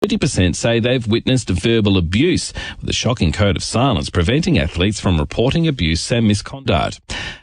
20% say they've witnessed verbal abuse, with a shocking code of silence preventing athletes from reporting abuse and misconduct.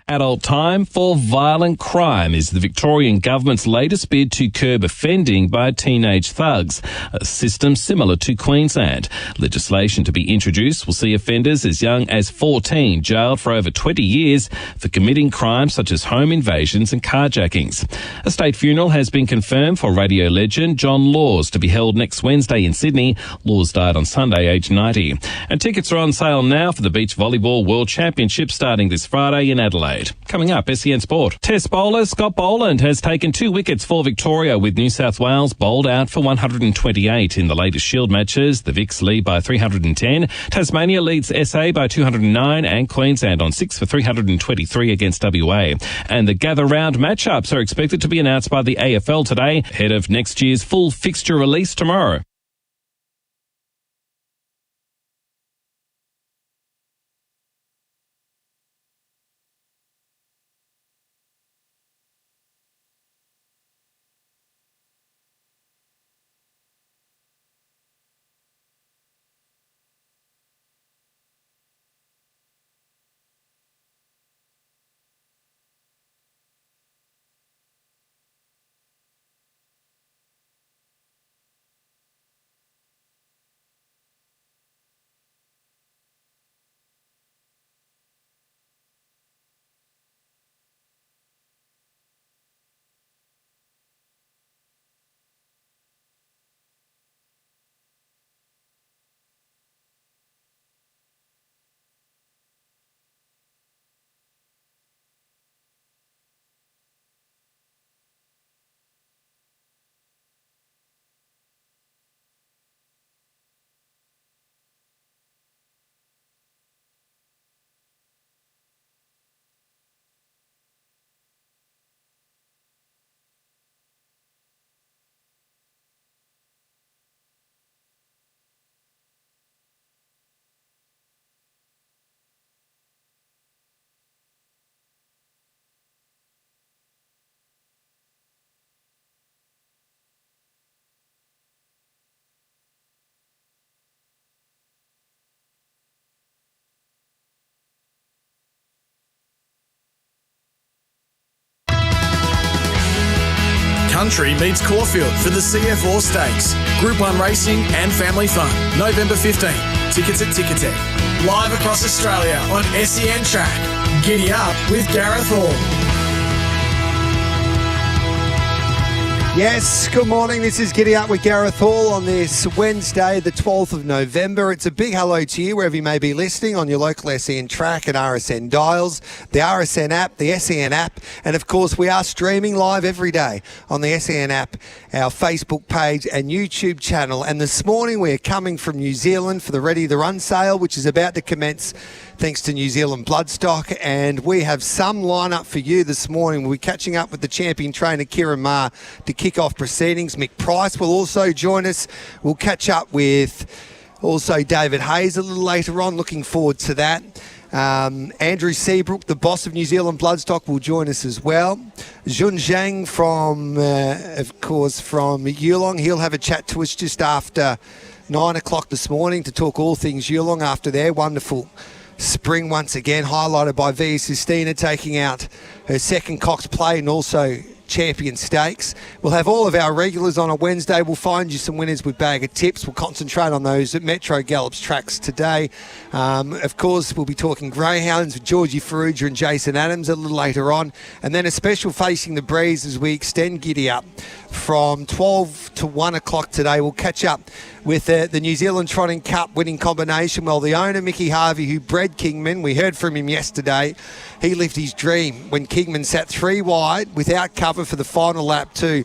Adult time for violent crime is the Victorian government's latest bid to curb offending by teenage thugs, a system similar to Queensland. Legislation to be introduced will see offenders as young as 14 jailed for over 20 years for committing crimes such as home invasions and carjackings. A state funeral has been confirmed for radio legend John Laws to be held next Wednesday in Sydney. Laws died on Sunday, aged 90. And tickets are on sale now for the Beach Volleyball World Championship starting this Friday in Adelaide. Coming up, SEN Sport. Test bowler Scott Boland has taken 2 wickets for Victoria, with New South Wales bowled out for 128 in the latest Shield matches. The Vics lead by 310. Tasmania leads SA by 209 and Queensland on 6 for 323 against WA. And the gather round matchups are expected to be announced by the AFL today, ahead of next year's full fixture release tomorrow. Country meets Caulfield for the CF Stakes, Group 1 racing and family fun. November 15. Tickets at Ticketek. Live across Australia on SEN Track. Giddy up with Gareth Hall. Yes, good morning. This is Giddy Up with Gareth Hall on this Wednesday, the 12th of November. It's a big hello to you wherever you may be listening on your local SEN track and RSN dials, the RSN app, the SEN app, and of course we are streaming live every day on the SEN app, our Facebook page and YouTube channel. And this morning we are coming from New Zealand for the Ready to Run sale, which is about to commence thanks to New Zealand Bloodstock, and we have some lineup for you this morning. We'll be catching up with the champion trainer Kieran Maher to kick off proceedings. Mick Price will also join us. We'll catch up with also David Hayes a little later on. Looking forward to that. Andrew Seabrook, the boss of New Zealand Bloodstock, will join us as well. Jun Zhang of course, from Yulong. He'll have a chat to us just after 9 o'clock this morning to talk all things Yulong after their wonderful spring once again, highlighted by Via Sistina taking out her second Cox Plate and also Champion Stakes. We'll have all of our regulars on a Wednesday. We'll find you some winners with bag of tips. We'll concentrate on those at Metro Gallops tracks today. Of course, we'll be talking greyhounds with Georgie Ferrugia and Jason Adams a little later on. And then a special Facing the Breeze as we extend Giddy Up from 12 to 1 o'clock today. We'll catch up with the New Zealand Trotting Cup winning combination. Well, the owner, Mickey Harvey, who bred Kingman, we heard from him yesterday. He lived his dream when Kingman sat 3 wide without cover for the final lap to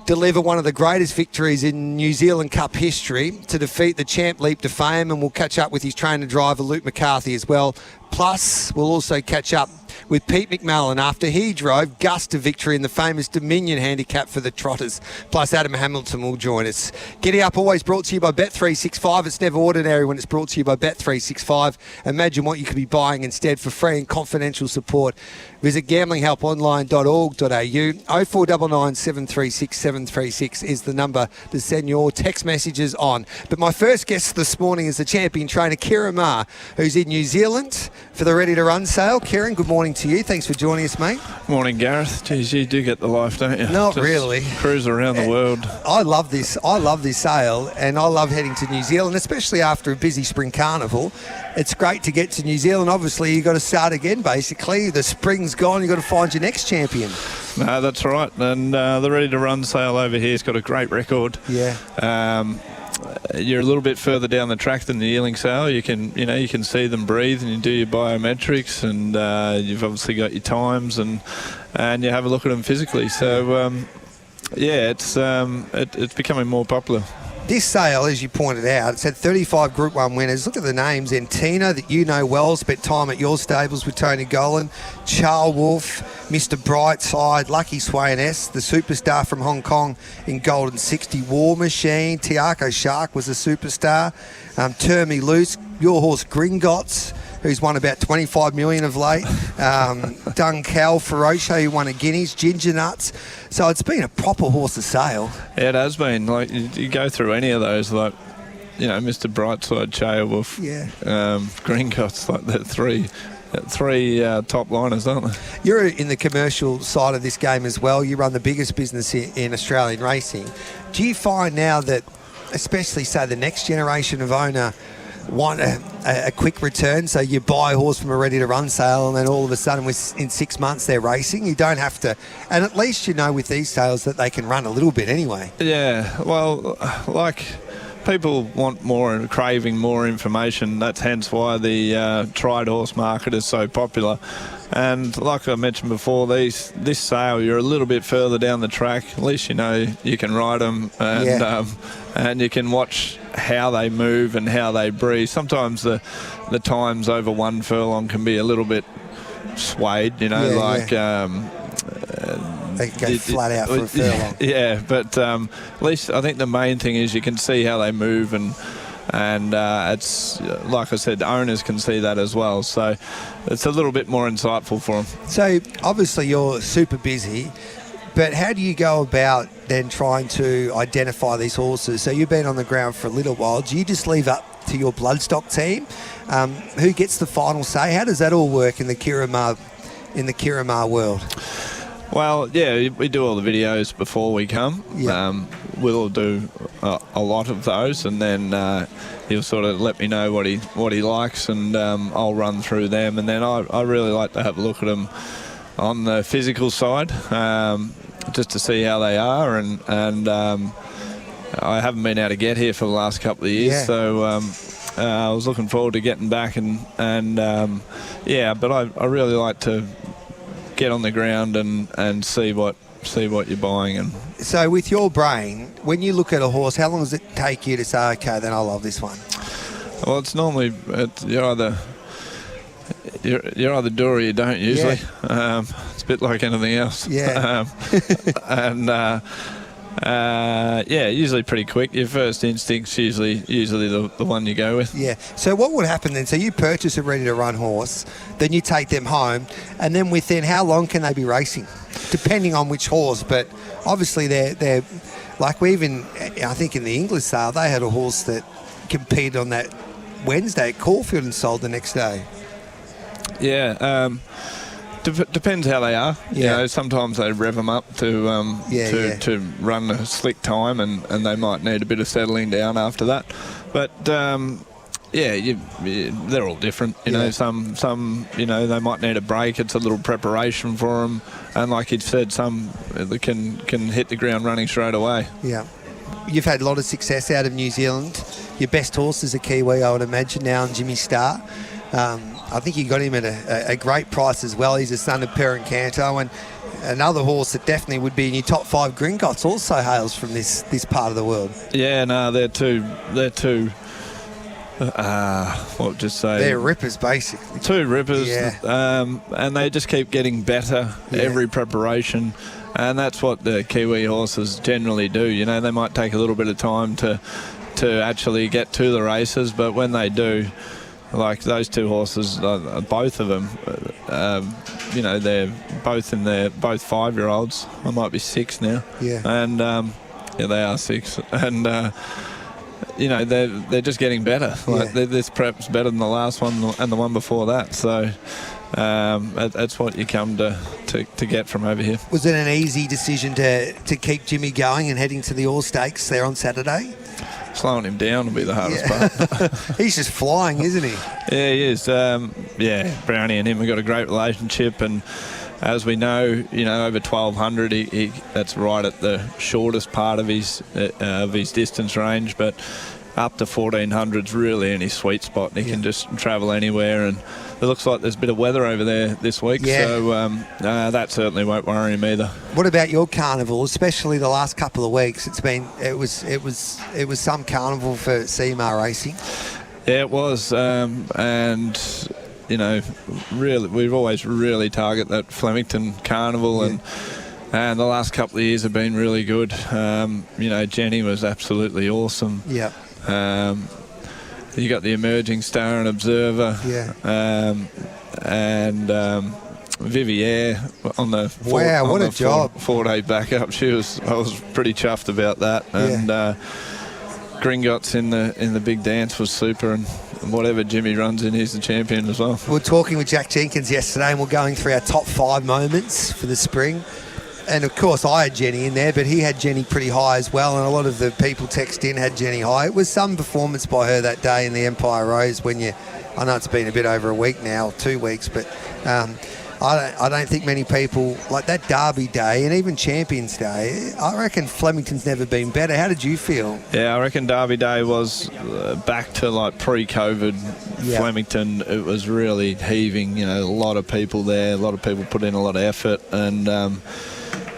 deliver one of the greatest victories in New Zealand Cup history to defeat the champ Leap to Fame. And we'll catch up with his trainer driver Luke McCarthy as well. Plus, we'll also catch up with Pete McMullen after he drove Gus to victory in the famous Dominion Handicap for the Trotters. Plus Adam Hamilton will join us. Giddy Up always brought to you by Bet365. It's never ordinary when it's brought to you by Bet365. Imagine what you could be buying instead for free and confidential support. Visit gamblinghelponline.org.au. 0499 736 736 is the number to send your text messages on. But my first guest this morning is the champion trainer, Kieran Ma, who's in New Zealand for the Ready to Run sale. Kieran, good morning to you. Thanks for joining us, mate. Morning, Gareth. Geez, you do get the life, don't you? Not Just really. Cruise around the world. I love this. I love this sale, and I love heading to New Zealand, especially after a busy spring carnival. It's great to get to New Zealand. Obviously, you've got to start again, basically. The spring's gone. You've got to find your next champion. No, that's right. And the Ready to Run sale over here has got a great record. Yeah. You're a little bit further down the track than the Ealing sale. You can see them breathe, and you do your biometrics, and you've obviously got your times, and you have a look at them physically. So it's becoming more popular. This sale, as you pointed out, it's had 35 Group 1 winners. Look at the names. Entina, that you know well, spent time at your stables with Tony Golan. Charles Wolf, Mr. Brightside, Lucky Swain S, the superstar from Hong Kong in Golden 60. War Machine, Tiako Shark was a superstar. Termy Loose, your horse Gringotts, who's won about 25 million of late. Duncal Feroce, who won a Guineas. Ginger Nuts. So it's been a proper horse's sale. Yeah, it has been. Like, you go through any of those, like, Mr. Brightside, Chayawolf, Gringotts, like that three top liners, aren't they? You're in the commercial side of this game as well. You run the biggest business in Australian racing. Do you find now that, especially, say, the next generation of owner want a quick return, so you buy a horse from a Ready to Run sale and then all of a sudden in 6 months they're racing? You don't have to, and at least you know with these sales that they can run a little bit anyway. Yeah, well, like, people want more and craving more information. That's hence why the tried horse market is so popular. And like I mentioned before, this sale, you're a little bit further down the track. At least you know you can ride them, and you can watch how they move and how they breathe. Sometimes the times over one furlong can be a little bit swayed, they can go flat out for a furlong. Yeah, but at least I think the main thing is you can see how they move, and it's, like I said, owners can see that as well. So it's a little bit more insightful for them. So obviously you're super busy, but how do you go about then trying to identify these horses? So you've been on the ground for a little while. Do you just leave up to your bloodstock team? Who gets the final say? How does that all work in the Kieran Ma world? Well, yeah, we do all the videos before we come. Yeah. We'll do a lot of those, and then he'll sort of let me know what he likes, and I'll run through them. And then I really like to have a look at them on the physical side, just to see how they are. And I haven't been able to get here for the last couple of years, so I was looking forward to getting back, but I really like to get on the ground and see what you're buying. And so with your brain, when you look at a horse, how long does it take you to say, okay, then I love this one? Well, it's normally you're either do or you don't usually. It's a bit like anything else. Usually pretty quick. Your first instinct's usually the one you go with. Yeah. So what would happen then? So you purchase a Ready to Run horse, then you take them home, and then within how long can they be racing? Depending on which horse, but obviously they're like, I think in the English sale they had a horse that competed on that Wednesday at Caulfield and sold the next day. Yeah. Depends how they are. Yeah. Sometimes they rev them up to run a slick time, and they might need a bit of settling down after that. But they're all different. Some they might need a break. It's a little preparation for them, and like you said, some can hit the ground running straight away. Yeah. You've had a lot of success out of New Zealand. Your best horse is a Kiwi, I would imagine, now, and Jimmy Star. I think you got him at a great price as well. He's a son of Perrin Canto, and another horse that definitely would be in your top 5, Gringotts, also hails from this part of the world. Yeah, no, they're two what would you say? They're rippers, basically. 2 rippers, Yeah. and they just keep getting better every preparation, and that's what the Kiwi horses generally do. You know, they might take a little bit of time to actually get to the races, but when they do, like those 2 horses, both of them, you know, they're both 5-year-olds. I might be 6 now. Yeah. And yeah, they are 6, and. You know, they're just getting better. Like this prep's better than the last one and the one before that. So that's what you come to get from over here. Was it an easy decision to keep Jimmy going and heading to the All Stakes there on Saturday? Slowing him down will be the hardest part. He's just flying, isn't he? Yeah, he is. Brownie and him have got a great relationship, and as we know, you know, over 1200, he that's right at the shortest part of his distance range, but up to 1400's really in his sweet spot, and he can just travel anywhere. And it looks like there's a bit of weather over there this week, so that certainly won't worry him either. What about your carnival, especially the last couple of weeks? It was some carnival for CMR Racing. Yeah, it was, and you know, really, we've always really targeted that Flemington Carnival, and the last couple of years have been really good. You know, Jenny was absolutely awesome. Yeah. You got the Emerging Star and Observer. Yeah. And Vivier on the what a job. 4-day backup. I was pretty chuffed about that. And Gringotts in the big dance was super, and whatever Jimmy runs in, he's the champion as well. We were talking with Jack Jenkins yesterday, and we're going through our top 5 moments for the spring. And of course, I had Jenny in there, but he had Jenny pretty high as well. And a lot of the people text in had Jenny high. It was some performance by her that day in the Empire Rose. I know it's been a bit over a week now, 2 weeks, but I don't think many people like that Derby Day and even Champions Day. I reckon Flemington's never been better. How did you feel? Yeah, I reckon Derby Day was back to like pre-COVID Flemington. It was really heaving. You know, a lot of people there. A lot of people put in a lot of effort, and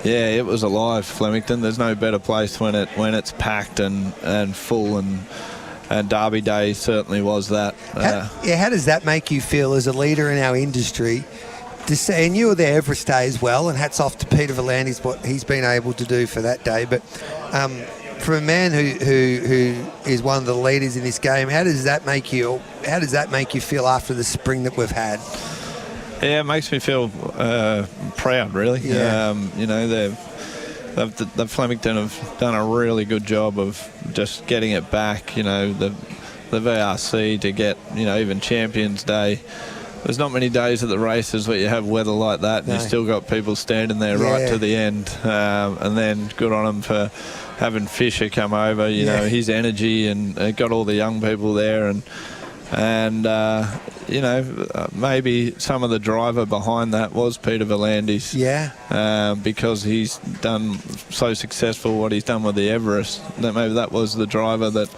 it was alive. Flemington. There's no better place when it's packed and full, and Derby Day certainly was that. How does that make you feel as a leader in our industry? And you were there Everest Day as well, and hats off to Peter Volandes, what he's been able to do for that day. But for a man who is one of the leaders in this game, how does that make you feel after the spring that we've had? Yeah, it makes me feel proud, really. Yeah. You know, the Flemington have done a really good job of just getting it back. You know, the VRC to get, you know, even Champions Day. There's not many days at the races where you have weather like that, and you still got people standing there right to the end. And then good on them for having Fisher come over. You know, his energy, and got all the young people there, and you know, maybe some of the driver behind that was Peter Volandes. Yeah. Because he's done so successful what he's done with the Everest. That maybe that was the driver that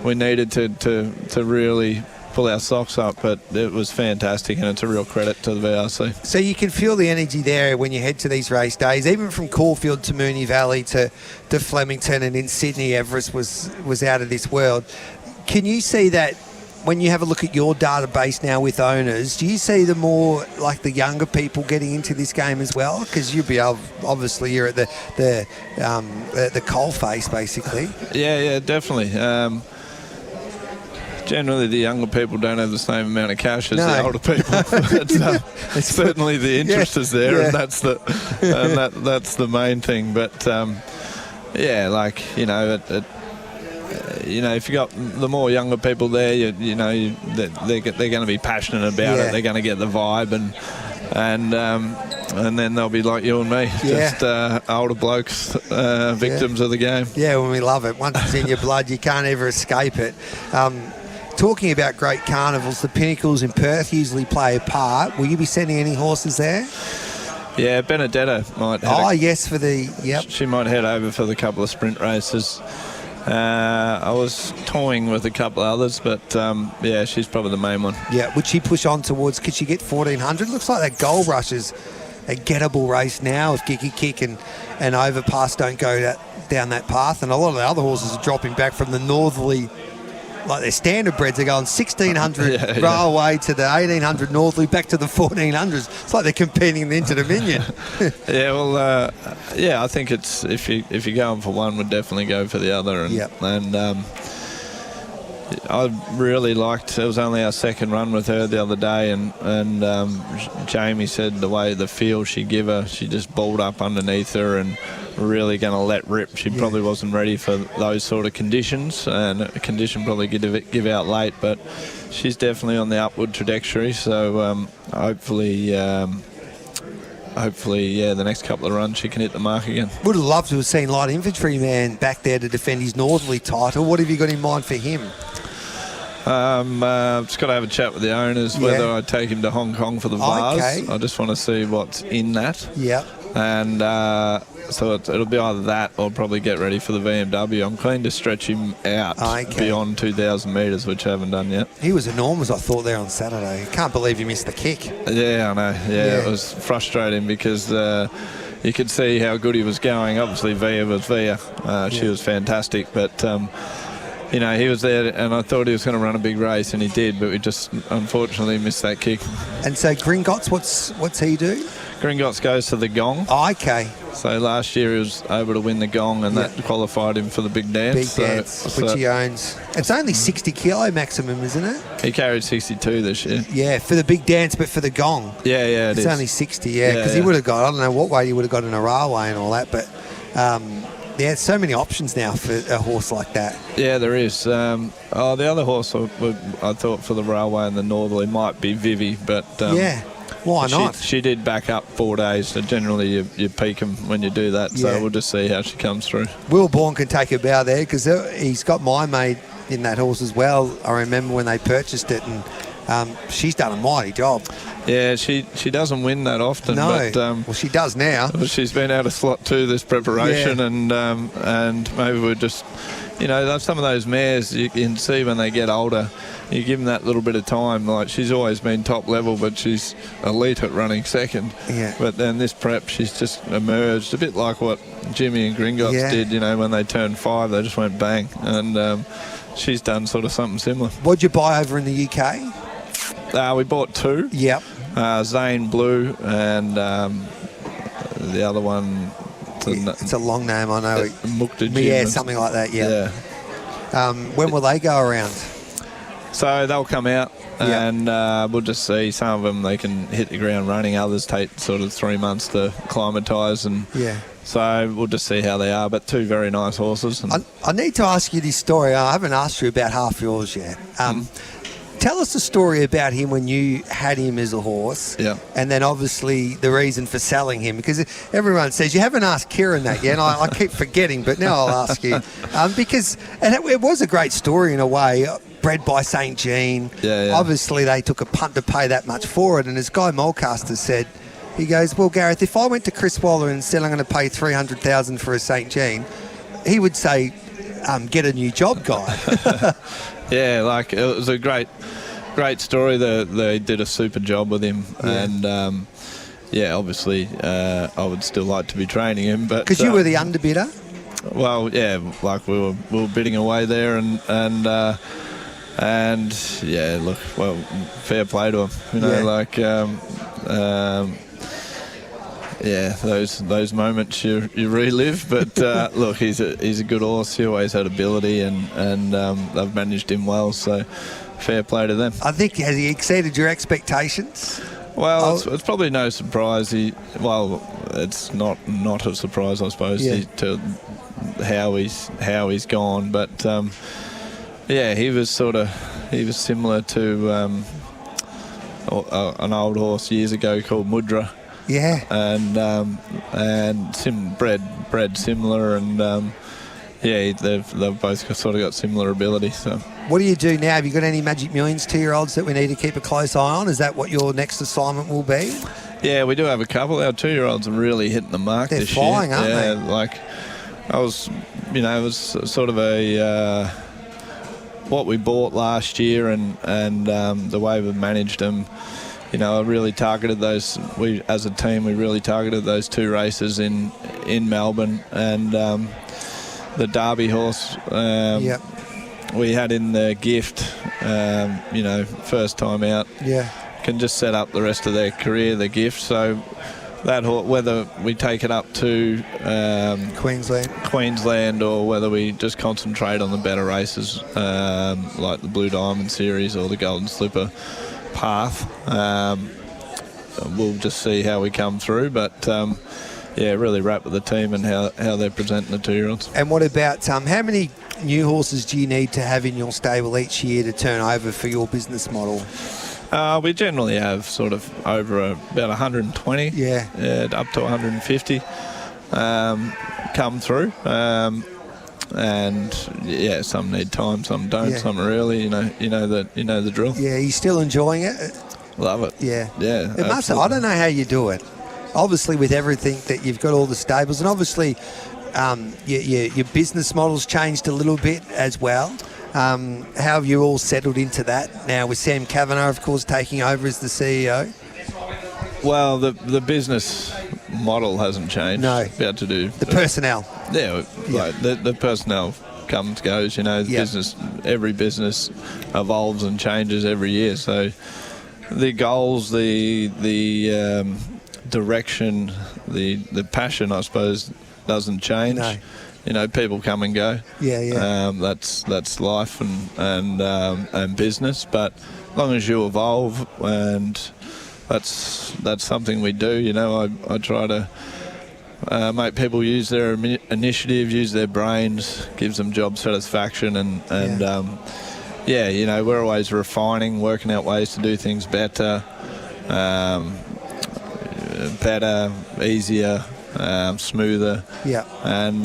we needed to really pull our socks up, but it was fantastic, and it's a real credit to the VRC. So you can feel the energy there when you head to these race days, even from Caulfield to Moonee Valley to Flemington, and in Sydney, Everest was out of this world. Can you see that when you have a look at your database now with owners? Do you see the more like the younger people getting into this game as well? Because you'll be obviously you're at the coalface basically. Yeah, definitely. Generally, the younger people don't have the same amount of cash as the older people. But, certainly, the interest is there, and that's the main thing. But like you know, you know, if you got the more younger people there, you know, they're going to be passionate about it. They're going to get the vibe, and then they'll be like you and me, just older blokes, victims of the game. Yeah, well, we love it. Once it's in your blood, you can't ever escape it. Talking about great carnivals, the Pinnacles in Perth usually play a part. Will you be sending any horses there? Yeah, Benedetta might. For the She might head over for the couple of sprint races. I was toying with a couple others, but she's probably the main one. Yeah, would she push on towards? Could she get 1400? Looks like that Gold Rush is a gettable race now if Giddy Kick and Overpass don't go down that path, and a lot of the other horses are dropping back from the northerly like their standard breds are going 1600 railway to the 1800 North Loop back to the 1400s. It's like they're competing in the Inter-Dominion. I think it's if you're going for one, would definitely go for the other. And I really liked. It was only our second run with her the other day, and Jamie said the way the feel she give her, she just balled up underneath her and really going to let rip. She probably wasn't ready for those sort of conditions, and a condition probably give out late, but she's definitely on the upward trajectory. So hopefully, the next couple of runs she can hit the mark again. Would have loved to have seen Light Infantry Man back there to defend his Northerly title. What have you got in mind for him? Just got to have a chat with the owners whether I take him to Hong Kong for the Vase. Okay. I just want to see what's in that. Yep. And so it'll be either that or probably get ready for the BMW. I'm keen to stretch him out beyond 2,000 metres, which I haven't done yet. He was enormous, I thought, there on Saturday. Can't believe he missed the kick. Yeah, I know. Yeah, it was frustrating because you could see how good he was going. Obviously, Via was Via. She was fantastic, but... he was there, and I thought he was going to run a big race, and he did, but we just unfortunately missed that kick. And so Gringotts, what's he do? Gringotts goes to the Gong. Oh, okay. So last year he was able to win the Gong, and that qualified him for the big dance. Which he owns. It's only 60 kilo maximum, isn't it? He carried 62 this year. Yeah, for the big dance, but for the Gong. Yeah, it's only 60, because he would have got, I don't know what weight he would have got in a railway and all that, but... there's so many options now for a horse like that. Yeah, there is. The other horse I thought for the railway and the Northerly might be Vivi, but... why not? She did back up 4 days, so generally you peak them when you do that, so we'll just see how she comes through. Will Bourne can take a bow there, because he's got my mate in that horse as well. I remember when they purchased it, and she's done a mighty job. Yeah, she doesn't win that often. No, but, well, she does now. She's been out of slot 2 this preparation, and maybe we're just, some of those mares you can see when they get older, you give them that little bit of time. Like, she's always been top level, but she's elite at running second. Yeah. But then this prep, she's just emerged, a bit like what Jimmy and Gringotts did, when they turned 5, they just went bang. And she's done sort of something similar. What'd you buy over in the UK? We bought 2. Yep. Zane Blue and the other one. It's a long name, I know. Yeah, something like that, yeah. When will they go around? So they'll come out and we'll just see. Some of them, they can hit the ground running. Others take sort of 3 months to acclimatise. So we'll just see how they are. But 2 very nice horses. I need to ask you this story. I haven't asked you about half yours yet. Tell us the story about him when you had him as a horse, and then obviously the reason for selling him, because everyone says you haven't asked Kieran that yet, and I keep forgetting, but now I'll ask you. Because it was a great story in a way, bred by St. Jean. Obviously they took a punt to pay that much for it, and as Guy Mulcaster said, he goes, well, Gareth, if I went to Chris Waller and said I'm going to pay $300,000 for a St. Jean, he would say, get a new job, Guy. It was a great story. They did a super job with him, and obviously I would still like to be training him, but because you were the underbidder. Well, we were bidding away there, and look, well, fair play to him. Those moments you relive, but look, he's a good horse. He always had ability, and they've managed him well, so fair play to them. I think, has he exceeded your expectations? Well, it's probably no surprise. It's not a surprise, I suppose, to how he's gone, but he was similar to an old horse years ago called Mudra. Yeah. And bred similar, and they've both sort of got similar ability. So what do you do now? Have you got any Magic Millions 2-year-olds that we need to keep a close eye on? Is that what your next assignment will be? Yeah, we do have a couple. Our 2-year-olds are really hitting the mark this year. They're flying, aren't they? Like I was, it was sort of a what we bought last year, and the way we've managed them. I really targeted those. As a team, we really targeted those 2 races in Melbourne, and the Derby horse we had in the gift, first time out, can just set up the rest of their career, the gift. So that whether we take it up to Queensland or whether we just concentrate on the better races like the Blue Diamond Series or the Golden Slipper path, we'll just see how we come through. But really wrap with the team and how they're presenting the 2-year-olds. And what about how many new horses do you need to have in your stable each year to turn over for your business model? We generally have sort of over about 120, up to 150 come through. And some need time, some don't, some are early. You know the drill. Yeah, you still enjoying it? Love it. Yeah. It must. I don't know how you do it. Obviously, with everything that you've got, all the stables, and obviously your business model's changed a little bit as well. How have you all settled into that now with Sam Kavanagh, of course, taking over as the CEO? Well, the business model hasn't changed. No. About to do the personnel. Yeah, like the personnel comes, goes. Business. Every business evolves and changes every year. So the goals, the direction, the passion, I suppose, doesn't change. No. People come and go. That's life and business. But as long as you evolve, and that's something we do. I try to make people use their initiative, use their brains, gives them job satisfaction, and we're always refining, working out ways to do things better, easier. Smoother. Yeah. And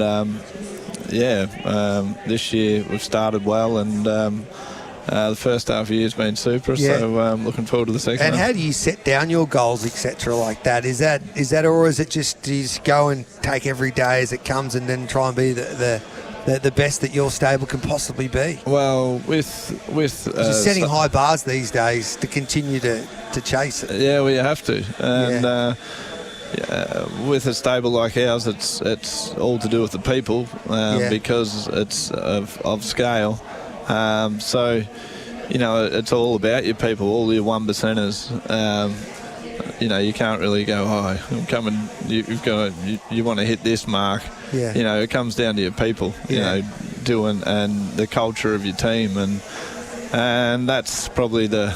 this year we've started well, and the first half of the year's been super. Yeah. So I'm looking forward to the second. And half. how do you set down your goals, etc., like that? Is that, or is it just you just go and take every day as it comes, and then try and be the best that your stable can possibly be? Well, with you're setting high bars these days to continue to chase it. Yeah, we have to, and. With a stable like ours, it's all to do with the people because it's of scale. So, it's all about your people, all your 1%ers. You can't really go, I'm coming. You want to hit this mark. Yeah. It comes down to your people. Doing and the culture of your team, and that's probably the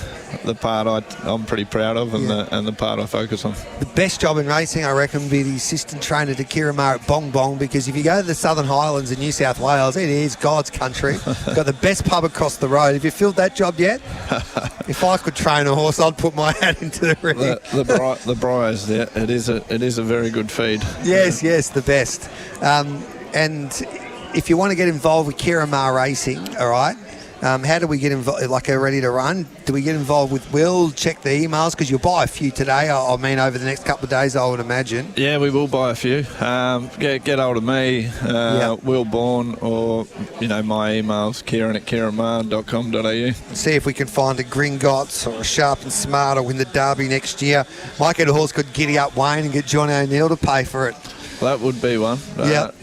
part I'm pretty proud of, and the part I focus on. The best job in racing, I reckon, would be the assistant trainer to Kiramar at Bong Bong, because if you go to the Southern Highlands in New South Wales, it is God's country. Got the best pub across the road. Have you filled that job yet? If I could train a horse, I'd put my hat into the ring. The Briars, it is a very good feed. Yes, the best. And if you want to get involved with Kiramar Racing, all right, how do we get involved? Like, are ready to run? Do we get involved with Will? Check the emails, because you'll buy a few today. I mean, over the next couple of days, I would imagine. Yeah, we will buy a few. Get hold of me, Will Bourne, or my emails, kieran@kieranmar.com.au. See if we can find a Gringotts or a Sharp and Smart or win the Derby next year. Might get a horse called Giddy Up Wayne and get Johnny O'Neill to pay for it. That would be one.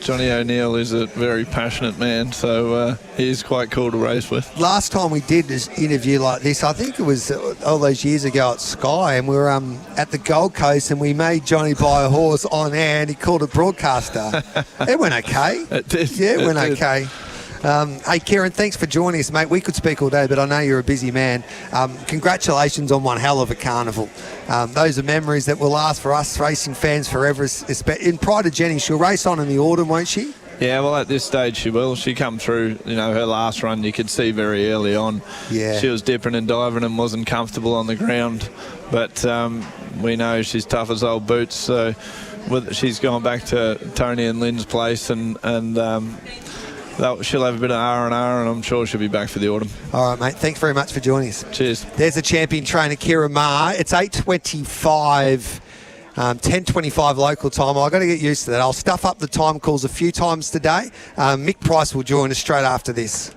Johnny O'Neill is a very passionate man, so he's quite cool to race with. Last time we did this interview like this, I think it was all those years ago at Sky, and we were at the Gold Coast, and we made Johnny buy a horse on air, and he called a broadcaster. It went okay. It did. Yeah, it went okay. Hey, Kieran, thanks for joining us, mate. We could speak all day, but I know you're a busy man. Congratulations on one hell of a carnival. Those are memories that will last for us racing fans forever. In pride of Jenny, she'll race on in the autumn, won't she? Yeah, well, at this stage she will. She come through, her last run, you could see very early on. Yeah. She was dipping and diving and wasn't comfortable on the ground. But we know she's tough as old boots. So she's gone back to Tony and Lynn's place, and she'll have a bit of R&R, and I'm sure she'll be back for the autumn. All right, mate. Thanks very much for joining us. Cheers. There's the champion trainer, Kiramar. It's 8:25, 10:25 local time. I've got to get used to that. I'll stuff up the time calls a few times today. Mick Price will join us straight after this.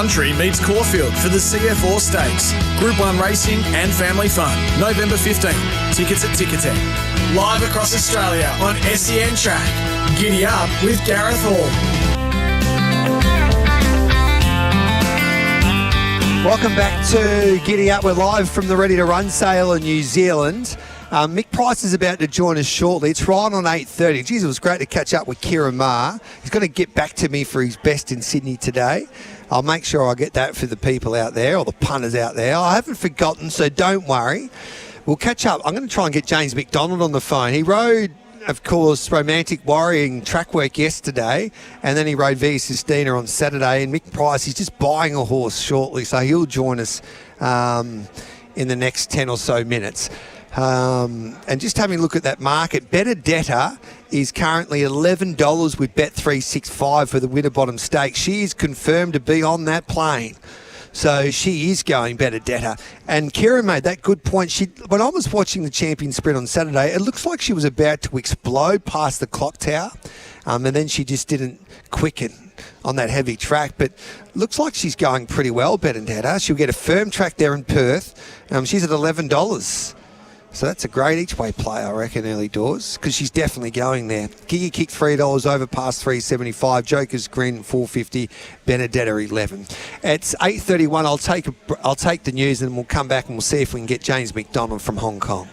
Country meets Caulfield for the CF Stakes. Group 1 racing and family fun. November 15. Tickets at Ticketek. Live across Australia on SEN Track. Giddy up with Gareth Hall. Welcome back to Giddy Up. We're live from the Ready to Run sale in New Zealand. Mick Price is about to join us shortly. It's right on 8:30. Geez, it was great to catch up with Kieran Maher. He's going to get back to me for his best in Sydney today. I'll make sure I get that for the people out there, or the punters out there. I haven't forgotten, so don't worry. We'll catch up. I'm going to try and get James McDonald on the phone. He rode, of course, Romantic Worrying track work yesterday, and then he rode Via Sistina on Saturday. And Mick Price, he's just buying a horse shortly, so he'll join us in the next 10 or so minutes. And just having a look at that market, Benedetta is currently $11 with Bet365 for the Winterbottom Stakes. She is confirmed to be on that plane. So she is going Benedetta. And Kieran made that good point. When I was watching the Champion Sprint on Saturday, it looks like she was about to explode past the clock tower. And then she just didn't quicken on that heavy track. But looks like she's going pretty well, Benedetta. She'll get a firm track there in Perth. She's at $11. So that's a great each-way play, I reckon, early doors, because she's definitely going there. Giggy kick $3 over past $3.75. Joker's Grin $4.50. Benedetta $11. It's 8:31. I'll take the news and we'll come back and we'll see if we can get James McDonald from Hong Kong.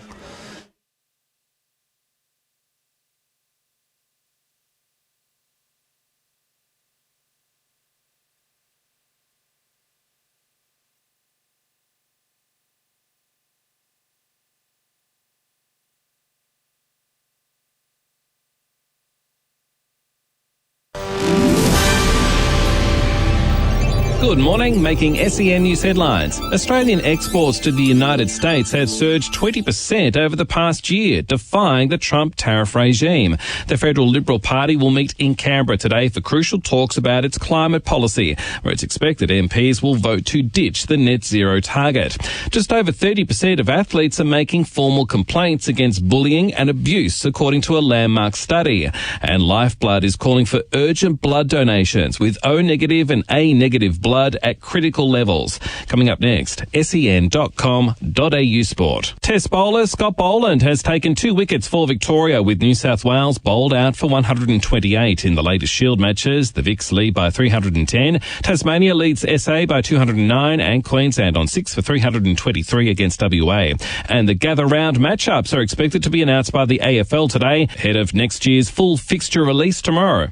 Good morning, making SEN News headlines. Australian exports to the United States have surged 20% over the past year, defying the Trump tariff regime. The Federal Liberal Party will meet in Canberra today for crucial talks about its climate policy, where it's expected MPs will vote to ditch the net zero target. Just over 30% of athletes are making formal complaints against bullying and abuse, according to a landmark study. And Lifeblood is calling for urgent blood donations, with O negative and A negative blood at critical levels. Coming up next, sen.com.au sport. Test bowler Scott Boland has taken 2 wickets for Victoria, with New South Wales bowled out for 128 in the latest Shield matches. The Vics lead by 310. Tasmania leads SA by 209 and Queensland on 6 for 323 against WA. And the gather round matchups are expected to be announced by the AFL today, ahead of next year's full fixture release tomorrow.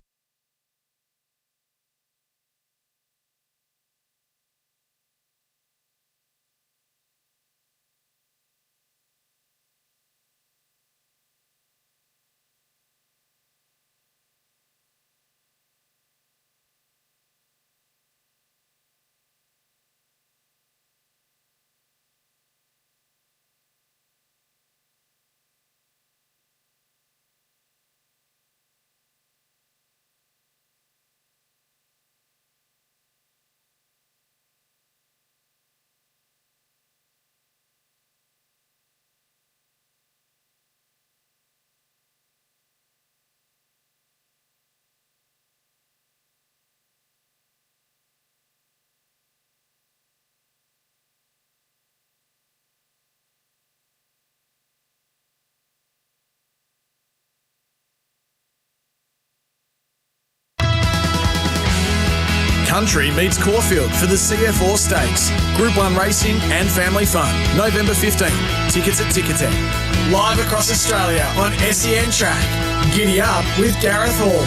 Country meets Caulfield for the CF Stakes. Group 1 racing and family fun. November 15. Tickets at Ticketek. Live across Australia on SEN Track. Giddy up with Gareth Hall.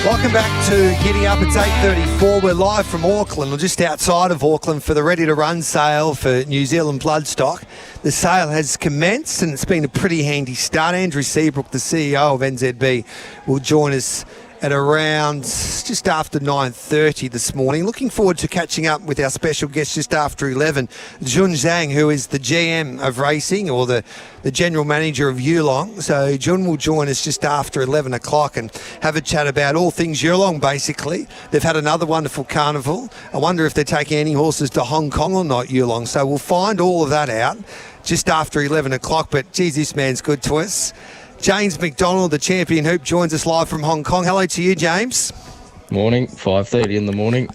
Welcome back to Giddy Up. It's 8:34. We're live from Auckland, or just outside of Auckland, for the Ready to Run sale for New Zealand bloodstock. The sale has commenced and it's been a pretty handy start. Andrew Seabrook, the CEO of NZB, will join us at around just after 9:30 this morning. Looking forward to catching up with our special guest just after 11, Jun Zhang, who is the GM of racing, or the general manager of Yulong. So Jun will join us just after 11 o'clock and have a chat about all things Yulong, basically. They've had another wonderful carnival. I wonder if they're taking any horses to Hong Kong or not, Yulong. So we'll find all of that out just after 11 o'clock. But, geez, this man's good to us. James McDonald, the champion hoop, joins us live from Hong Kong. Hello to you, James. Morning, 5:30 in the morning.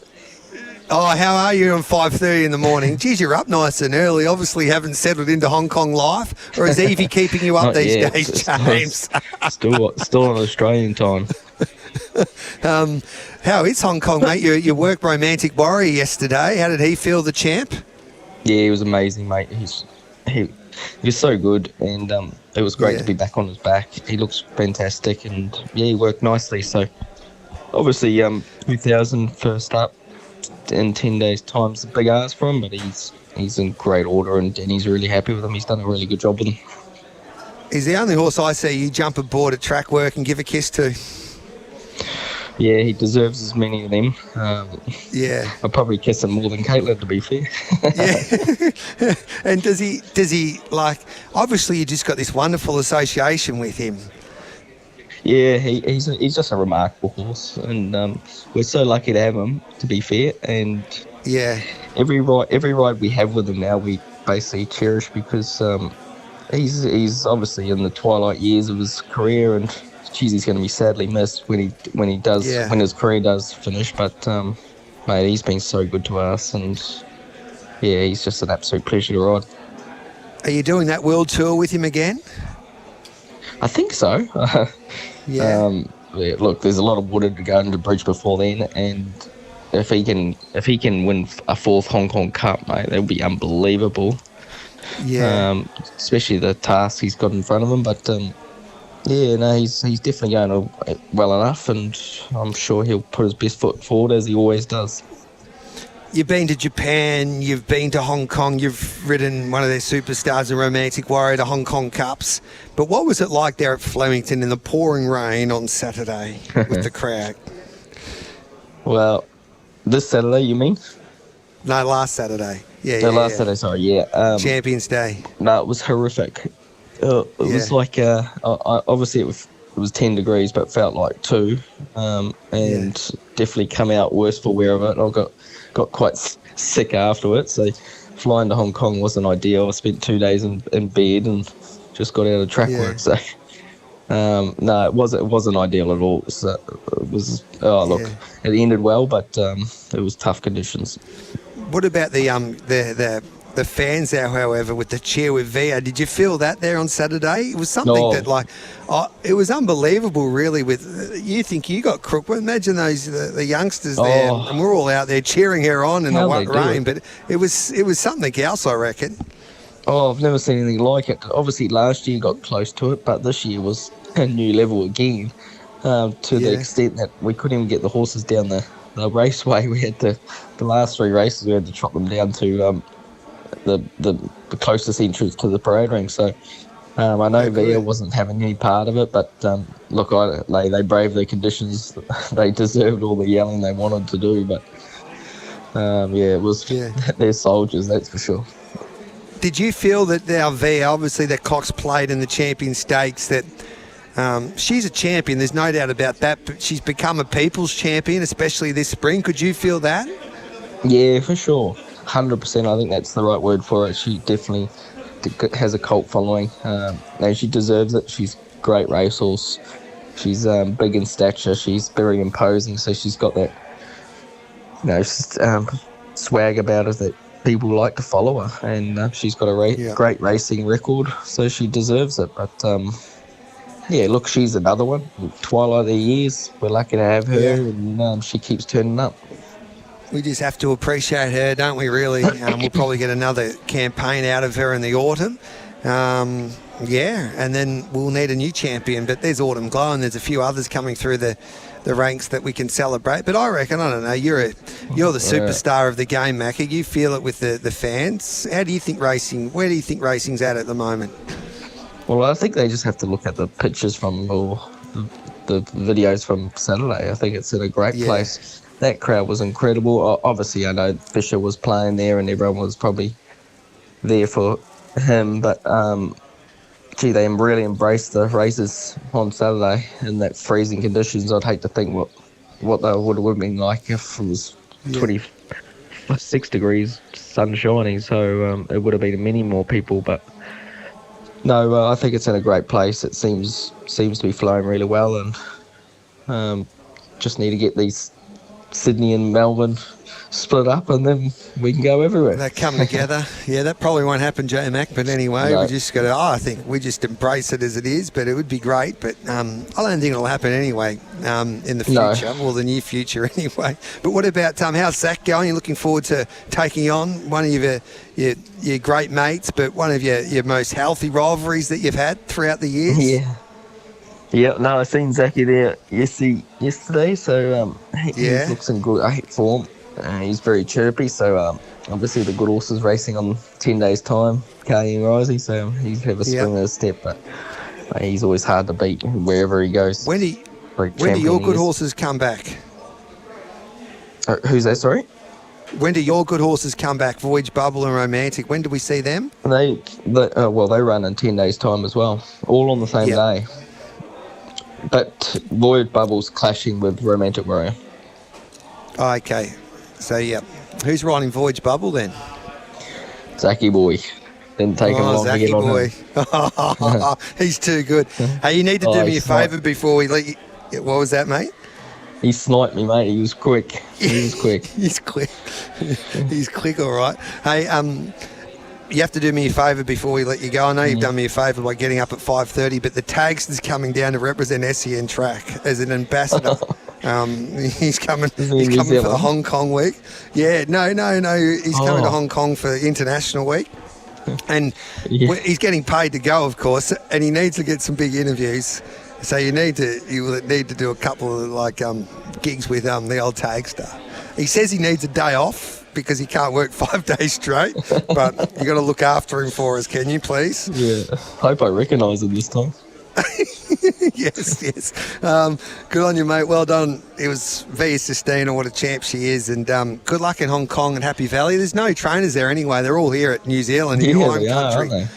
Oh, how are you on 5:30 in the morning? Geez, you're up nice and early. Obviously haven't settled into Hong Kong life. Or is Evie keeping you up these days, James? Still on Australian time. How is Hong Kong, mate? Your work romantic warrior yesterday. How did he feel, the champ? Yeah, he was amazing, mate. He was so good, and it was great to be back on his back. He looks fantastic, and he worked nicely. So obviously 2000 first up in 10 days' time's a big ask for him, but he's in great order, and Danny's really happy with him. He's done a really good job with him. He's the only horse I see you jump aboard at track work and give a kiss to. Yeah, he deserves as many of them. I'll probably kiss him more than Caitlin, to be fair. Yeah. And does he like, obviously you just got this wonderful association with him. Yeah, he's just a remarkable horse, and we're so lucky to have him, to be fair. And every ride we have with him now, we basically cherish, because he's obviously in the twilight years of his career, and geez, he's going to be sadly missed when his career does finish. But mate, he's been so good to us, and he's just an absolute pleasure to ride. Are you doing that world tour with him again? I think so. Look, there's a lot of water to go under the bridge before then, and if he can win a fourth Hong Kong Cup, mate, that would be unbelievable. Yeah. Especially the task he's got in front of him, but he's definitely going well enough, and I'm sure he'll put his best foot forward, as he always does. You've been to Japan, you've been to Hong Kong, you've ridden one of their superstars in Romantic Warrior to Hong Kong Cups. But what was it like there at Flemington in the pouring rain on Saturday with the crowd? Well, this Saturday, you mean? No, last Saturday. Saturday, sorry, yeah. Champions Day. No, it was horrific. It was like, obviously it was 10 degrees, but felt like 2. And definitely come out worse for wear of it. I got quite sick afterwards, so flying to Hong Kong wasn't ideal. I spent 2 days in bed and just got out of track work. So no, it wasn't ideal at all. So it was it ended well, but it was tough conditions. What about the fans there, however, with the cheer with Via? Did you feel that there on Saturday? It was something it was unbelievable, really. You think you got crook. Well, imagine the youngsters there, and we're all out there cheering her on in the rain. But it was something else, I reckon. Oh, I've never seen anything like it. Obviously, last year got close to it, but this year was a new level again, to the extent that we couldn't even get the horses down the raceway. We had the last 3 races, we had to chop them down to the closest entrance to the parade ring. So I know Via wasn't having any part of it, but look, they braved the conditions. They deserved all the yelling they wanted to do, but it was they're soldiers, that's for sure. Did you feel that our Via, obviously that Cox played in the Champion Stakes, that she's a champion, there's no doubt about that, but she's become a people's champion, especially this spring? Could you feel that? Yeah, for sure. 100%, I think that's the right word for it. She definitely has a cult following, and she deserves it. She's a great racehorse. She's big in stature. She's very imposing, so she's got that, swag about her that people like to follow her, and she's got a great racing record, so she deserves it. But look, she's another one. Twilight of the years, we're lucky to have her, and she keeps turning up. We just have to appreciate her, don't we, really? We'll probably get another campaign out of her in the autumn. And then we'll need a new champion. But there's Autumn Glow, and there's a few others coming through the ranks that we can celebrate. But I reckon, I don't know, you're the superstar of the game, Macca. You feel it with the fans. How do you think where do you think racing's at the moment? Well, I think they just have to look at the pictures from the videos from Saturday. I think it's in a great place. That crowd was incredible. Obviously, I know Fisher was playing there and everyone was probably there for him, but gee, they really embraced the races on Saturday in that freezing conditions. I'd hate to think what they would have been like if it was 26 degrees, sun shining. So it would have been many more people. But no, I think it's in a great place. It seems to be flowing really well, and just need to get these Sydney and Melbourne split up, and then we can go everywhere. They come together. Yeah, that probably won't happen, J-Mac, but anyway, No. we just got to, I think we just embrace it as it is, but it would be great. But I don't think it'll happen anyway in the future, or the near future anyway. But what about, how's Zach going? You're looking forward to taking on one of your great mates, but one of your most healthy rivalries that you've had throughout the years? Yeah. Yeah, no, I seen Zachy there yesterday, so he looks in good form. He's very chirpy, so obviously the good horses racing on 10 days' time, Carly and Risey, so he's have a spring in his step, but he's always hard to beat wherever he goes. When do your good horses come back? Who's that, sorry? When do your good horses come back? Voyage, Bubble and Romantic. When do we see them? They run in 10 days' time as well, all on the same day. But Voyage Bubble's clashing with Romantic Warrior. Oh, okay. So, who's riding Voyage Bubble then? Zachy boy. Didn't take him long to get on him. He's too good. Hey, you need to do me a favour before we let you... What was that, mate? He sniped me, mate. He was quick. He's quick. He's quick, all right. Hey, you have to do me a favour before we let you go. I know you've done me a favour by getting up at 5:30, but the Tagston's coming down to represent SEN Track as an ambassador. He's coming for the Hong Kong week. Yeah, no. He's coming to Hong Kong for International Week. And he's getting paid to go, of course, and he needs to get some big interviews. So you need to do a couple of gigs with the old Tagstar. He says he needs a day off because he can't work 5 days straight, but you got to look after him for us, can you, please? Yeah, hope I recognise him this time. Yes. Good on you, mate. Well done. It was Via Sistina, what a champ she is, and good luck in Hong Kong and Happy Valley. There's no trainers there anyway. They're all here at New Zealand in your home country. Aren't they?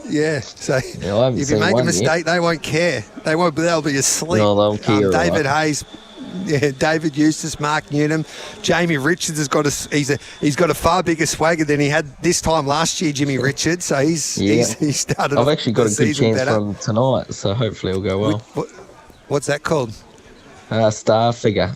Yeah, so if you make a mistake, they won't care. They won't. They'll be asleep. No, they'll care. David Hayes. Yeah, David Eustace, Mark Newnham, Jamie Richards has got he's got a far bigger swagger than he had this time last year. Jimmy Richards, so he's started. I've actually got a good chance better from tonight, so hopefully it'll go well. What's that called? Star Figure.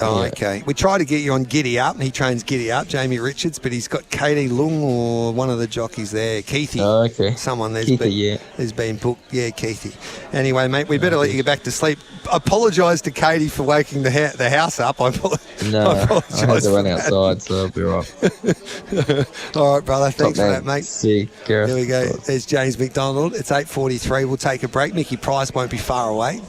Oh, okay. We try to get you on Giddy Up, and he trains Giddy Up, Jamie Richards, but he's got Katie Lung or one of the jockeys there, Keithy. Oh, okay. Someone there's been booked. Yeah, Keithy. Anyway, mate, we better let you get back to sleep. I apologise to Katie for waking the house up. I apologise. I had to run outside, so I'll be all right. All right, brother. Thanks for that, mate. See you, Gareth. There we go. There's James McDonald. It's 8:43. We'll take a break. Mickey Price won't be far away.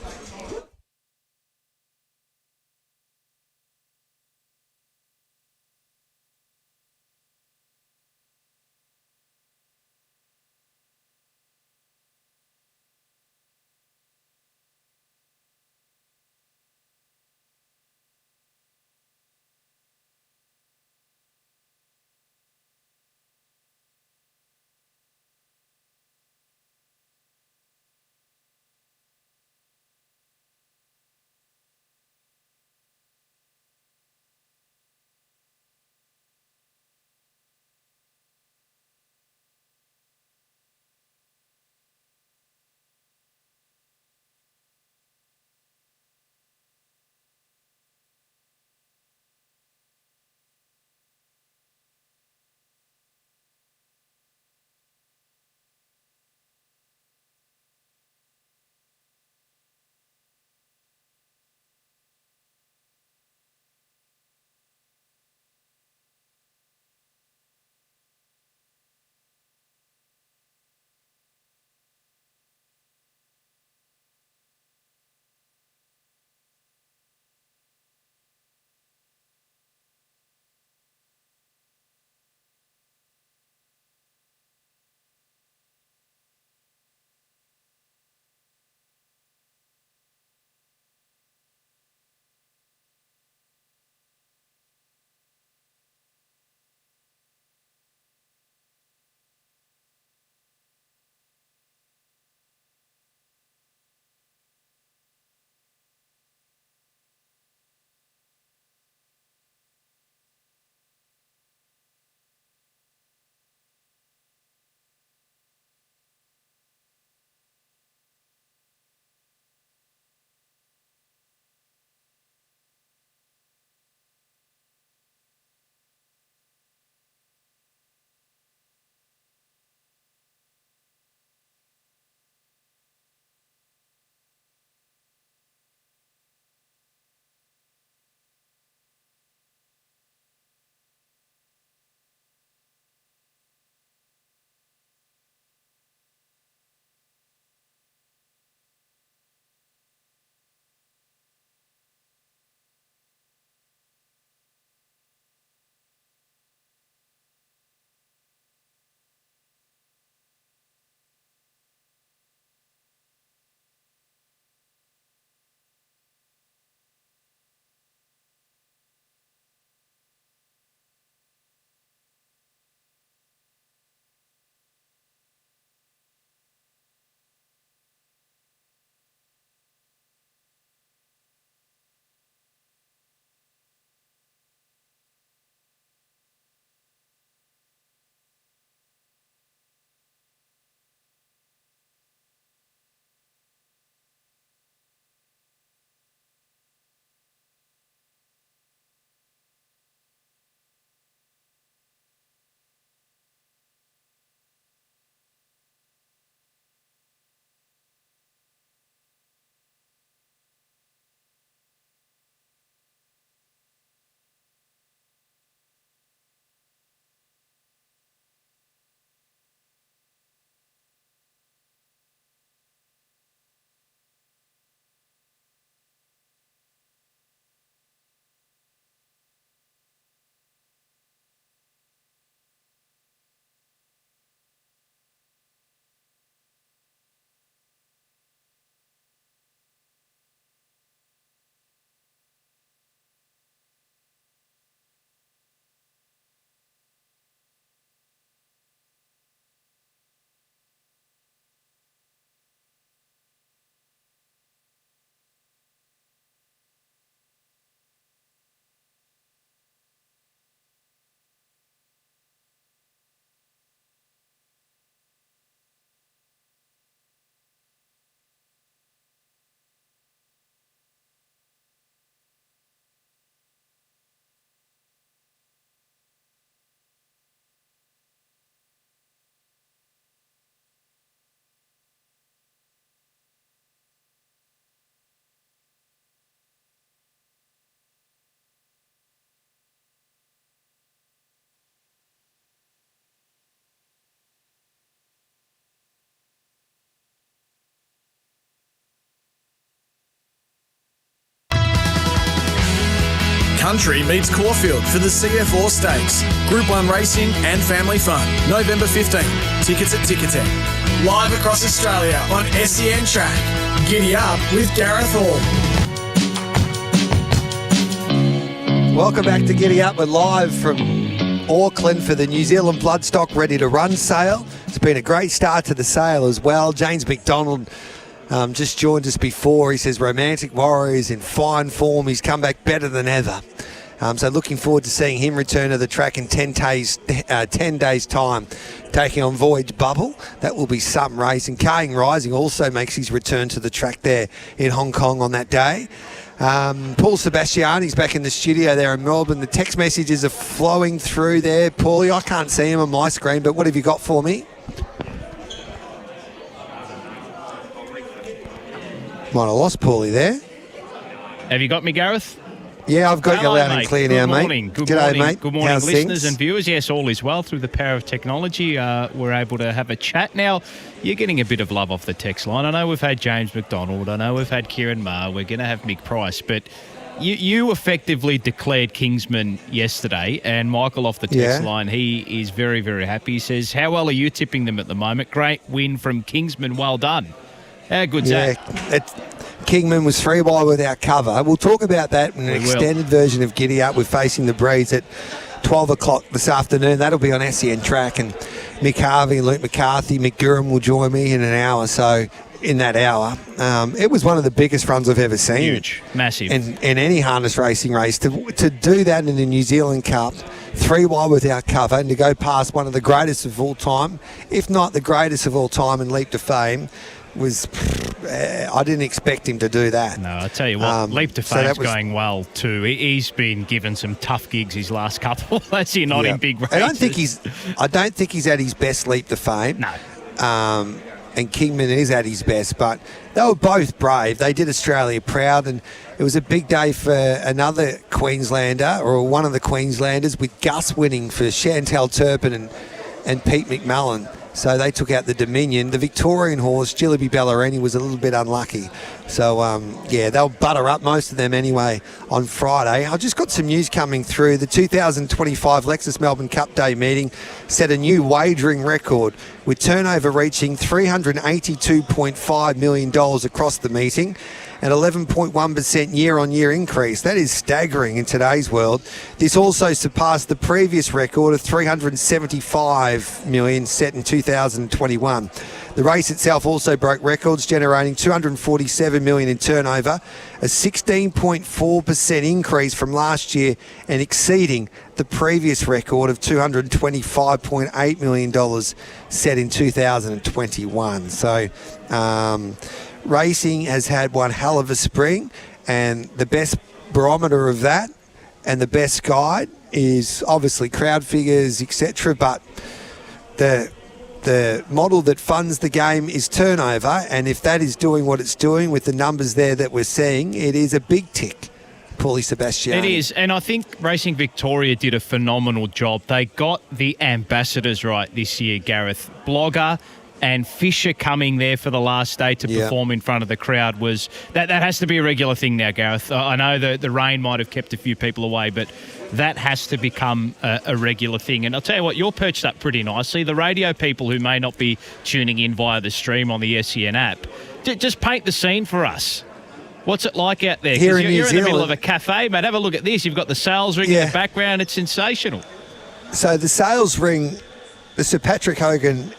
Country meets Caulfield for the CF Stakes. Group 1 racing and family fun. November 15. Tickets at Ticketek. Live across Australia on SEN Track. Giddy up with Gareth Hall. Welcome back to Giddy Up. We're live from Auckland for the New Zealand Bloodstock Ready to Run sale. It's been a great start to the sale as well. James McDonald just joined us before. He says Romantic Warrior is in fine form. He's come back better than ever. So looking forward to seeing him return to the track in 10 days' time, taking on Voyage Bubble. That will be some race. And Kaying Rising also makes his return to the track there in Hong Kong on that day. Paul Sebastiani's back in the studio there in Melbourne. The text messages are flowing through there. Paulie, I can't see him on my screen, but what have you got for me? Might have lost Paulie there. Have you got me, Gareth? Yeah, I've got Hello, you loud mate. and clear Good now, morning. mate. Good G'day, morning. mate. Good morning, How's listeners things? and viewers. Yes, all is well through the power of technology. We're able to have a chat now. You're getting a bit of love off the text line. I know we've had James McDonald. I know we've had Kieran Maher. We're going to have Mick Price. But you effectively declared Kingsman yesterday, and Michael off the text line, he is very, very happy. He says, how well are you tipping them at the moment? Great win from Kingsman. Well done. How good's that? Kingman was 3 wide without cover. We'll talk about that in an extended version of Giddy Up. We're facing the Breeze at 12 o'clock this afternoon. That'll be on SEN Track. And Mick Harvey and Luke McCarthy, Mick Gurham will join me in an hour. So in that hour, it was one of the biggest runs I've ever seen. Huge, massive. In any harness racing race. To do that in the New Zealand Cup, 3 wide without cover, and to go past one of the greatest of all time, if not the greatest of all time in Leap to Fame, was I didn't expect him to do that. No, I tell you what, Leap to Fame's going well too. He's been given some tough gigs his last couple. That's in big races. I don't think he's at his best Leap to Fame. No. And Kingman is at his best, but they were both brave. They did Australia proud, and it was a big day for another Queenslander, or one of the Queenslanders, with Gus winning for Chantal Turpin and Pete McMullen. So they took out the Dominion. The Victorian horse, Jillaby Ballerini, was a little bit unlucky. So, they'll butter up, most of them anyway, on Friday. I've just got some news coming through. The 2025 Lexus Melbourne Cup Day meeting set a new wagering record, with turnover reaching $382.5 million across the meeting, an 11.1% year-on-year increase. That is staggering in today's world. This also surpassed the previous record of $375 million set in 2021. The race itself also broke records, generating $247 million in turnover, a 16.4% increase from last year, and exceeding the previous record of $225.8 million set in 2021. So, racing has had one hell of a spring, and the best barometer of that and the best guide is obviously crowd figures, etc. But the model that funds the game is turnover, and if that is doing what it's doing with the numbers there that we're seeing, it is a big tick. Paulie Sebastiani. It is, and I think Racing Victoria did a phenomenal job. They got the ambassadors right this year, Gareth. Blogger and Fisher coming there for the last day to perform in front of the crowd was that has to be a regular thing now, Gareth. I know the rain might have kept a few people away, but that has to become a regular thing. And I'll tell you what, you're perched up pretty nicely. The radio people who may not be tuning in via the stream on the SEN app, just paint the scene for us. What's it like out there? Here in You're New in the middle Zealand, of a cafe, mate. Have a look at this. You've got the sales ring in the background. It's sensational. So the sales ring, the Sir Patrick Hogan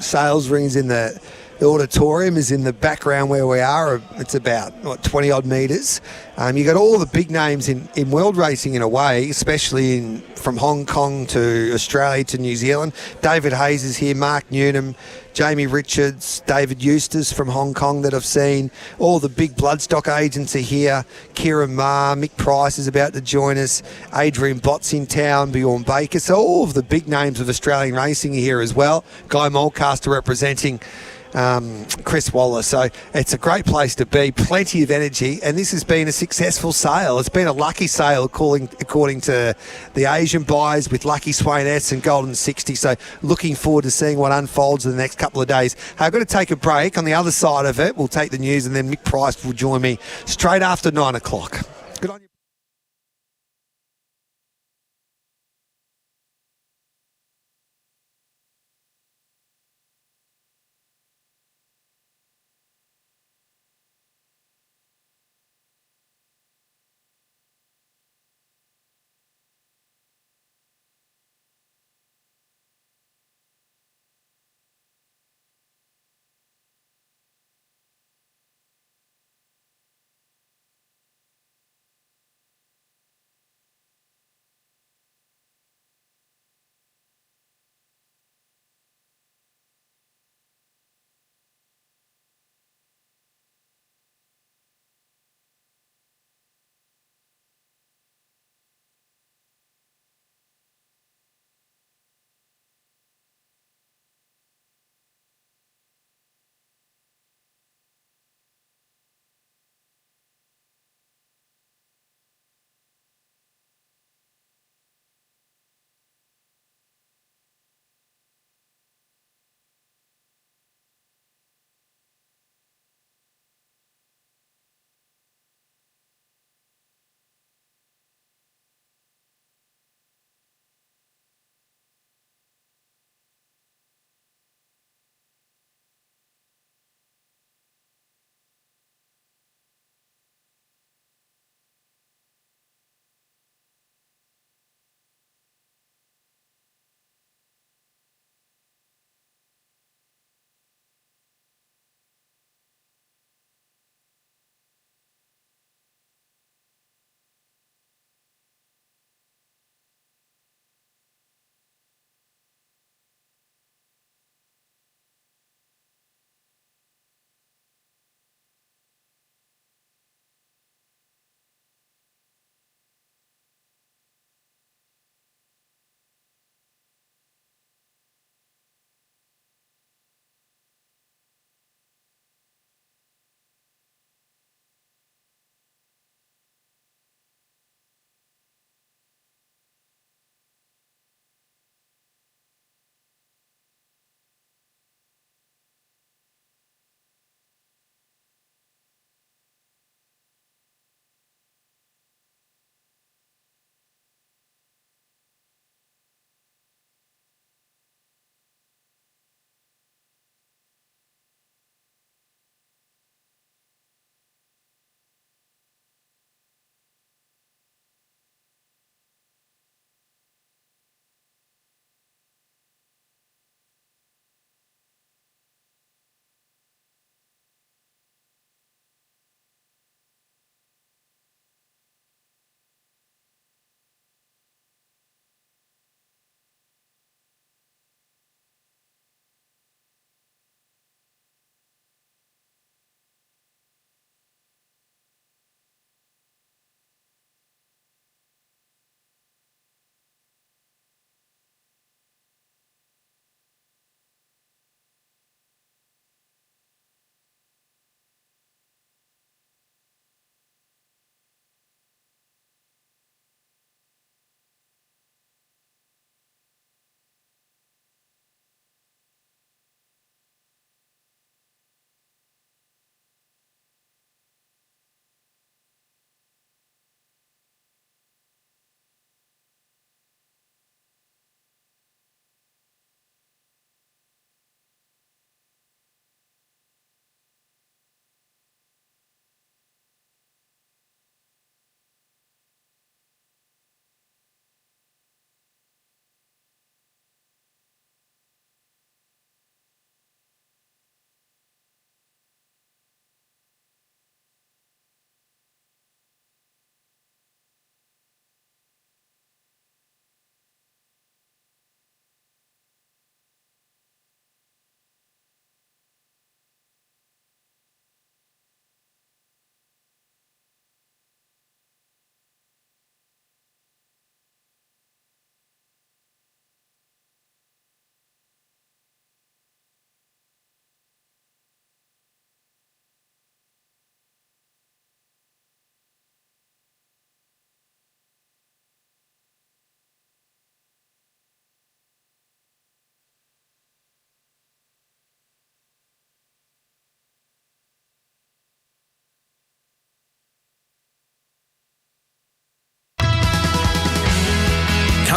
sales ring is in the auditorium, is in the background where we are. It's about 20 odd metres. You got all the big names in world racing in a way, especially from Hong Kong to Australia to New Zealand. David Hayes is here, Mark Newnham, Jamie Richards, David Eustace from Hong Kong that I've seen. All the big bloodstock agents are here. Kieran Maher, Mick Price is about to join us. Adrian Bott's in town, Bjorn Baker. So all of the big names of Australian racing are here as well. Guy Mulcaster representing Chris Waller. So it's a great place to be, plenty of energy, and this has been a successful sale. It's been a lucky sale according to the Asian buyers with Lucky Swain S and Golden 60. So looking forward to seeing what unfolds in the next couple of days. I've got to take a break. On the other side of it, we'll take the news, and then Mick Price will join me straight after 9 o'clock. Good on you.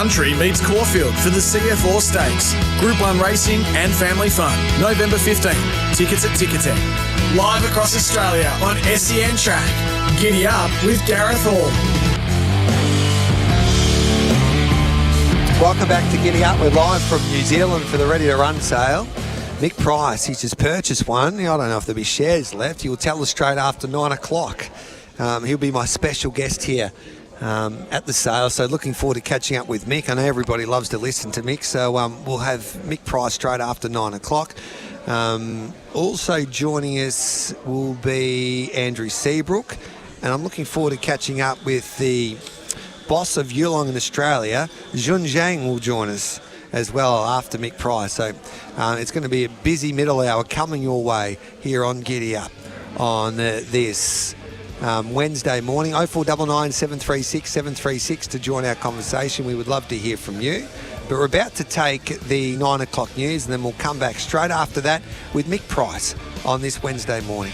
Country meets Caulfield for the CF Stakes, Group 1 racing and family fun. November 15. Tickets at Ticketek. Live across Australia on SEN Track. Giddy up with Gareth Hall. Welcome back to Giddy Up. We're live from New Zealand for the Ready to Run sale. Mick Price, he's just purchased one. I don't know if there'll be shares left. He will tell us straight after 9 o'clock. He'll be my special guest here at the sale. So looking forward to catching up with Mick. I know everybody loves to listen to Mick, so we'll have Mick Price straight after 9 o'clock. Also joining us will be Andrew Seabrook, and I'm looking forward to catching up with the boss of Yulong in Australia. Jun Zhang will join us as well after Mick Price. So it's going to be a busy middle hour coming your way here on Giddy Up on this Wednesday morning. 0499 736 736 to join our conversation. We would love to hear from you. But we're about to take the 9 o'clock news, and then we'll come back straight after that with Mick Price on this Wednesday morning.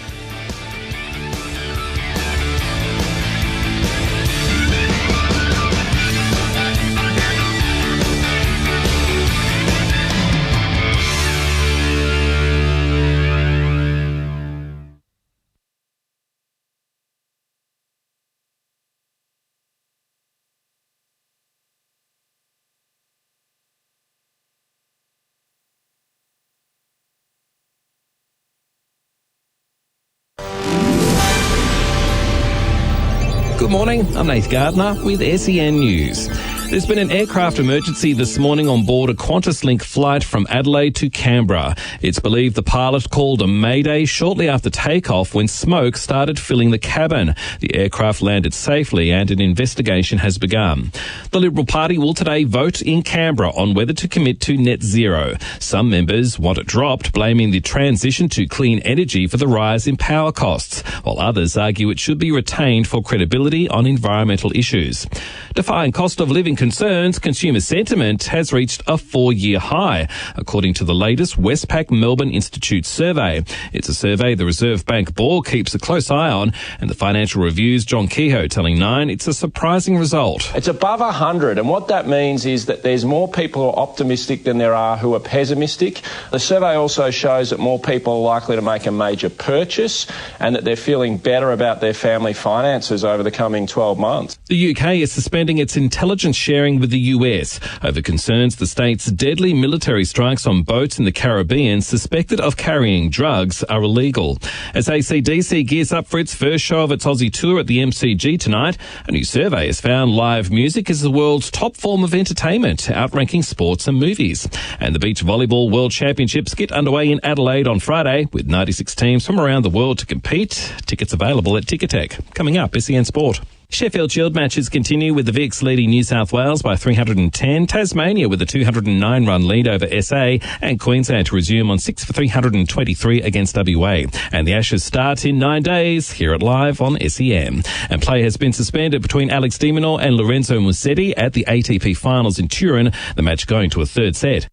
Good morning, I'm Nath Gardner with SEN News. There's been an aircraft emergency this morning on board a QantasLink flight from Adelaide to Canberra. It's believed the pilot called a mayday shortly after takeoff when smoke started filling the cabin. The aircraft landed safely and an investigation has begun. The Liberal Party will today vote in Canberra on whether to commit to net zero. Some members want it dropped, blaming the transition to clean energy for the rise in power costs, while others argue it should be retained for credibility on environmental issues. Defying cost of living concerns, consumer sentiment has reached a 4-year high, according to the latest Westpac Melbourne Institute survey. It's a survey the Reserve Bank Board keeps a close eye on, and the Financial Review's John Kehoe telling Nine it's a surprising result. It's above 100, and what that means is that there's more people who are optimistic than there are who are pessimistic. The survey also shows that more people are likely to make a major purchase and that they're feeling better about their family finances over the coming 12 months. The UK is suspending its intelligence sharing with the US over concerns the state's deadly military strikes on boats in the Caribbean suspected of carrying drugs are illegal. As AC/DC gears up for its first show of its Aussie tour at the MCG tonight, a new survey has found live music is the world's top form of entertainment, outranking sports and movies. And the Beach Volleyball World Championships get underway in Adelaide on Friday with 96 teams from around the world to compete. Tickets available at Ticketek. Coming up, SEN Sport. Sheffield Shield matches continue with the Vics leading New South Wales by 310, Tasmania with a 209-run lead over SA, and Queensland to resume on 6 for 323 against WA. And the Ashes start in 9 days. Hear it live on SEM. And play has been suspended between Alex de Minaur and Lorenzo Musetti at the ATP Finals in Turin, the match going to a third set.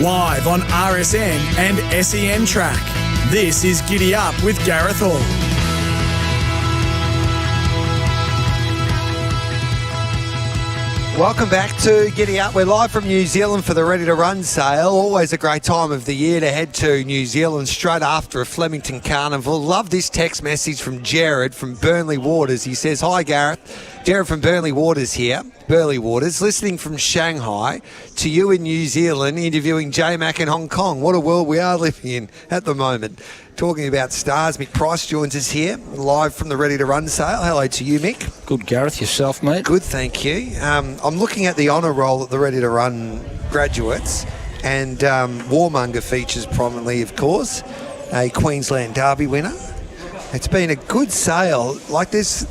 live on RSN and SEN Track. This is Giddy Up with Gareth Hall. Welcome back to Giddy Up. We're live from New Zealand for the Ready to Run sale. Always a great time of the year to head to New Zealand straight after a Flemington Carnival. Love this text message from Jared from Burnley Waters. He says, "Hi Gareth, Jared from Burnley Waters here. Burley Waters, listening from Shanghai to you in New Zealand, interviewing J-Mac in Hong Kong. What a world we are living in at the moment." Talking about stars, Mick Price joins us here, live from the Ready to Run sale. Hello to you, Mick. Good, Gareth. Yourself, mate? Good, thank you. I'm looking at the honour roll at the Ready to Run graduates, and Warmonger features prominently, of course, a Queensland Derby winner. It's been a good sale. Like this,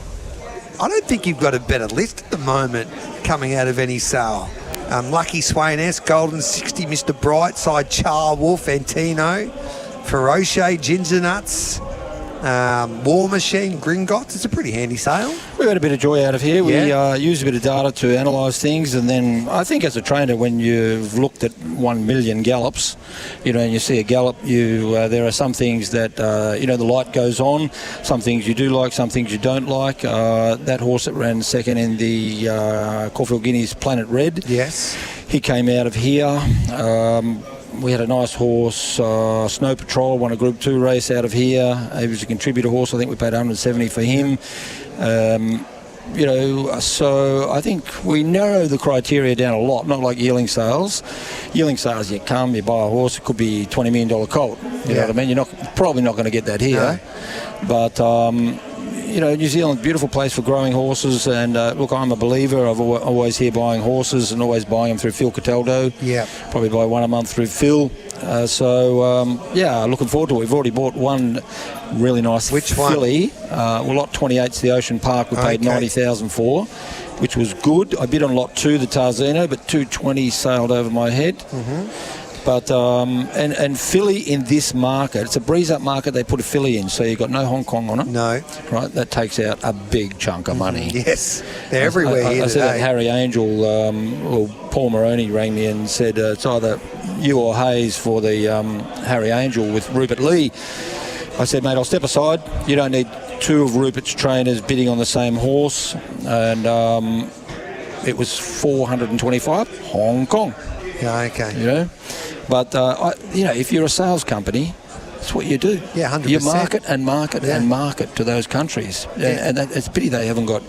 I don't think you've got a better list at the moment coming out of any sale. Lucky Swain-S, Golden 60, Mr. Brightside, Char Wolf, Antino, Feroce, Ginger Nuts, War Machine, Gringotts. It's a pretty handy sale. We've had a bit of joy out of here. We use a bit of data to analyse things, and then I think as a trainer, when you've looked at 1 million gallops, and you see a gallop, there are some things that, the light goes on, some things you do like, some things you don't like. That horse that ran second in the Caulfield Guineas, Planet Red. Yes. He came out of here. We had a nice horse, Snow Patrol, won a Group 2 race out of here. He was a contributor horse. I think we paid $170 for him. So I think we narrow the criteria down a lot, not like yearling sales. Yearling sales, you come, you buy a horse, it could be $20 million colt. You know what I mean? You're probably not going to get that here. No. But... New Zealand's a beautiful place for growing horses, and look, I'm a believer. I've always here buying horses and always buying them through Phil Cataldo. Yeah. Probably buy one a month through Phil. Looking forward to it. We've already bought one really nice filly. Lot 28's the Ocean Park. We paid $90,000 for, which was good. I bid on lot 2, the Tarzino, but 220 sailed over my head. Mm-hmm. But and filly in this market, it's a breeze-up market. They put a filly in, so you've got no Hong Kong on it. No, right. That takes out a big chunk of money. Yes, they're everywhere here I said that Harry Angel, Paul Moroney rang me and said it's either you or Hayes for the Harry Angel with Rupert Lee. I said, mate, I'll step aside. You don't need two of Rupert's trainers bidding on the same horse, and it was 425 Hong Kong. Yeah, okay. But, if you're a sales company, that's what you do. Yeah, 100%. You market and market and market to those countries. Yeah. And it's a pity they haven't got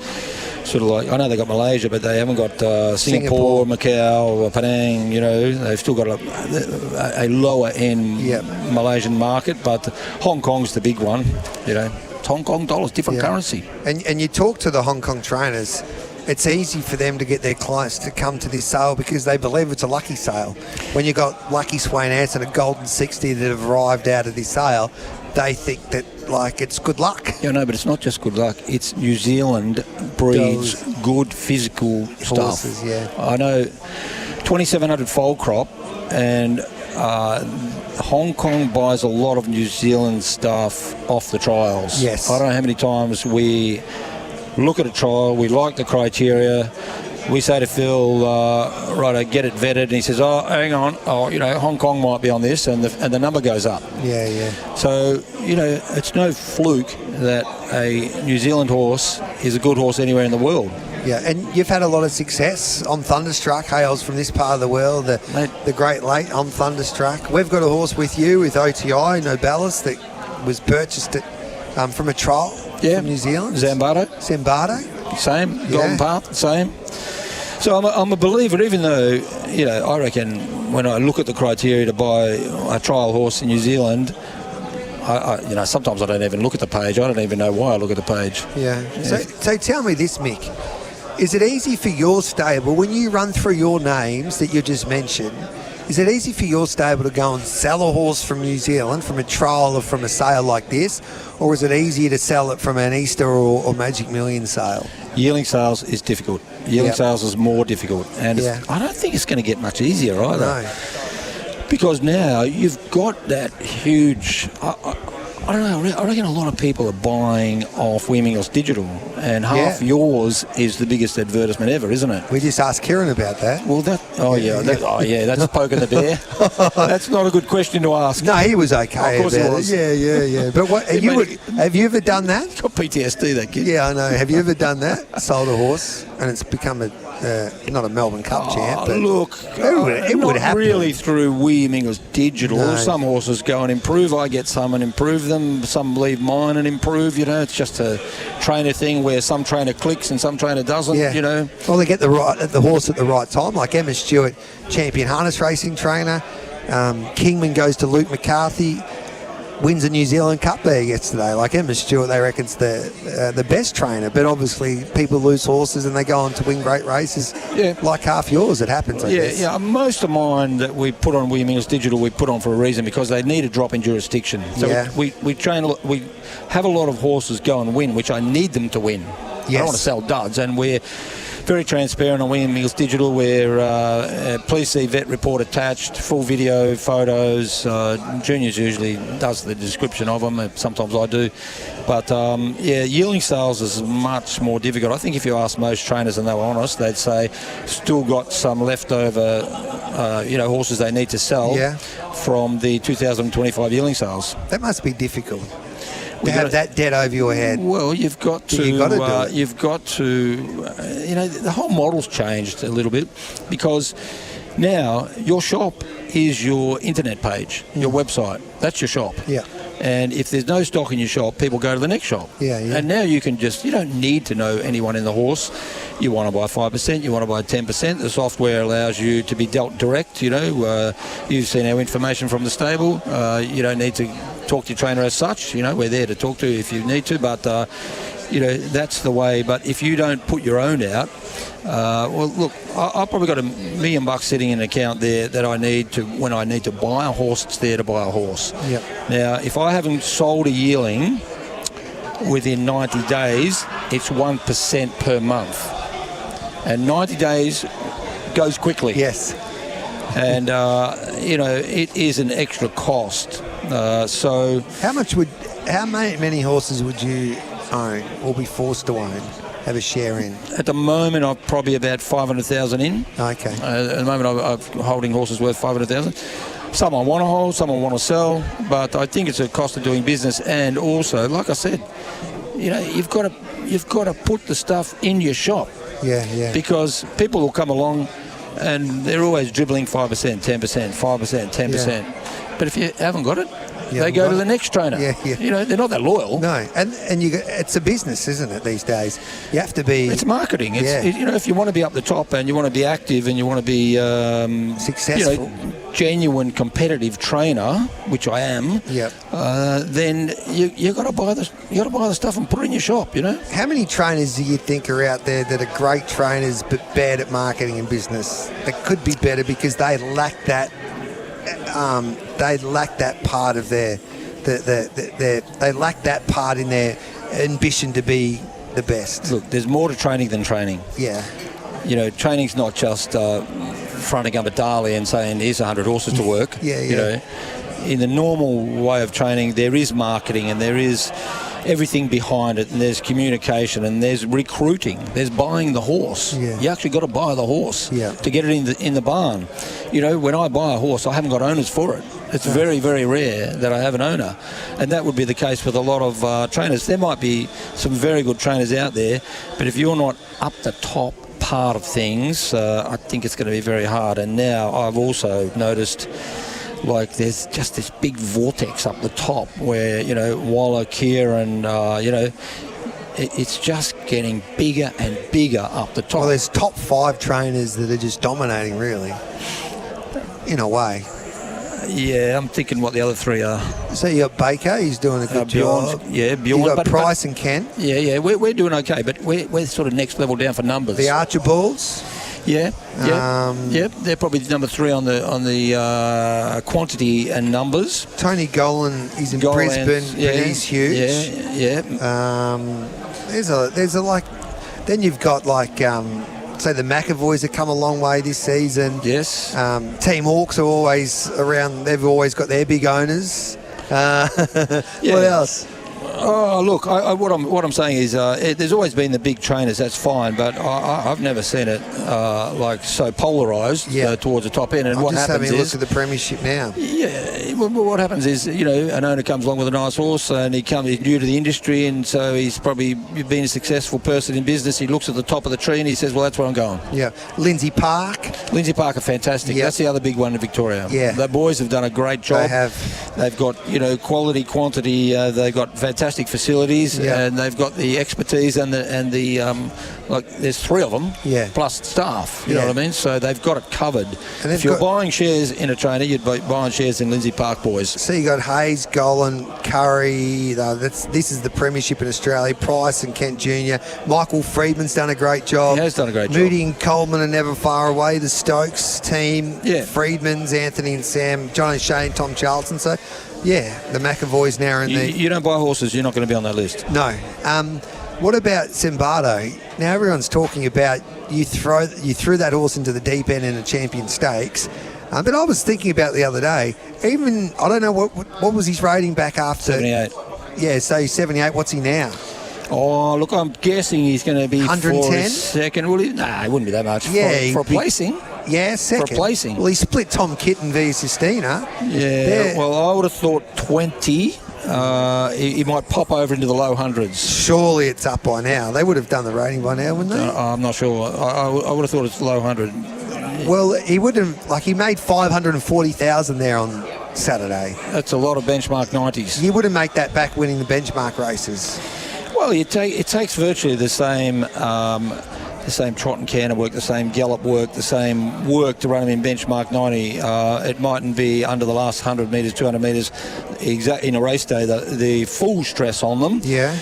sort of like, I know they got Malaysia, but they haven't got Singapore, Macau, or Penang, They've still got a lower-end Malaysian market, but Hong Kong's the big one, It's Hong Kong dollars, different currency. And you talk to the Hong Kong trainers, it's easy for them to get their clients to come to this sale because they believe it's a lucky sale. When you've got Lucky Swain-S and a Golden 60 that have arrived out of this sale, they think that, it's good luck. Yeah, no, but it's not just good luck. It's New Zealand breeds good physical horses, stuff. Yeah. I know 2,700 foal crop, and Hong Kong buys a lot of New Zealand stuff off the trials. Yes. I don't know how many times we look at a trial, we like the criteria, we say to Phil, right, get it vetted, and he says, hang on, Hong Kong might be on this, and the number goes up. Yeah. So, it's no fluke that a New Zealand horse is a good horse anywhere in the world. Yeah, and you've had a lot of success on Thunderstruck, hails from this part of the world, the Great Lake on Thunderstruck. We've got a horse with you, with OTI, Nobalis, that was purchased from a trial. Yeah, from New Zealand. Zambardo. Same. Golden Path, same. So I'm a believer, even though, I reckon when I look at the criteria to buy a trial horse in New Zealand, I sometimes I don't even look at the page. I don't even know why I look at the page. Yeah. So tell me this, Mick. Is it easy for your stable, when you run through your names that you just mentioned, is it easy for your stable to go and sell a horse from New Zealand, from a trial or from a sale like this? Or is it easier to sell it from an Easter or Magic Million sale? Yearling sales is difficult. Yearling sales is more difficult. And I don't think it's going to get much easier either. No. Because now you've got that huge... I don't know. I reckon a lot of people are buying off Wheelmingles Digital, and half yours is the biggest advertisement ever, isn't it? We just asked Kieran about that. Well, that's poking the bear. That's not a good question to ask. No, he was okay. Of course about he was. it. Yeah. But what have you ever done that? He's got PTSD, that kid. Yeah, I know. Have you ever done that? Sold a horse and it's become not a Melbourne Cup champ, but look, it would happen. Really through Wheelmingles Digital. No. Some horses go and improve. I get some and improve them. Some leave mine and improve. It's just a trainer thing where some trainer clicks and some trainer doesn't. Yeah. Well, they get the horse at the right time, like Emma Stewart, champion harness racing trainer. Kingman goes to Luke McCarthy. Wins a New Zealand Cup there yesterday. Like Emma Stewart, they reckon's the best trainer, but obviously people lose horses and they go on to win great races. Yeah, like half yours, it happens. I guess. Yeah. Most of mine that we put on Wheelmingles Digital, we put on for a reason because they need a drop in jurisdiction. So we have a lot of horses go and win, which I need them to win. Yes. I don't want to sell duds, and we're very transparent on Wheelmingles Digital, where please see vet report attached, full video, photos. Juniors usually does the description of them. Sometimes I do. But, yielding sales is much more difficult. I think if you ask most trainers and they were honest, they'd say still got some leftover, horses they need to sell from the 2025 yielding sales. That must be difficult. To have that debt over your head. Well, you've got to. The whole model's changed a little bit because now your shop is your internet page, your website. That's your shop. Yeah. And if there's no stock in your shop, people go to the next shop. Yeah. And now you don't need to know anyone in the horse. You want to buy 5%, you want to buy 10%. The software allows you to be dealt direct. You've seen our information from the stable. You don't need to talk to your trainer as such. We're there to talk to you if you need to, but that's the way. But if you don't put your own out, look, I've probably got $1 million sitting in an account there that I need to, when I need to buy a horse, it's there to buy a horse. Yep. Now, if I haven't sold a yearling within 90 days, it's 1% per month. And 90 days goes quickly. Yes. And, it is an extra cost. So how many horses would you own or be forced to own, have a share in? At the moment, I'm probably about 500,000 in. Okay. At the moment, I'm holding horses worth 500,000. Some I want to hold, some I want to sell, but I think it's a cost of doing business. And also, like I said, you've got to put the stuff in your shop. Yeah. Because people will come along and they're always dribbling 5%, 10%, 5%, 10%. Yeah. But if you haven't got it, they go to the next trainer. Yeah. They're not that loyal. No, and it's a business, isn't it, these days? You have to be... It's marketing. If you want to be up the top and you want to be active and you want to be... successful. Genuine competitive trainer, which I am, then you got to buy the stuff and put it in your shop. How many trainers do you think are out there that are great trainers but bad at marketing and business? That could be better because they lack that. They lack that part of their. They lack that part in their ambition to be the best. Look, there's more to training than training. Yeah. Training's not just fronting up a Dali and saying, here's 100 horses to work. Yeah. In the normal way of training, there is marketing and there is everything behind it, and there's communication and there's recruiting. There's buying the horse. Yeah. You actually got to buy the horse to get it in the barn. When I buy a horse, I haven't got owners for it. It's very, very rare that I have an owner. And that would be the case with a lot of trainers. There might be some very good trainers out there, but if you're not up the top part of things, I think it's going to be very hard. And now I've also noticed there's just this big vortex up the top where, Waller, Kieran, it's just getting bigger and bigger up the top. Well, there's top 5 trainers that are just dominating, really, in a way. Yeah, I'm thinking what the other 3 are. So you got Baker, he's doing a good job. Yeah, Bjorn. You got Price and Ken. Yeah, we're doing okay, but we're sort of next level down for numbers. The Archibalds. Yeah. They're probably number 3 on the quantity and numbers. Tony Golan is in Brisbane, but he's huge. Yeah. Then you've got say the McAvoys have come a long way this season. Yes. Team Hawks are always around. They've always got their big owners. What else? Oh, look, what I'm saying is there's always been the big trainers, that's fine, but I've never seen it like so polarised towards the top end. And what happens having a look at the premiership now. Yeah, well, what happens is, an owner comes along with a nice horse and he's new to the industry, and so he's probably been a successful person in business. He looks at the top of the tree and he says, well, that's where I'm going. Yeah. Lindsay Park are fantastic. Yep. That's the other big one in Victoria. Yeah. The boys have done a great job. They have. They've got, quality, quantity. They've got fantastic facilities, and they've got the expertise and the there's 3 of them plus staff, you know what I mean, so they've got it covered. And if you're buying shares in a trainer, you'd be buying shares in Lindsay Park boys. So you got Hayes, Golan, Curry, this is the premiership in Australia. Price and Kent Jr. Michael Friedman's done a great job. He has done a great job. Moody and Coleman are never far away. The Stokes team, Friedman's, Anthony and Sam, John and Shane, Tom Charlton. So the McAvoys now in the... You don't buy horses, you're not going to be on that list. No. What about Zimbardo? Now everyone's talking about you threw that horse into the deep end in a Champion Stakes. But I was thinking about the other day, even, I don't know, what was his rating back after? 78. Yeah, so he's 78. What's he now? Oh, look, I'm guessing he's going to be 110? For a second. Well, it wouldn't be that much. Yeah. For placing. Yeah, second. For placing. Well, he split Tom Kitten via Sistina. Yeah, well, I would have thought 20. He might pop over into the low hundreds. Surely it's up by now. They would have done the rating by now, wouldn't they? I'm not sure. I would have thought it's low 100. Well, he would have, he made 540,000 there on Saturday. That's a lot of benchmark 90s. You wouldn't make that back winning the benchmark races. Well, it takes virtually the same trot and canter work, the same gallop work, the same work to run him in benchmark 90. It mightn't be under the last 100 metres, 200 metres in a race day, the full stress on them. Yeah.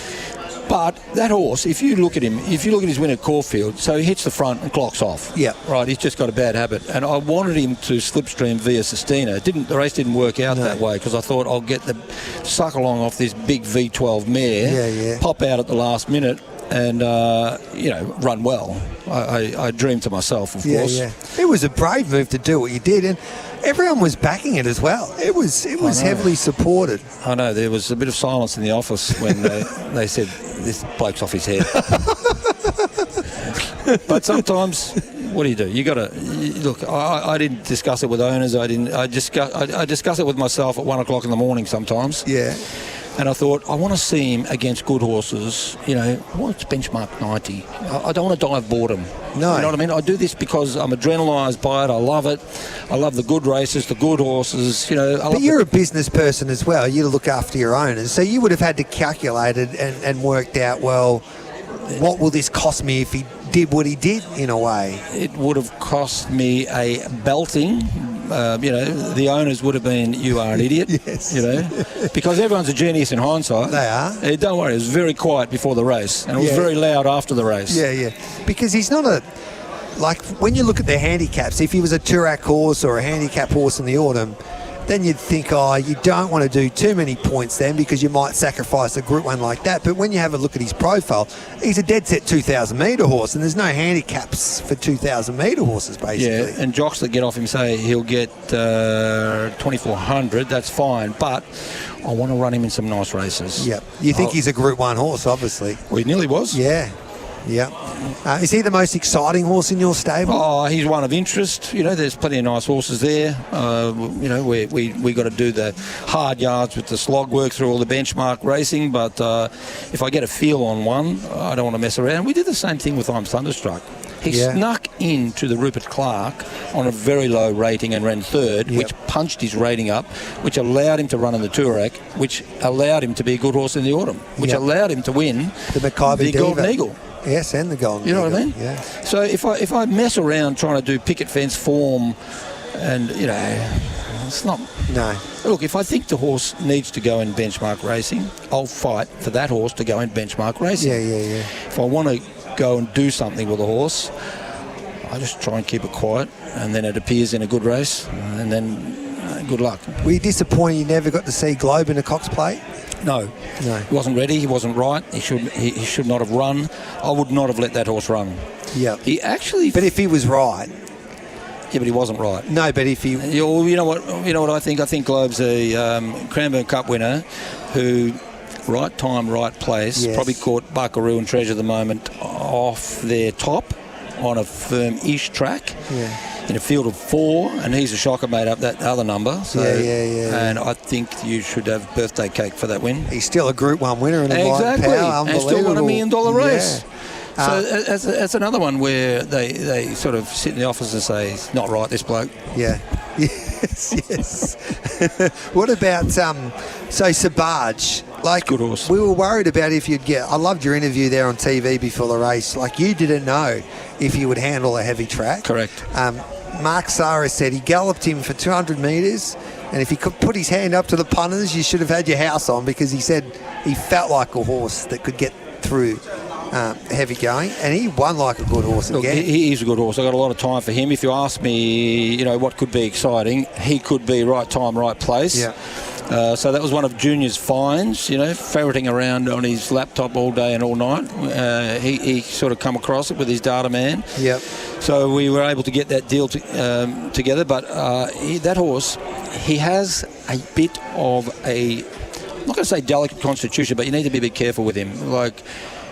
But that horse, if you look at his win at Caulfield, so he hits the front and clocks off. Yeah. Right, he's just got a bad habit. And I wanted him to slipstream via Sistina. The race didn't work out that way because I thought I'll get the suck along off this big V12 mare, pop out at the last minute and, run well. I dreamed to myself, of course. Yeah. It was a brave move to do what you did, and everyone was backing it as well. It was heavily supported. I know, there was a bit of silence in the office when they said, this bloke's off his head. But sometimes, what do? You got to look. I didn't discuss it with owners. I discuss it with myself at 1 o'clock in the morning sometimes. Yeah. And I thought, I want to see him against good horses. What's benchmark 90? I don't want to dive boredom. No. You know what I mean? I do this because I'm adrenalised by it. I love it. I love the good races, the good horses. But you're a business person as well. You look after your owners. So you would have had to calculate it and worked out, well, what will this cost me if he did what he did in a way? It would have cost me a belting. The owners would have been, you are an idiot. Yes. Because everyone's a genius in hindsight. They are. Don't worry, it was very quiet before the race, and it was very loud after the race. Yeah. Because he's not when you look at the handicaps, if he was a Toorak horse or a handicap horse in the autumn, then you'd think, you don't want to do too many points then because you might sacrifice a Group 1 like that. But when you have a look at his profile, he's a dead set 2,000 metre horse, and there's no handicaps for 2,000 metre horses, basically. Yeah, and jocks that get off him say he'll get 2,400, that's fine, but I want to run him in some nice races. Yeah. You think he's a Group 1 horse, obviously. Well, he nearly was. Yeah. Is he the most exciting horse in your stable? Oh, he's one of interest. There's plenty of nice horses there. We got to do the hard yards with the slog work through all the benchmark racing. But if I get a feel on one, I don't want to mess around. We did the same thing with I'm Thunderstruck. He snuck into the Rupert Clark on a very low rating and ran third, which punched his rating up, which allowed him to run in the Toorak, which allowed him to be a good horse in the autumn, which allowed him to win the Golden Eagle. Yes, and the Golden Eagle. You know what I mean? Yeah. So if I mess around trying to do picket fence form and, it's not... No. Look, if I think the horse needs to go in benchmark racing, I'll fight for that horse to go in benchmark racing. Yeah. If I want to go and do something with a horse, I just try and keep it quiet, and then it appears in a good race, and then good luck. Were you disappointed you never got to see Globe in a Cox Plate? No. He wasn't ready. He wasn't right. He should not have run. I would not have let that horse run. Yeah. He actually... But if he was right... Yeah, but he wasn't right. No, but if he... You know what I think? I think Globe's a Cranbourne Cup winner who... Right time, right place. Yes. Probably caught Buckaroo and Treasure at the moment off their top on a firm-ish track in a field of 4, and he's a shocker made up that other number. So, and I think you should have birthday cake for that win. He's still a Group 1 winner in a exactly. Power. And still won $1 million race. Yeah. So that's another one where they sort of sit in the office and say, it's not right, this bloke. Yeah. Yes. What about so Sabaj? Like, good horse. We were worried about if you'd get. I loved your interview there on TV before the race. Like, you didn't know if he would handle a heavy track. Correct. Mark Sarah said he galloped him for 200 metres, and if he could put his hand up to the punters, you should have had your house on, because he said he felt like a horse that could get through heavy going, and he won like a good horse again. Look, he is a good horse. I've got a lot of time for him. If you ask me, what could be exciting, he could be right time, right place. Yeah. So that was one of Junior's finds, ferreting around on his laptop all day and all night. He sort of come across it with his data man. Yep. So we were able to get that deal together. But that horse, he has a bit of a, I'm not going to say delicate constitution, but you need to be a bit careful with him. Like,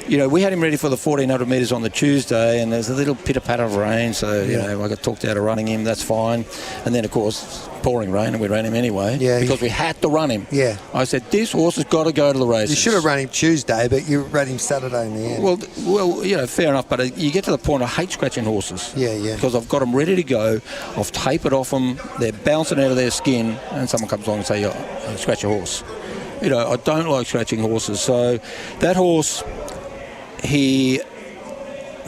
we had him ready for the 1,400 metres on the Tuesday, and there's a little pitter-patter of rain, so, I got talked out of running him, that's fine. And then, of course, pouring rain, and we ran him anyway, because we had to run him. Yeah. I said, this horse has got to go to the races. You should have run him Tuesday, but you ran him Saturday in the end. Well, fair enough, but you get to the point, I hate scratching horses. Yeah. Because I've got them ready to go, I've tapered off them, they're bouncing out of their skin, and someone comes along and say, scratch your horse. I don't like scratching horses, so that horse... He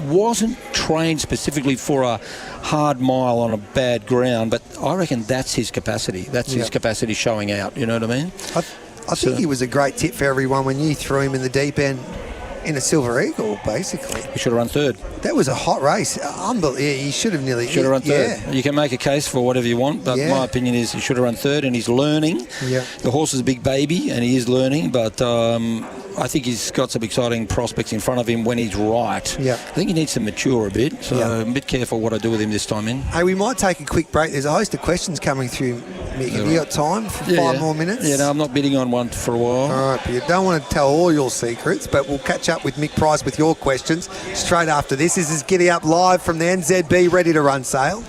wasn't trained specifically for a hard mile on a bad ground, but I reckon that's his capacity. That's his capacity showing out, you know what I mean? I think he was a great tip for everyone when you threw him in the deep end in a Silver Eagle, basically. He should have run third. That was a hot race. Unbelievable. Yeah, he should have nearly... Should have run third. Yeah. You can make a case for whatever you want, but my opinion is he should have run third, and he's learning. Yeah. The horse is a big baby, and he is learning, but... I think he's got some exciting prospects in front of him when he's right. Yeah. I think he needs to mature a bit, so I'm a bit careful what I do with him this time in. Hey, we might take a quick break. There's a host of questions coming through, Mick. Have you got time for 5 more minutes? Yeah, no, I'm not bidding on one for a while. All right, but you don't want to tell all your secrets, but we'll catch up with Mick Price with your questions straight after this. This is Giddy Up live from the NZB, ready to run sale.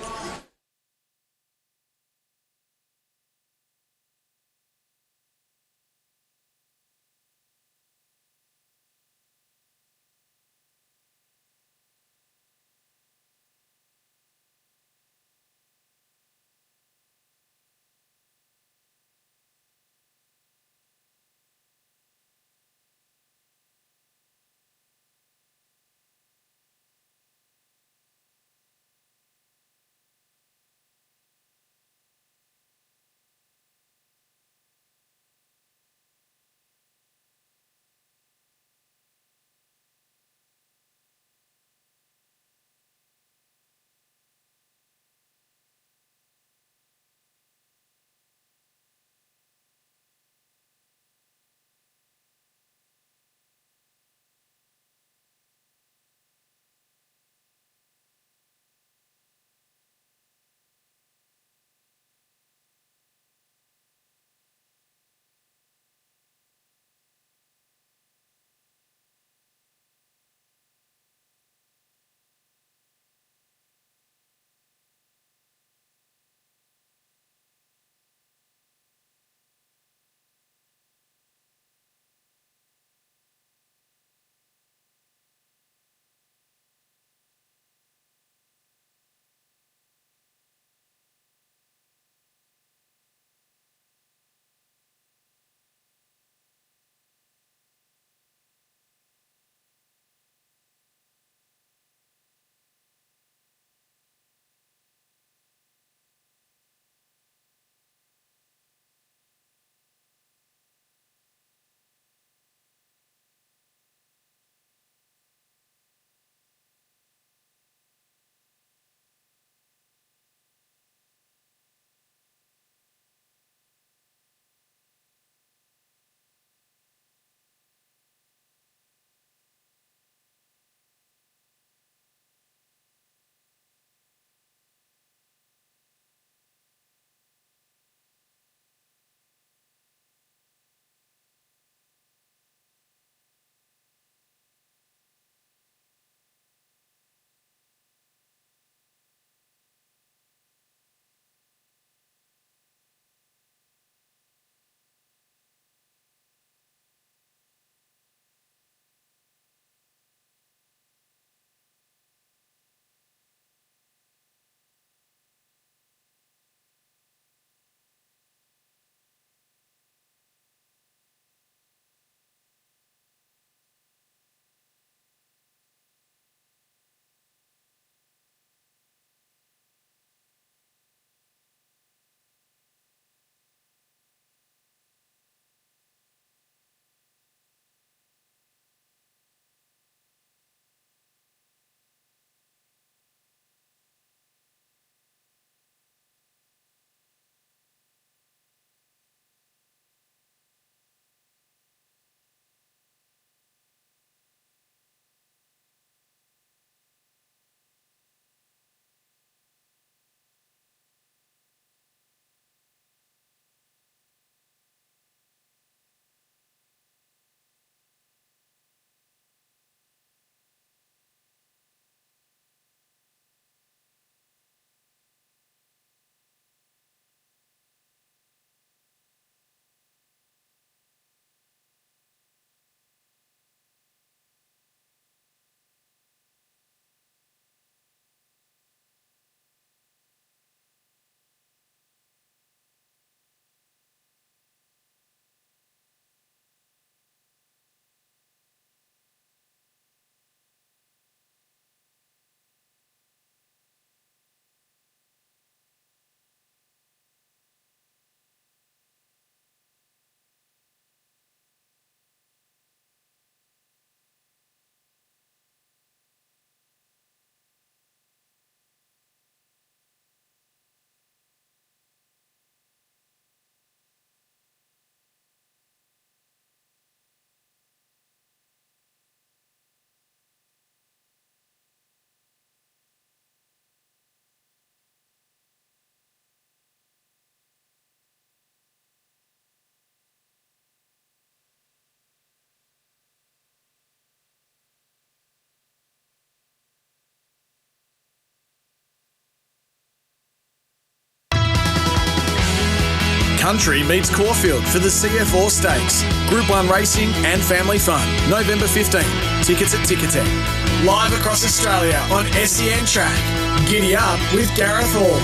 Country meets Caulfield for the CF All Stakes. Group 1 racing and family fun. November 15. Tickets at Ticketek. Live across Australia on SEN Track. Giddy up with Gareth Hall.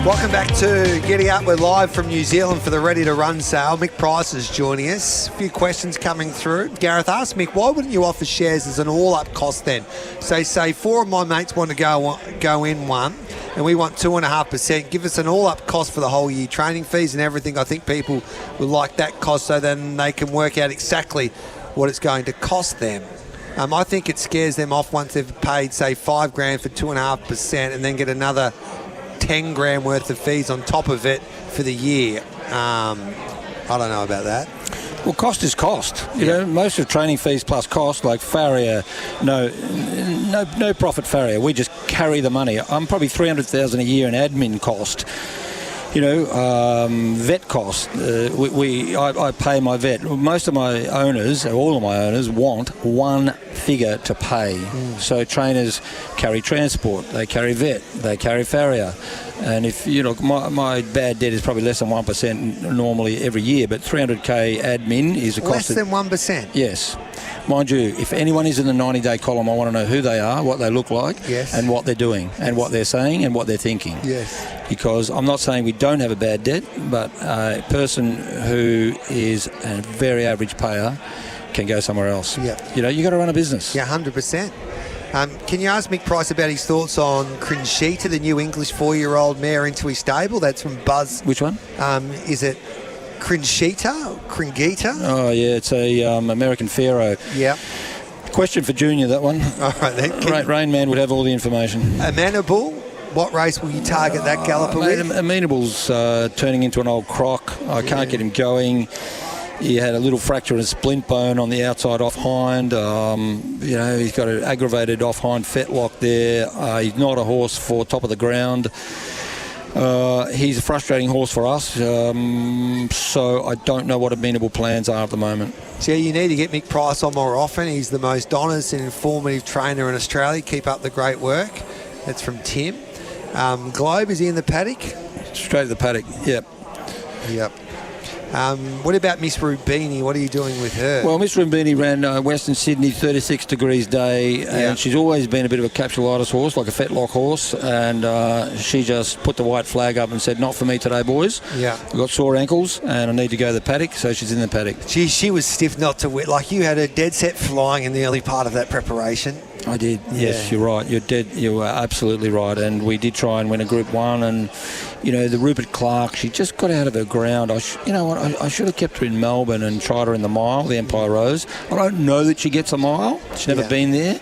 Welcome back to Giddy Up. We're live from New Zealand for the Ready to Run sale. Mick Price is joining us. A few questions coming through. Gareth asked Mick, why wouldn't you offer shares as an all-up cost then? So say 4 of my mates want to go in one and we want 2.5%. Give us an all-up cost for the whole year, training fees and everything. I think people will like that cost so then they can work out exactly what it's going to cost them. I think it scares them off once they've paid, say, $5,000 for 2.5% and then get another 10 grand worth of fees on top of it for the year. I don't know about that. Well, cost is cost. You know, most of training fees plus cost, like farrier, no profit farrier. We just carry the money. I'm probably $300,000 a year in admin cost. You know, vet costs. I pay my vet. Most of my owners, all of my owners, want one figure to pay. So trainers carry transport, they carry vet, they carry farrier. And if, you know, my bad debt is probably less than 1% normally every year, but 300K admin is a cost. Less than 1%? Yes. Mind you, if anyone is in the 90-day column, I want to know who they are, what they look like, and what they're doing, and what they're saying, and what they're thinking. Yes. Because I'm not saying we don't have a bad debt, but a person who is a very average payer can go somewhere else. Yeah. You know, you got to run a business. Yeah, 100%. Can you ask Mick Price about his thoughts on Crinchita, the new English 4-year-old mare into his stable? That's from Buzz. Which one? Is it Crinchita? Oh, yeah, it's a American Pharaoh. Yeah. Question for Junior, that one. All right, then. Rain Man would have all the information. Amenable, what race will you target that galloper with? Amenable's turning into an old croc. I can't get him going. He had a little fracture in a splint bone on the outside off hind. You know, he's got an aggravated off hind fetlock there. He's not a horse for top of the ground. He's a frustrating horse for us, so I don't know what Amenable plans are at the moment. So you need to get Mick Price on more often. He's the most honest and informative trainer in Australia. Keep up the great work. That's from Tim. Globe, is he in the paddock? Straight to the paddock, yep. Yep. What about Miss Rubini? What are you doing with her? Well, Miss Rubini ran Western Sydney 36 degrees day, and she's always been a bit of a capsulitis horse, like a fetlock horse, and she just put the white flag up and said, not for me today, boys. Yeah. I've got sore ankles, and I need to go to the paddock, so she's in the paddock. She was stiff not to win. Like, you had her dead set flying in the early part of that preparation. I did. Yes, you're right. You were absolutely right. And we did try and win a Group 1. And, you know, the Rupert Clark, she just got out of her ground. You know what? I should have kept her in Melbourne and tried her in the mile, the Empire Rose. I don't know that she gets a mile. She's never been there.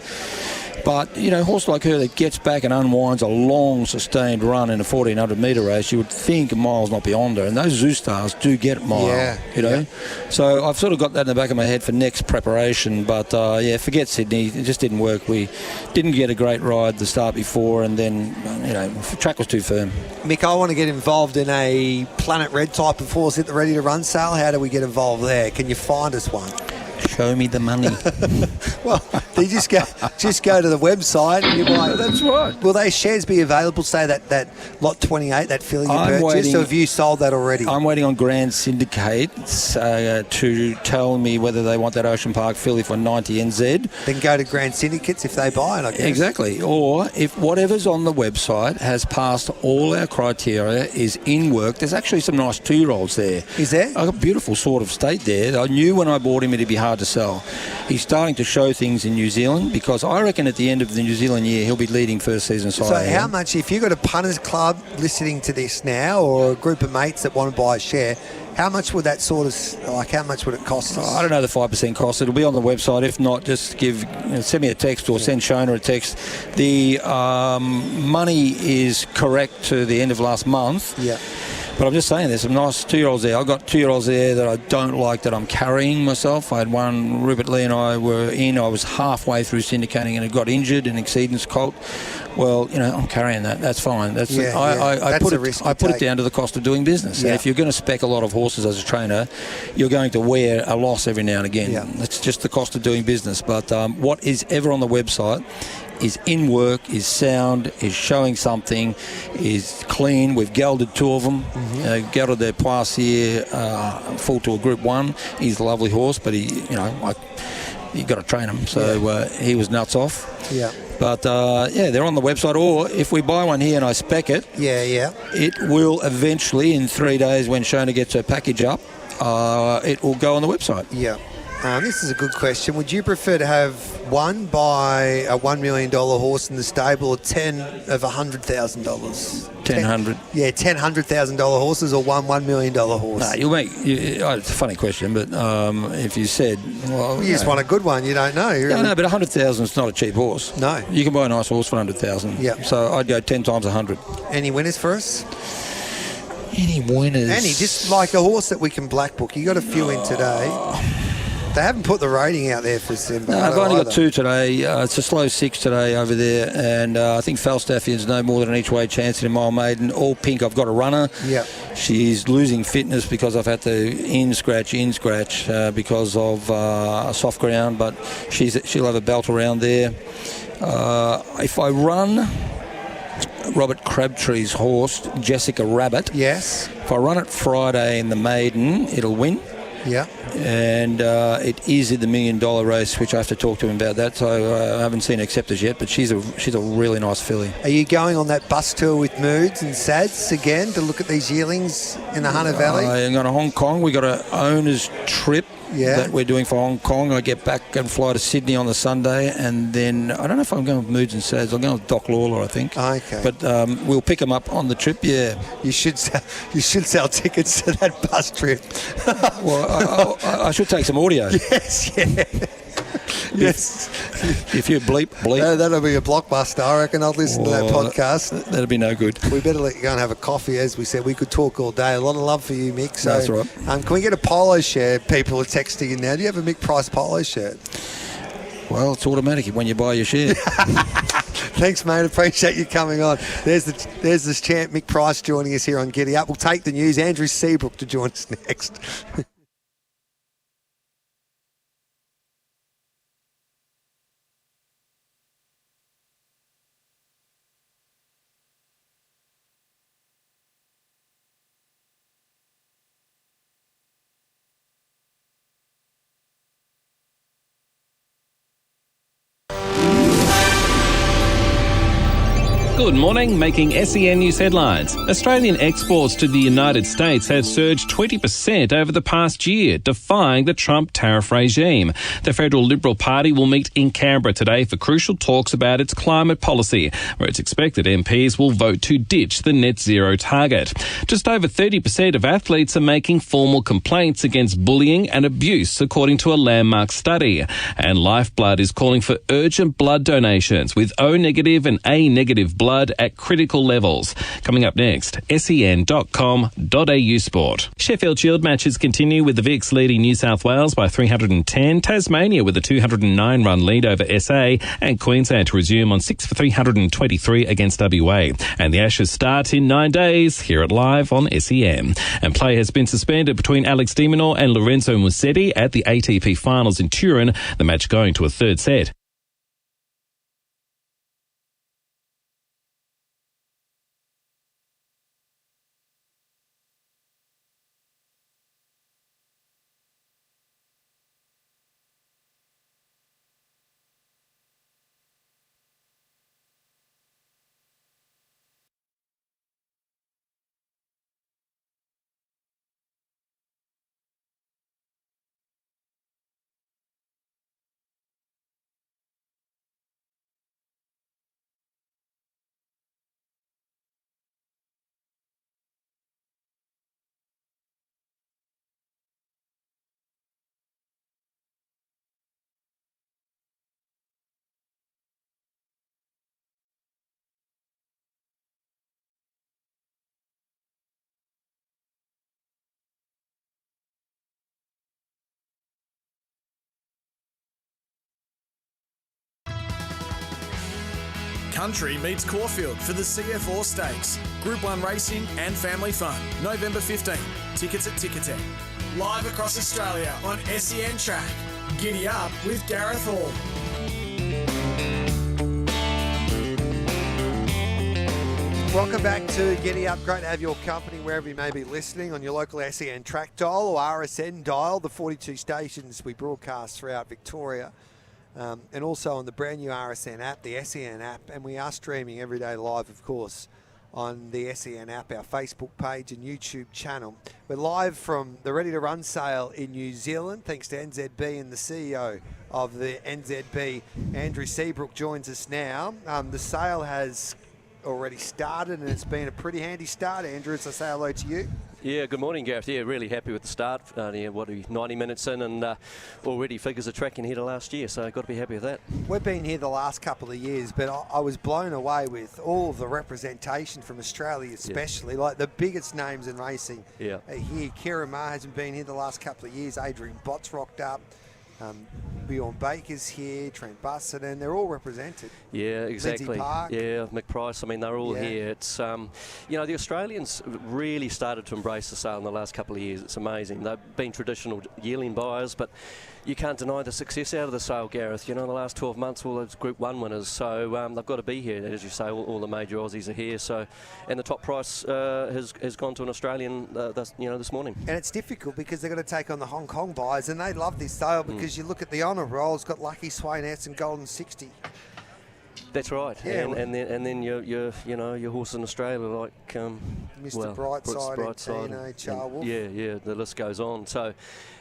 But, you know, a horse like her that gets back and unwinds a long, sustained run in a 1,400-metre race, you would think a mile's not beyond her. And those Zoo Stars do get a mile, you know. Yeah. So I've sort of got that in the back of my head for next preparation. But, forget Sydney. It just didn't work. We didn't get a great ride the start before, and then, you know, the track was too firm. Mick, I want to get involved in a Planet Red type of horse at the Ready to Run sale. How do we get involved there? Can you find us one? Show me the money. Well, they just go to the website and you might. That's right. Will those shares be available? Say that lot 28, that filly you purchased, or have you sold that already? I'm waiting on Grand Syndicate to tell me whether they want that Ocean Park filly for 90 NZ. Then go to Grand Syndicates if they buy it, I guess. Exactly. Or if whatever's on the website has passed all our criteria, is in work. There's actually some nice 2-year-olds there. Is there? A beautiful sort of state there. I knew when I bought him it'd be hard to sell. He's starting to show things in New Zealand, because I reckon at the end of the New Zealand year he'll be leading first season side. So how much, if you've got a punters club listening to this now, or a group of mates that want to buy a share, how much would that how much would it cost us? I don't know the 5% cost. It'll be on the website. If not, just send me a text or send Shona a text. The money is correct to the end of last month. Yeah. But I'm just saying, there's some nice 2-year-olds there. I've got 2-year-olds there that I don't like, that I'm carrying myself. I had one, Rupert Lee and I were in. I was halfway through syndicating and it got injured, an Exceedance colt. Well, you know, I'm carrying that. That's fine. I put it down to the cost of doing business. Yeah. And if you're going to spec a lot of horses as a trainer, you're going to wear a loss every now and again. Yeah. That's just the cost of doing business. But what is ever on the website is in work, is sound, is showing something, is clean. We've gelded 2 of them. Gelded their Poissy full to a Group 1. He's a lovely horse, but you got to train him. So he was nuts off. Yeah. But, they're on the website. Or if we buy one here and I spec it, it will eventually, in 3 days when Shona gets her package up, it will go on the website. Yeah. This is a good question. Would you prefer to have one buy a $1 million horse in the stable or 10 of $100,000? 1,000. Yeah, 10 $100,000 horses or one $1 million horse? No, you'll make... it's a funny question, but if you said... Well, you just want a good one. You don't know. Really. No, but 100,000 is not a cheap horse. No. You can buy a nice horse for 100,000. Yeah. So I'd go 10 times 100. Any winners for us? Any winners? Just like a horse that we can black book. You got a few in today. They haven't put the rating out there for Simba. No, I've only got 2 today. It's a slow 6 today over there, and I think Falstaffian's no more than an each way chance in a Mile Maiden. All pink. I've got a runner. Yeah. She's losing fitness because I've had to in scratch because of soft ground, but she'll have a belt around there. If I run Robert Crabtree's horse, Jessica Rabbit. Yes. If I run it Friday in the maiden, it'll win. Yeah. And it is in the $1 million race, which I have to talk to him about that. So I haven't seen acceptors yet, but she's a really nice filly. Are you going on that bus tour with Moods and Sads again to look at these yearlings in the Hunter Valley? I'm going to Hong Kong. We got an owner's trip that we're doing for Hong Kong. I get back and fly to Sydney on the Sunday, and then I don't know if I'm going with Moods and Sads. I'm going with Doc Lawler, I think. Okay. But we'll pick them up on the trip. Yeah. You should sell tickets to that bus trip. Well, I should take some audio. Yes. Yeah. Yes. If you bleep. That'll be a blockbuster. I reckon I'll listen to that podcast. That'll be no good. We better let you go and have a coffee. As we said, we could talk all day. A lot of love for you, Mick. So, that's right. Can we get a polo shirt? People are texting you now. Do you have a Mick Price polo shirt? Well, it's automatic when you buy your share. Thanks, mate. Appreciate you coming on. There's this champ, Mick Price, joining us here on Giddy Up. We'll take the news. Andrew Seabrook to join us next. Good morning, making SEN News headlines. Australian exports to the United States have surged 20% over the past year, defying the Trump tariff regime. The Federal Liberal Party will meet in Canberra today for crucial talks about its climate policy, where it's expected MPs will vote to ditch the net zero target. Just over 30% of athletes are making formal complaints against bullying and abuse, according to a landmark study. And Lifeblood is calling for urgent blood donations, with O-negative and A-negative blood at critical levels. Coming up next, sen.com.au sport. Sheffield Shield matches continue with the Vicks leading New South Wales by 310, Tasmania with a 209-run lead over SA, and Queensland to resume on 6 for 323 against WA. And the Ashes start in 9 days. Hear it live on SEN. And play has been suspended between Alex de Minaur and Lorenzo Musetti at the ATP Finals in Turin, the match going to a third set. Country meets Caulfield for the CF Stakes, Group 1 racing and family fun. November 15. Tickets at Ticketek. Live across Australia on SEN Track. Giddy Up with Gareth Hall. Welcome back to Giddy Up. Great to have your company wherever you may be listening on your local SEN track dial or RSN dial, the 42 stations we broadcast throughout Victoria, and also on the brand new RSN app, the SEN app, and we are streaming every day live, of course, on the SEN app, our Facebook page and YouTube channel. We're live from the Ready to Run sale in New Zealand, thanks to NZB, and the CEO of the NZB, Andrew Seabrook, joins us now. The sale has already started, and it's been a pretty handy start. Andrew, as I say hello to you. Yeah, good morning, Gareth. Yeah, really happy with the start. What are we, 90 minutes in, and already figures are tracking here to last year, so got to be happy with that. We've been here the last couple of years, but I was blown away with all of the representation from Australia, especially. Like the biggest names in racing are here. Kieran Maher hasn't been here the last couple of years. Adrian Bott's rocked up. Bjorn Baker's here, Trent Busserton, they're all represented. Yeah, exactly. Park. Yeah, McPrice, I mean, they're all here. It's, the Australians really started to embrace the sale in the last couple of years. It's amazing. They've been traditional yearling buyers, but you can't deny the success out of the sale, Gareth. In the last 12 months, all those Group 1 winners, so they've got to be here. As you say, all the major Aussies are here, so, and the top price has gone to an Australian this morning. And it's difficult because they've got to take on the Hong Kong buyers, and they love this sale because you look at the honour roll, it's got Lucky Swainess and Golden 60. That's right. Yeah, and then your horse in Australia like Mr. Brightside, Char Wolf. Yeah, the list goes on. So,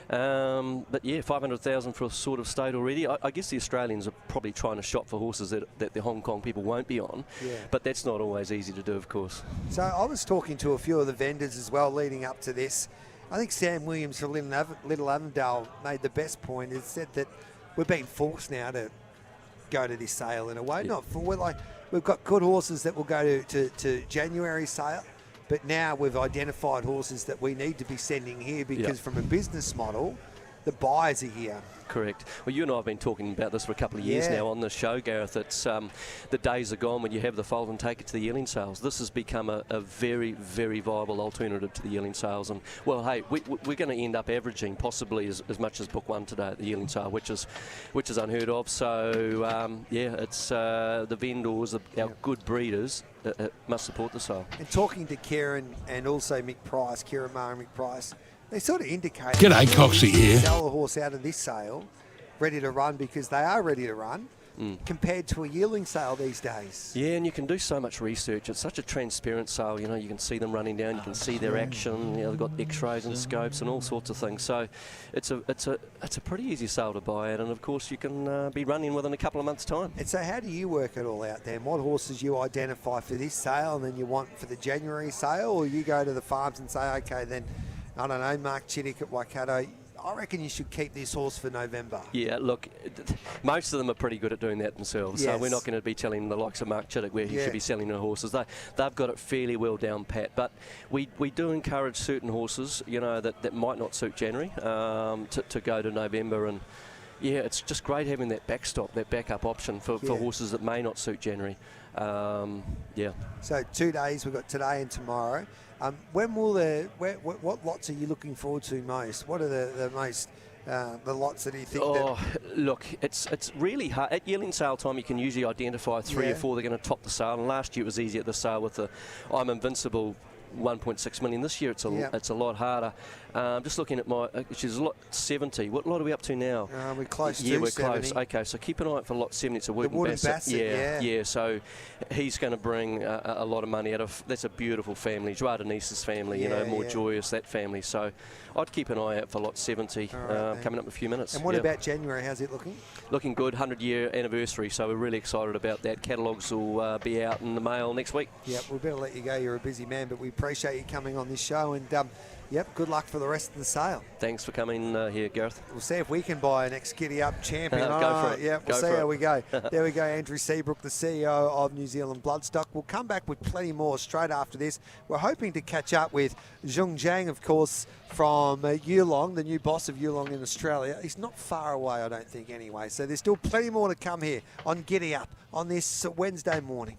but yeah, 500,000 for a sort of state already. I guess the Australians are probably trying to shop for horses that the Hong Kong people won't be on. Yeah. But that's not always easy to do, of course. So I was talking to a few of the vendors as well leading up to this. I think Sam Williams from Little Avondale made the best point. He said that we're being forced now to go to this sale in a way. We've got good horses that will go to January sale, but now we've identified horses that we need to be sending here because from a business model, the buyers are here. Correct. Well, you and I have been talking about this for a couple of years now on the show, Gareth. It's the days are gone when you have the foal and take it to the yearling sales. This has become a very, very viable alternative to the yearling sales. And, well, hey, we're going to end up averaging possibly as much as book one today at the yearling sale, which is unheard of. So, it's the vendors, our good breeders, must support the sale. And talking to Kieran and also Mick Price, Kieran Maher and Mick Price, they sort of indicate G'day, Coxie here. Sell a horse out of this sale, ready to run because they are ready to run, compared to a yearling sale these days. Yeah, and you can do so much research. It's such a transparent sale. You can see them running down. You can see their action. They've got X-rays and scopes and all sorts of things. So it's a pretty easy sale to buy at, and of course you can be running within a couple of months' time. And so how do you work it all out then? What horses you identify for this sale and then you want for the January sale, or you go to the farms and say, okay, then I don't know, Mark Chittick at Waikato, I reckon you should keep this horse for November. Yeah, look, most of them are pretty good at doing that themselves. Yes. So we're not going to be telling the likes of Mark Chittick where he should be selling their horses. They've got it fairly well down pat. But we do encourage certain horses, that might not suit January, to go to November. And yeah, it's just great having that backstop, that backup option for horses that may not suit January. So 2 days, we've got today and tomorrow. When will what lots are you looking forward to most? What are the most the lots that you think look, it's really hard. At yearling sale time, you can usually identify 3 or 4 that are going to top the sale. And last year it was easy at the sale with the I'm Invincible 1.6 million. This year it's a lot harder. Just looking at which is lot 70. What lot are we up to now? We're close to 70. Yeah, we're close. Okay, so keep an eye out for lot 70. It's a Wooden Bassett. Yeah. So he's going to bring a lot of money out of. That's a beautiful family. Joao Denise's family. More joyous, that family. So I'd keep an eye out for lot 70 coming up in a few minutes. And what about January? How's it looking? Looking good. 100-year anniversary. So we're really excited about that. Catalogues will be out in the mail next week. Yep, we better let you go. You're a busy man, but we appreciate you coming on this show, and good luck for the rest of the sale. Thanks for coming here, Gareth. We'll see if we can buy an next Giddy Up champion. Go for it. Yeah, we'll see how we go. There we go, Andrew Seabrook, the CEO of New Zealand Bloodstock. We'll come back with plenty more straight after this. We're hoping to catch up with Zhong Zhang, of course, from Yulong, the new boss of Yulong in Australia. He's not far away, I don't think, anyway. So there's still plenty more to come here on Giddy Up on this Wednesday morning.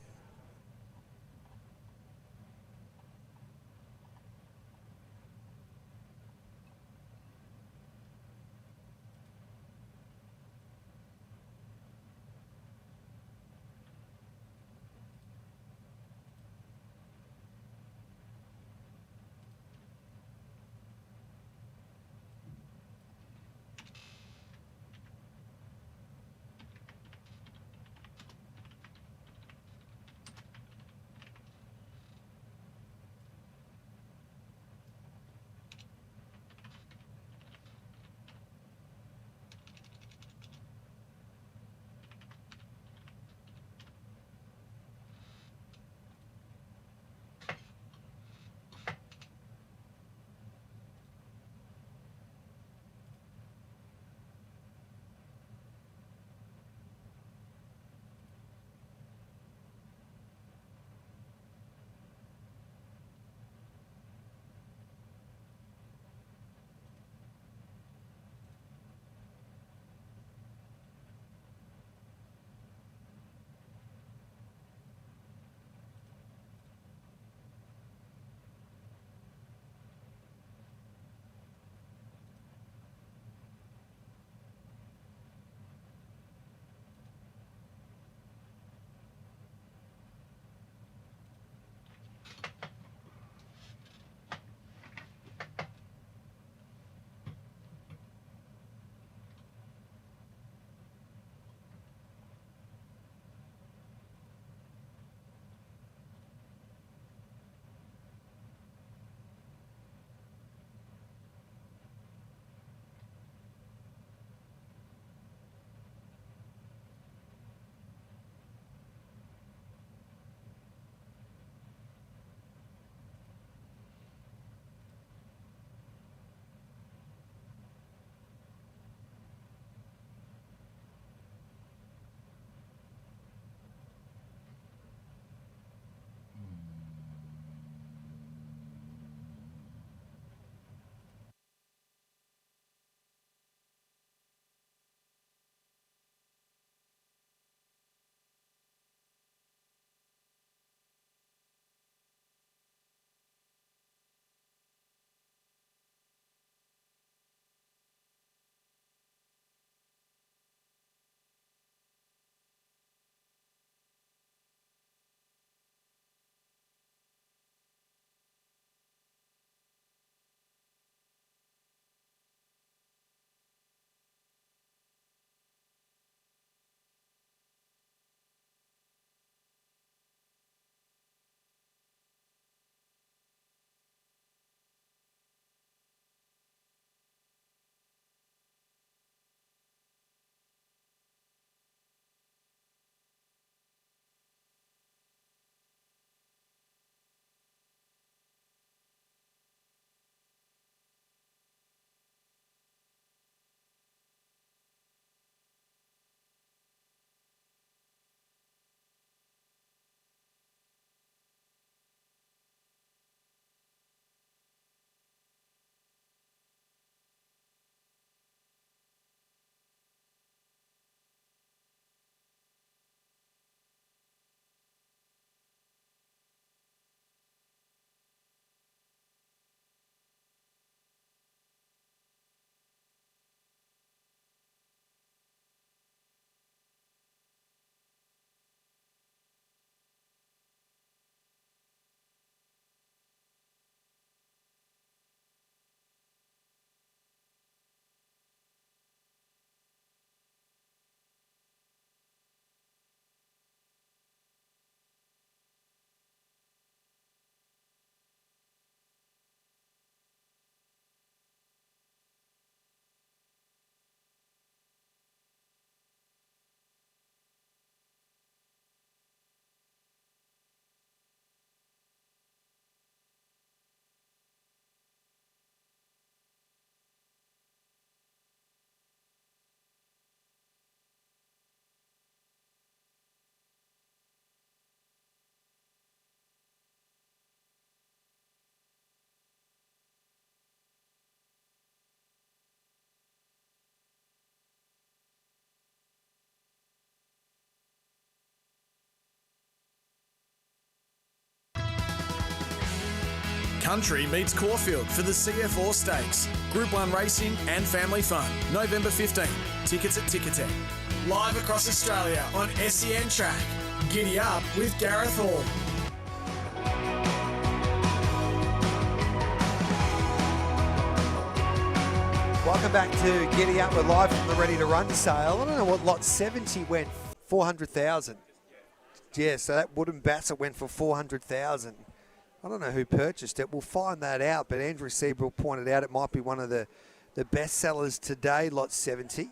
Country meets Caulfield for the CF4 Stakes. Group 1 racing and family fun. November 15. Tickets at Ticketek. Live across Australia on SEN Track. Giddy Up with Gareth Hall. Welcome back to Giddy Up. We're live from the Ready to Run sale. I don't know what lot 70 went, 400,000. Yeah, so that wooden basset went for 400,000. I don't know who purchased it. We'll find that out, but Andrew Seabrook pointed out it might be one of the best sellers today, lot 70.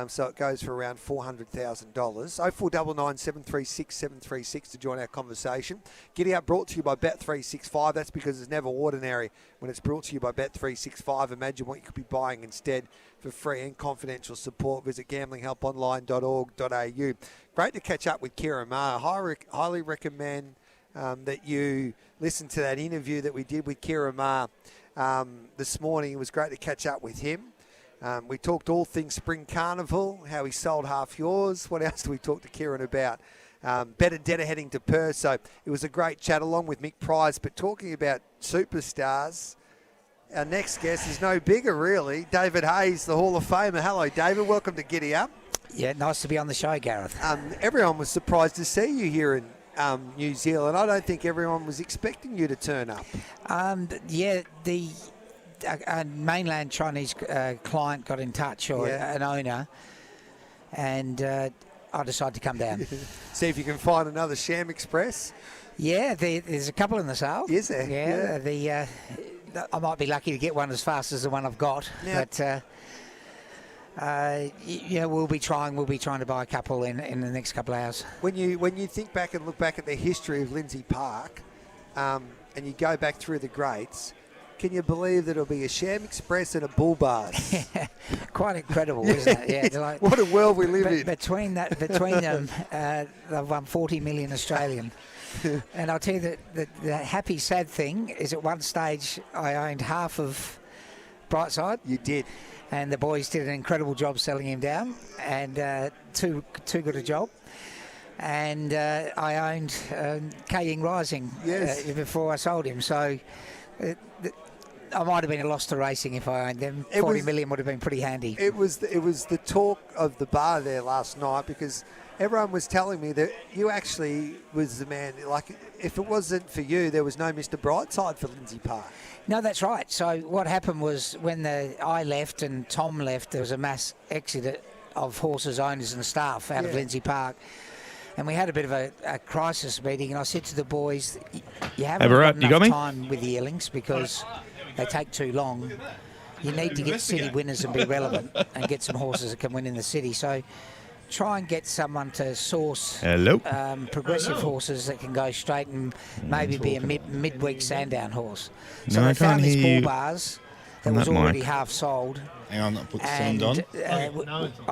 So it goes for around $400,000. 0499 736 736 to join our conversation. Giddy Up brought to you by Bet365. That's because it's never ordinary when it's brought to you by Bet365. Imagine what you could be buying instead. For free and confidential support, visit gamblinghelponline.org.au. Great to catch up with Kieran Maher. Highly recommend that you listen to that interview that we did with Kieran Maher this morning. It was great to catch up with him. We talked all things Spring Carnival, how he sold half yours. What else did we talk to Kieran about? Benedetta heading to Perth. So it was a great chat along with Mick Price. But talking about superstars, our next guest is no bigger, really. David Hayes, the Hall of Famer. Hello, David. Welcome to Giddy Up. Yeah, nice to be on the show, Gareth. Everyone was surprised to see you here in New Zealand. I don't think everyone was expecting you to turn up. A mainland Chinese client got in touch, or an owner, and I decided to come down. See if you can find another Sham Express. Yeah, there's a couple in the sale. Is there? Yeah. I might be lucky to get one as fast as the one I've got, but we'll be trying to buy a couple in the next couple of hours. When you think back and look back at the history of Lindsay Park, and you go back through the greats. Can you believe that it'll be a Sham Express and a Bull Bars? Quite incredible, isn't it? Yeah, like, what a world we live in. Between them, they've won 40 million Australian. And I'll tell you that the happy, sad thing is at one stage I owned half of Brightside. You did. And the boys did an incredible job selling him down, and too good a job. And I owned K-Ying Rising before I sold him. So I might have been a loss to racing if I owned them. 40 million would have been pretty handy. It was the talk of the bar there last night, because everyone was telling me that you actually was the man. Like, if it wasn't for you, there was no Mr. Brightside for Lindsay Park. No, that's right. So what happened was when I left and Tom left, there was a mass exit of horses, owners and staff out of Lindsay Park. And we had a bit of a crisis meeting, and I said to the boys, you haven't got enough time with the yearlings because they take too long. You need to get city winners and be relevant and get some horses that can win in the city. So try and get someone to source progressive horses that can go straight and maybe be a midweek Sandown horse. So they found this Bull Bars that was already half sold. Hang on, I'll put the send on.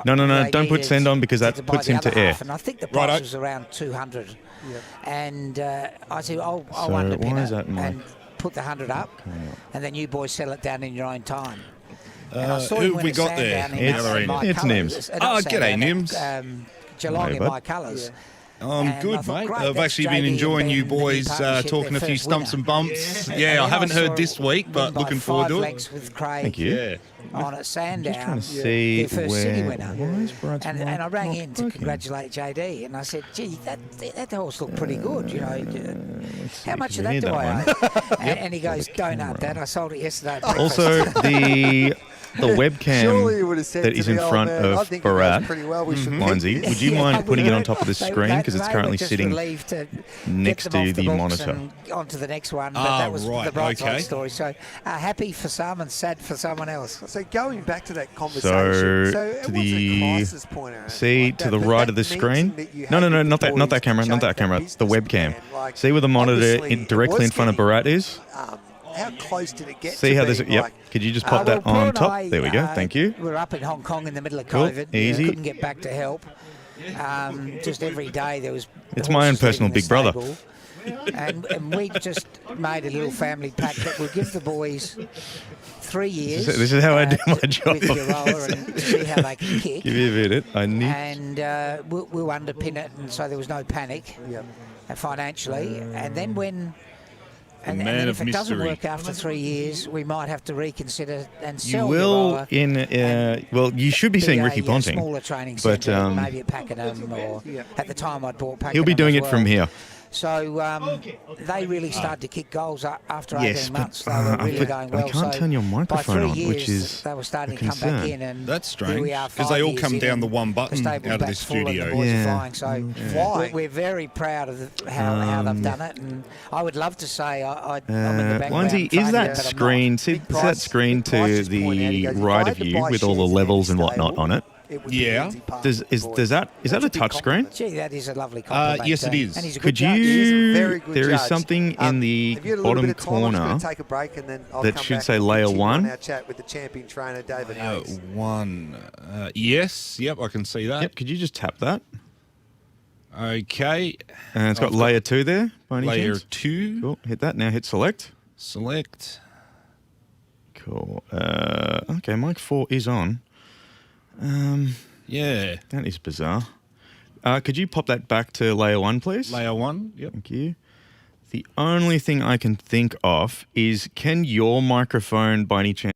No, don't put send on because that puts into air. And I think the price was around 200. Yep. And I said, I'll underpin it and put the 100 up, and then you boys settle it down in your own time. Who we got there? It's Nims. G'day, Nims. Geelong in my colours. Yeah. I'm good, mate. I've actually been enjoying you boys talking a few stumps and bumps. I haven't heard this week, but looking forward to it. Thank you. Yeah. On at Sandown, trying to see their first city winner. And I rang in to congratulate JD, and I said, gee, that horse looked pretty good, you know. How much of that do I owe? And he goes, don't up that. I sold it yesterday at breakfast. Also, the webcam that is in front of Barat, Lindsay, would you mind putting it on top of the screen because it's currently sitting next to the monitor? On to the next one, but that was the bright side story. So happy for some and sad for someone else. So going back to that conversation, so to the right of the screen. No, not that camera, the webcam. See where the monitor directly in front of Barat is? How close did it get? See how there's could you just pop that on top? There we go. Thank you. We were up in Hong Kong in the middle of COVID. Easy. Couldn't get back to help. Just every day there was. It's my own personal big brother. And we just made a little family pact that would give the boys 3 years. This is how I do my job. With your roller and see how they can kick. Give me a minute. And we'll underpin it, and so there was no panic financially. And then when And then if it doesn't work after 3 years, we might have to reconsider and sell. You will you should be seeing Ricky Ponting. Smaller training centre, maybe at Pakenham, or at the time I'd bought Pakenham. He'll be doing it from here. So they really started to kick goals after 18 months. They were really going well. I can't turn your microphone on, which is they were starting to come back in, and that's strange because they all come down the one button out of this studio. So we're very proud of how they've done it, and I would love to say I'm in the background. Lindsay, is that screen? Is that screen to the right of you with all the levels and whatnot on it? Yeah. Is that a touch screen? Gee, that is a lovely compliment. Yes, it is. And he's a Could good judge. you? There is something in the bottom corner that should say layer 1. Our chat with the champion trainer David Hayes. 1. Yes. Yep, I can see that. Yep. Could you just tap that? Okay. And it's got layer 2 there. By any layer chance? 2. Cool. Hit that. Now hit select. Select. Cool. Okay, mic 4 is on. Yeah. That is bizarre. Could you pop that back to layer 1, please? Layer 1, yep. Thank you. The only thing I can think of is, can your microphone by any chance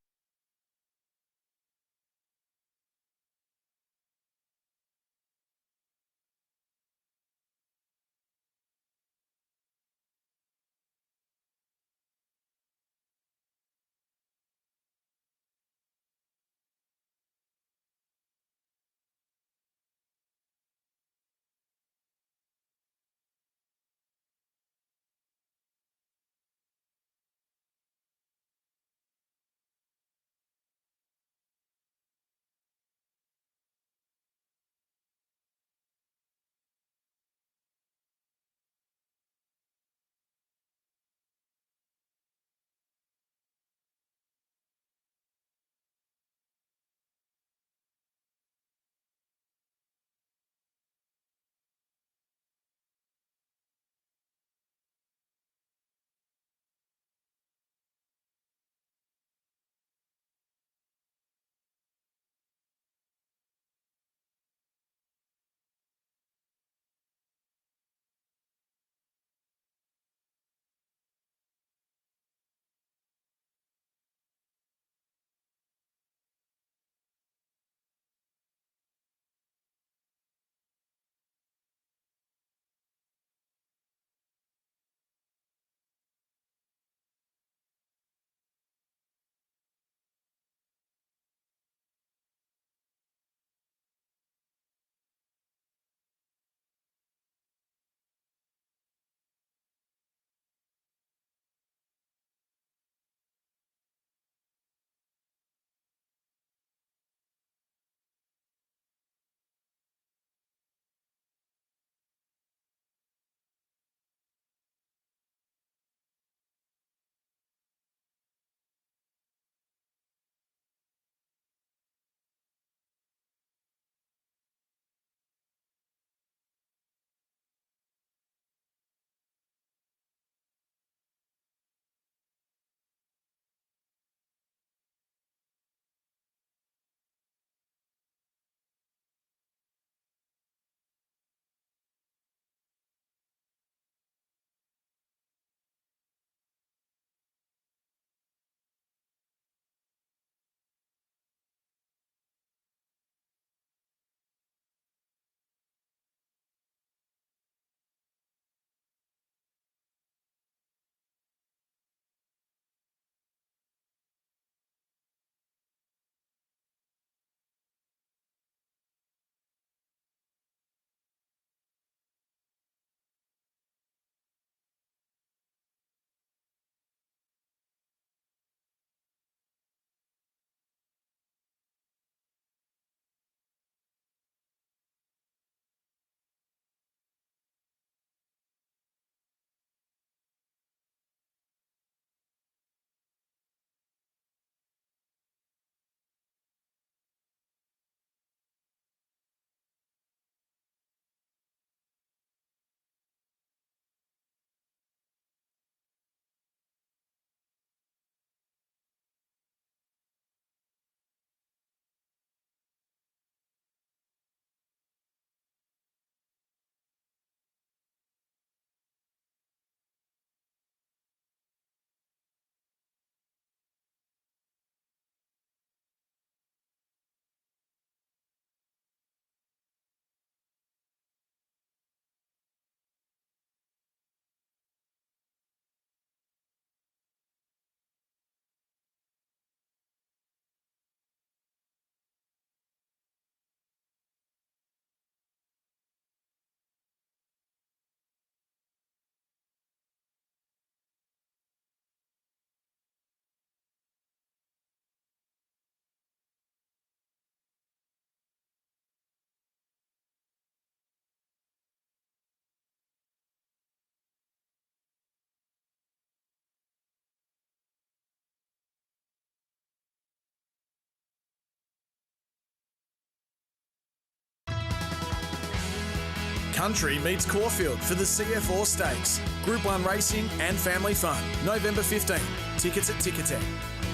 Country meets Caulfield for the CF Stakes. Group 1 racing and family fun. November 15. Tickets at Ticketek.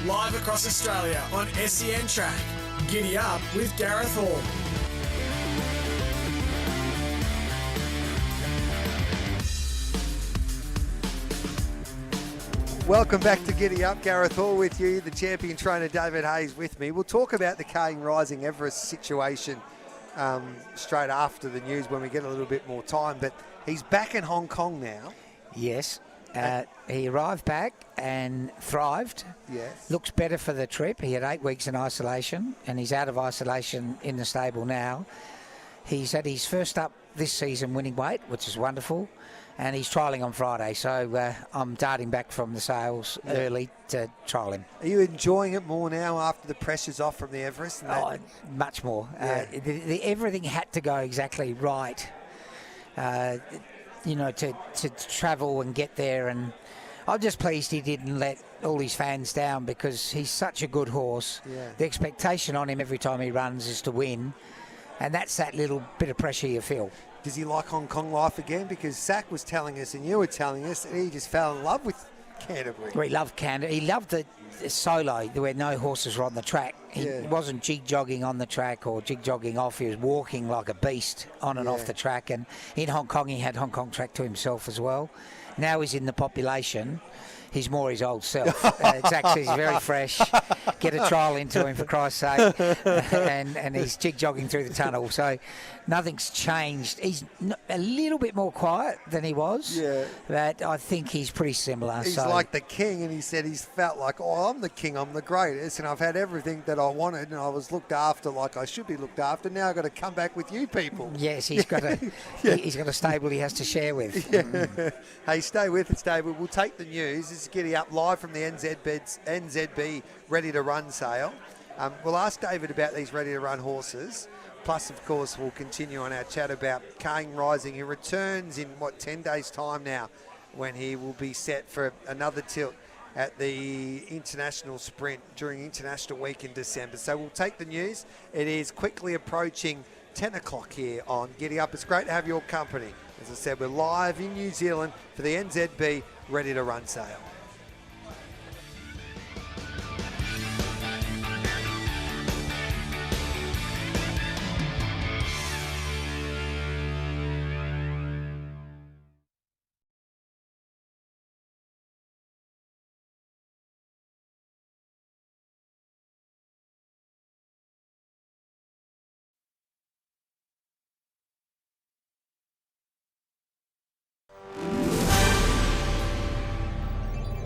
Live across Australia on SEN Track. Giddy up with Gareth Hall. Welcome back to Giddy Up. Gareth Hall with you, the champion trainer David Hayes with me. We'll talk about the Kane Rising Everest situation straight after the news when we get a little bit more time, but he's back in Hong Kong now. Yes. He arrived back and thrived. Yes. Looks better for the trip. He had 8 weeks in isolation and he's out of isolation in the stable now. He's at his first up this season winning weight, which is wonderful, and he's trialling on Friday, so I'm darting back from the sales early to trial him. Are you enjoying it more now after the pressure's off from the Everest? Much more. Everything had to go exactly right, to travel and get there, and I'm just pleased he didn't let all his fans down because he's such a good horse. Yeah. The expectation on him every time he runs is to win, and that's that little bit of pressure you feel. Does he like Hong Kong life again? Because Sack was telling us and you were telling us that he just fell in love with Canterbury. Well, he loved Canterbury. He loved the solo where no horses were on the track. He wasn't jig-jogging on the track or jig-jogging off. He was walking like a beast on and off the track. And in Hong Kong, he had Hong Kong track to himself as well. Now he's in the population. He's more his old self. Zach says he's very fresh. Get a trial into him, for Christ's sake. and he's jig-jogging through the tunnel. So nothing's changed. He's a little bit more quiet than he was. Yeah. But I think he's pretty similar. He's like the king, and he said he's felt like, I'm the king, I'm the greatest, and I've had everything that I wanted, and I was looked after like I should be looked after. Now I've got to come back with you people. Yes, he's got he's got a stable he has to share with. Yeah. Hey, stay with us, David. We'll take the news. This is Giddy Up live from the NZB Ready to Run sale. We'll ask David about these Ready to Run horses. Plus, of course, we'll continue on our chat about Kane Rising. He returns in, 10 days' time now when he will be set for another tilt at the International Sprint during International Week in December. So we'll take the news. It is quickly approaching 10 o'clock here on Giddy Up. It's great to have your company. As I said, we're live in New Zealand for the NZB Ready to Run sale.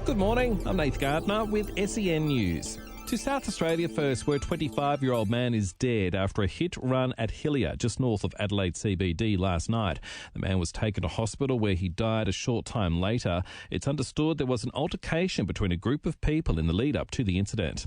Good morning, I'm Nath Gardner with SEN News. To South Australia first, where a 25-year-old man is dead after a hit run at Hillier, just north of Adelaide CBD last night. The man was taken to hospital where he died a short time later. It's understood there was an altercation between a group of people in the lead-up to the incident.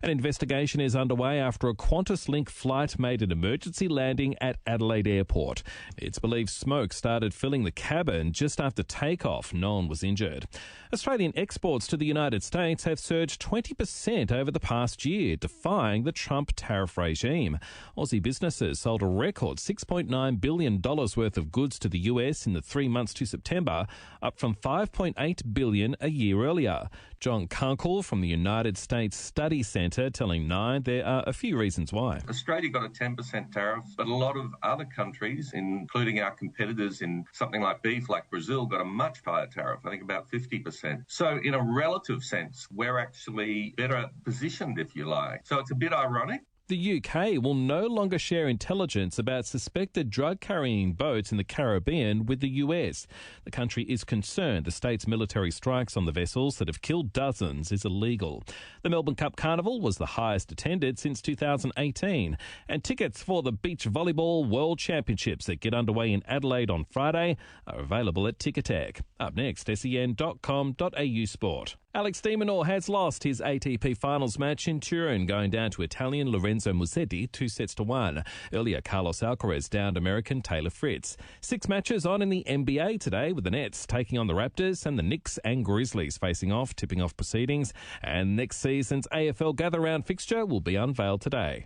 An investigation is underway after a QantasLink flight made an emergency landing at Adelaide Airport. It's believed smoke started filling the cabin just after takeoff. No one was injured. Australian exports to the United States have surged 20% over the past year, defying the Trump tariff regime. Aussie businesses sold a record $6.9 billion worth of goods to the US in the 3 months to September, up from $5.8 billion a year earlier. John Kunkel from the United States Study Centre telling Nine there are a few reasons why. Australia got a 10% tariff, but a lot of other countries, including our competitors in something like beef, like Brazil, got a much higher tariff, I think about 50%. So in a relative sense, we're actually better positioned, if you like. So it's a bit ironic. The UK will no longer share intelligence about suspected drug-carrying boats in the Caribbean with the US. The country is concerned the state's military strikes on the vessels that have killed dozens is illegal. The Melbourne Cup Carnival was the highest attended since 2018, and tickets for the Beach Volleyball World Championships that get underway in Adelaide on Friday are available at Ticketek. Up next, sen.com.au sport. Alex de Minaur has lost his ATP Finals match in Turin, going down to Italian Lorenzo Musetti 2-1. Earlier, Carlos Alcaraz downed American Taylor Fritz. 6 matches on in the NBA today, with the Nets taking on the Raptors and the Knicks and Grizzlies facing off, tipping off proceedings. And next season's AFL gather-round fixture will be unveiled today.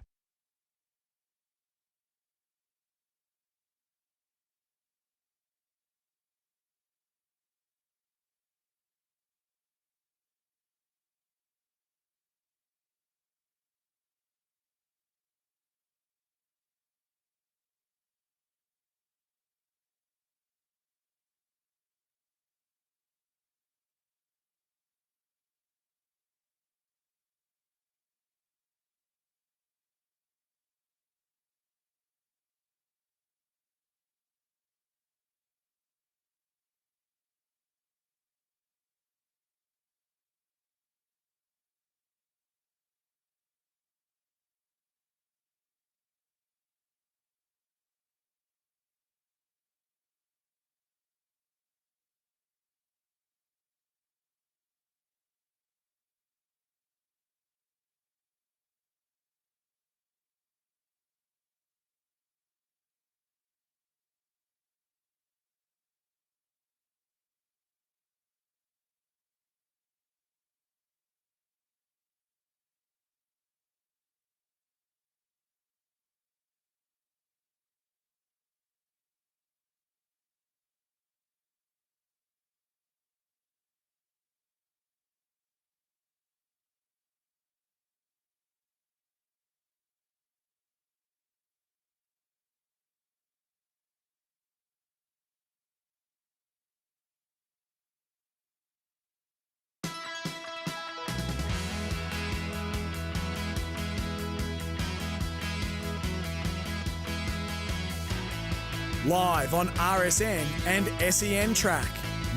live on RSN and SEN Track.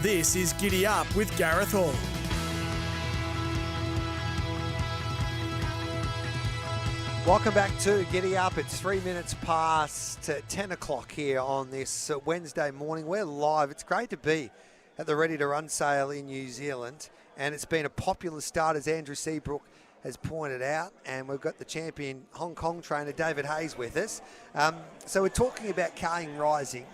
This is Giddy Up with Gareth Hall. Welcome back to Giddy Up. It's 3 minutes past 10 o'clock here on this Wednesday morning. We're live. It's great to be at the Ready to Run sale in New Zealand, and it's been a popular start, as Andrew Seabrook has pointed out, and we've got the champion Hong Kong trainer David Hayes with us. So we're talking about Kane Rising.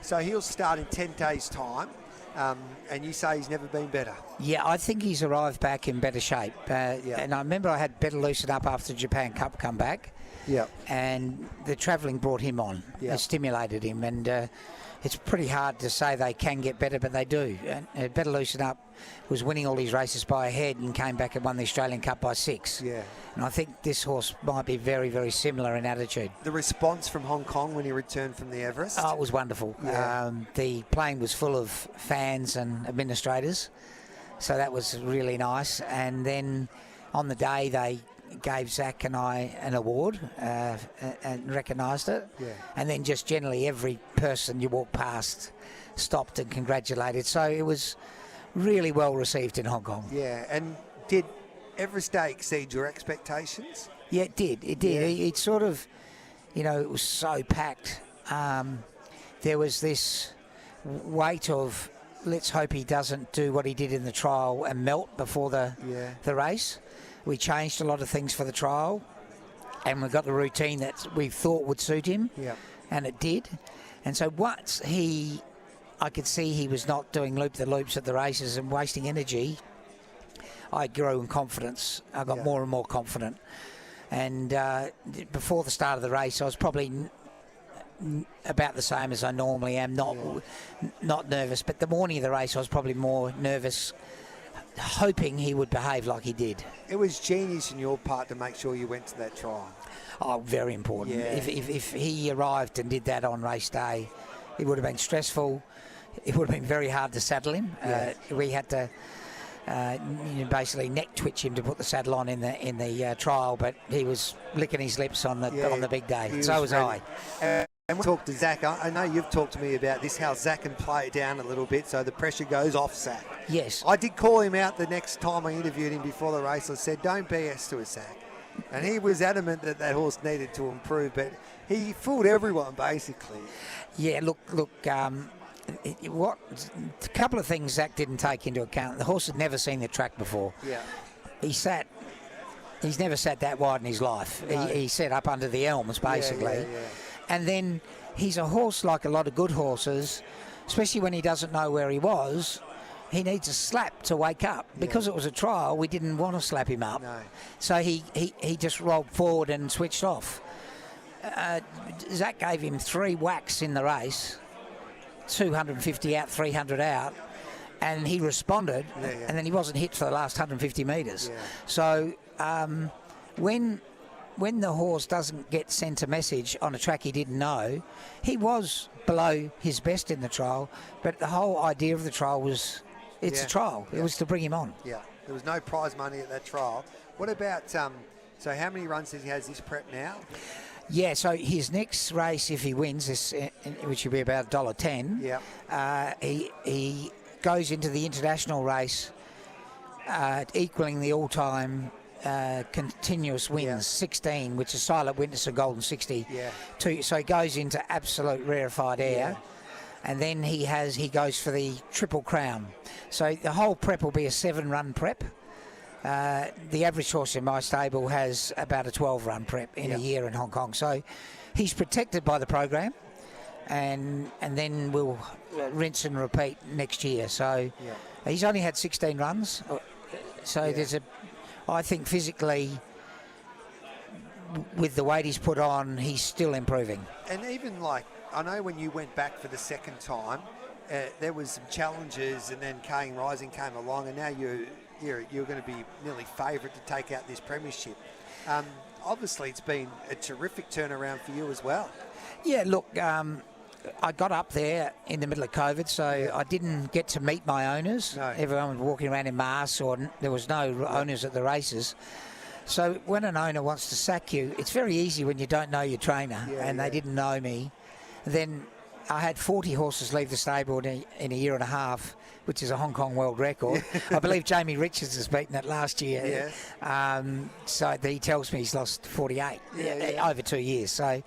So he'll start in 10 days' time, and you say he's never been better. Yeah, I think he's arrived back in better shape. And I remember I had better loosen up after the Japan Cup come back. Yeah. And the travelling brought him on. Yeah. It stimulated him, and it's pretty hard to say they can get better, but they do. And Better Loosen Up was winning all these races by a head and came back and won the Australian Cup by 6. Yeah. And I think this horse might be very, very similar in attitude. The response from Hong Kong when he returned from the Everest? Oh, it was wonderful. Yeah. The plane was full of fans and administrators, so that was really nice. And then on the day they gave Zach and I an award and recognised it. Yeah. And then just generally every person you walk past stopped and congratulated. So it was really well received in Hong Kong. Yeah, and did Everest Day exceed your expectations? Yeah, it did. It did. Yeah. It sort of, it was so packed. There was this weight of, let's hope he doesn't do what he did in the trial and melt before the race. We changed a lot of things for the trial, and we got the routine that we thought would suit him, and it did. And so once I could see he was not doing loop-the-loops at the races and wasting energy, I grew in confidence. I got more and more confident. And before the start of the race, I was probably about the same as I normally am, not nervous. But the morning of the race, I was probably more nervous, hoping he would behave like he did. It was genius in your part to make sure you went to that trial. Oh, very important. Yeah. If he arrived and did that on race day, it would have been stressful. It would have been very hard to saddle him. Yeah. We had to basically neck twitch him to put the saddle on in the trial, but he was licking his lips on the big day. So was I. And we talked to Zach. I know you've talked to me about this, how Zach can play it down a little bit so the pressure goes off Zach. Yes. I did call him out the next time I interviewed him before the race. I said, don't BS to a Zach. And he was adamant that horse needed to improve, but he fooled everyone, basically. Yeah, look, a couple of things Zach didn't take into account. The horse had never seen the track before. Yeah. He's never sat that wide in his life. No. He sat up under the elms, basically. Yeah. And then he's a horse like a lot of good horses, especially when he doesn't know where he was. He needs a slap to wake up. Because it was a trial, we didn't want to slap him up. No. So he just rolled forward and switched off. Zach gave him 3 whacks in the race, 250 out, 300 out, and he responded, and then he wasn't hit for the last 150 metres. Yeah. So when the horse doesn't get sent a message on a track he didn't know, he was below his best in the trial, but the whole idea of the trial was, it's a trial. It was to bring him on. Yeah, there was no prize money at that trial. What about, so how many runs does he have this prep now? Yeah, so his next race, if he wins, which will be about $1.10, he goes into the international race equaling the all-time continuous wins, 16, which is Silent Witness and Golden 60. Yeah. So he goes into absolute rarefied air, and then he goes for the Triple Crown. So the whole prep will be a 7-run prep. The average horse in my stable has about a 12-run prep in a year in Hong Kong. So he's protected by the program, and then we'll rinse and repeat next year. So he's only had 16 runs. So I think physically, with the weight he's put on, he's still improving. And even I know when you went back for the second time, there was some challenges, and then Kane Rising came along, and now you're going to be nearly favourite to take out this premiership. Obviously, it's been a terrific turnaround for you as well. Yeah, look, I got up there in the middle of COVID, so I didn't get to meet my owners. No. Everyone was walking around in masks, or there was no owners at the races. So when an owner wants to sack you, it's very easy when you don't know your trainer, and they didn't know me. Then I had 40 horses leave the stable in a year and a half, which is a Hong Kong world record. I believe Jamie Richards has beaten it last year. Yes. So he tells me he's lost 48 over 2 years. So,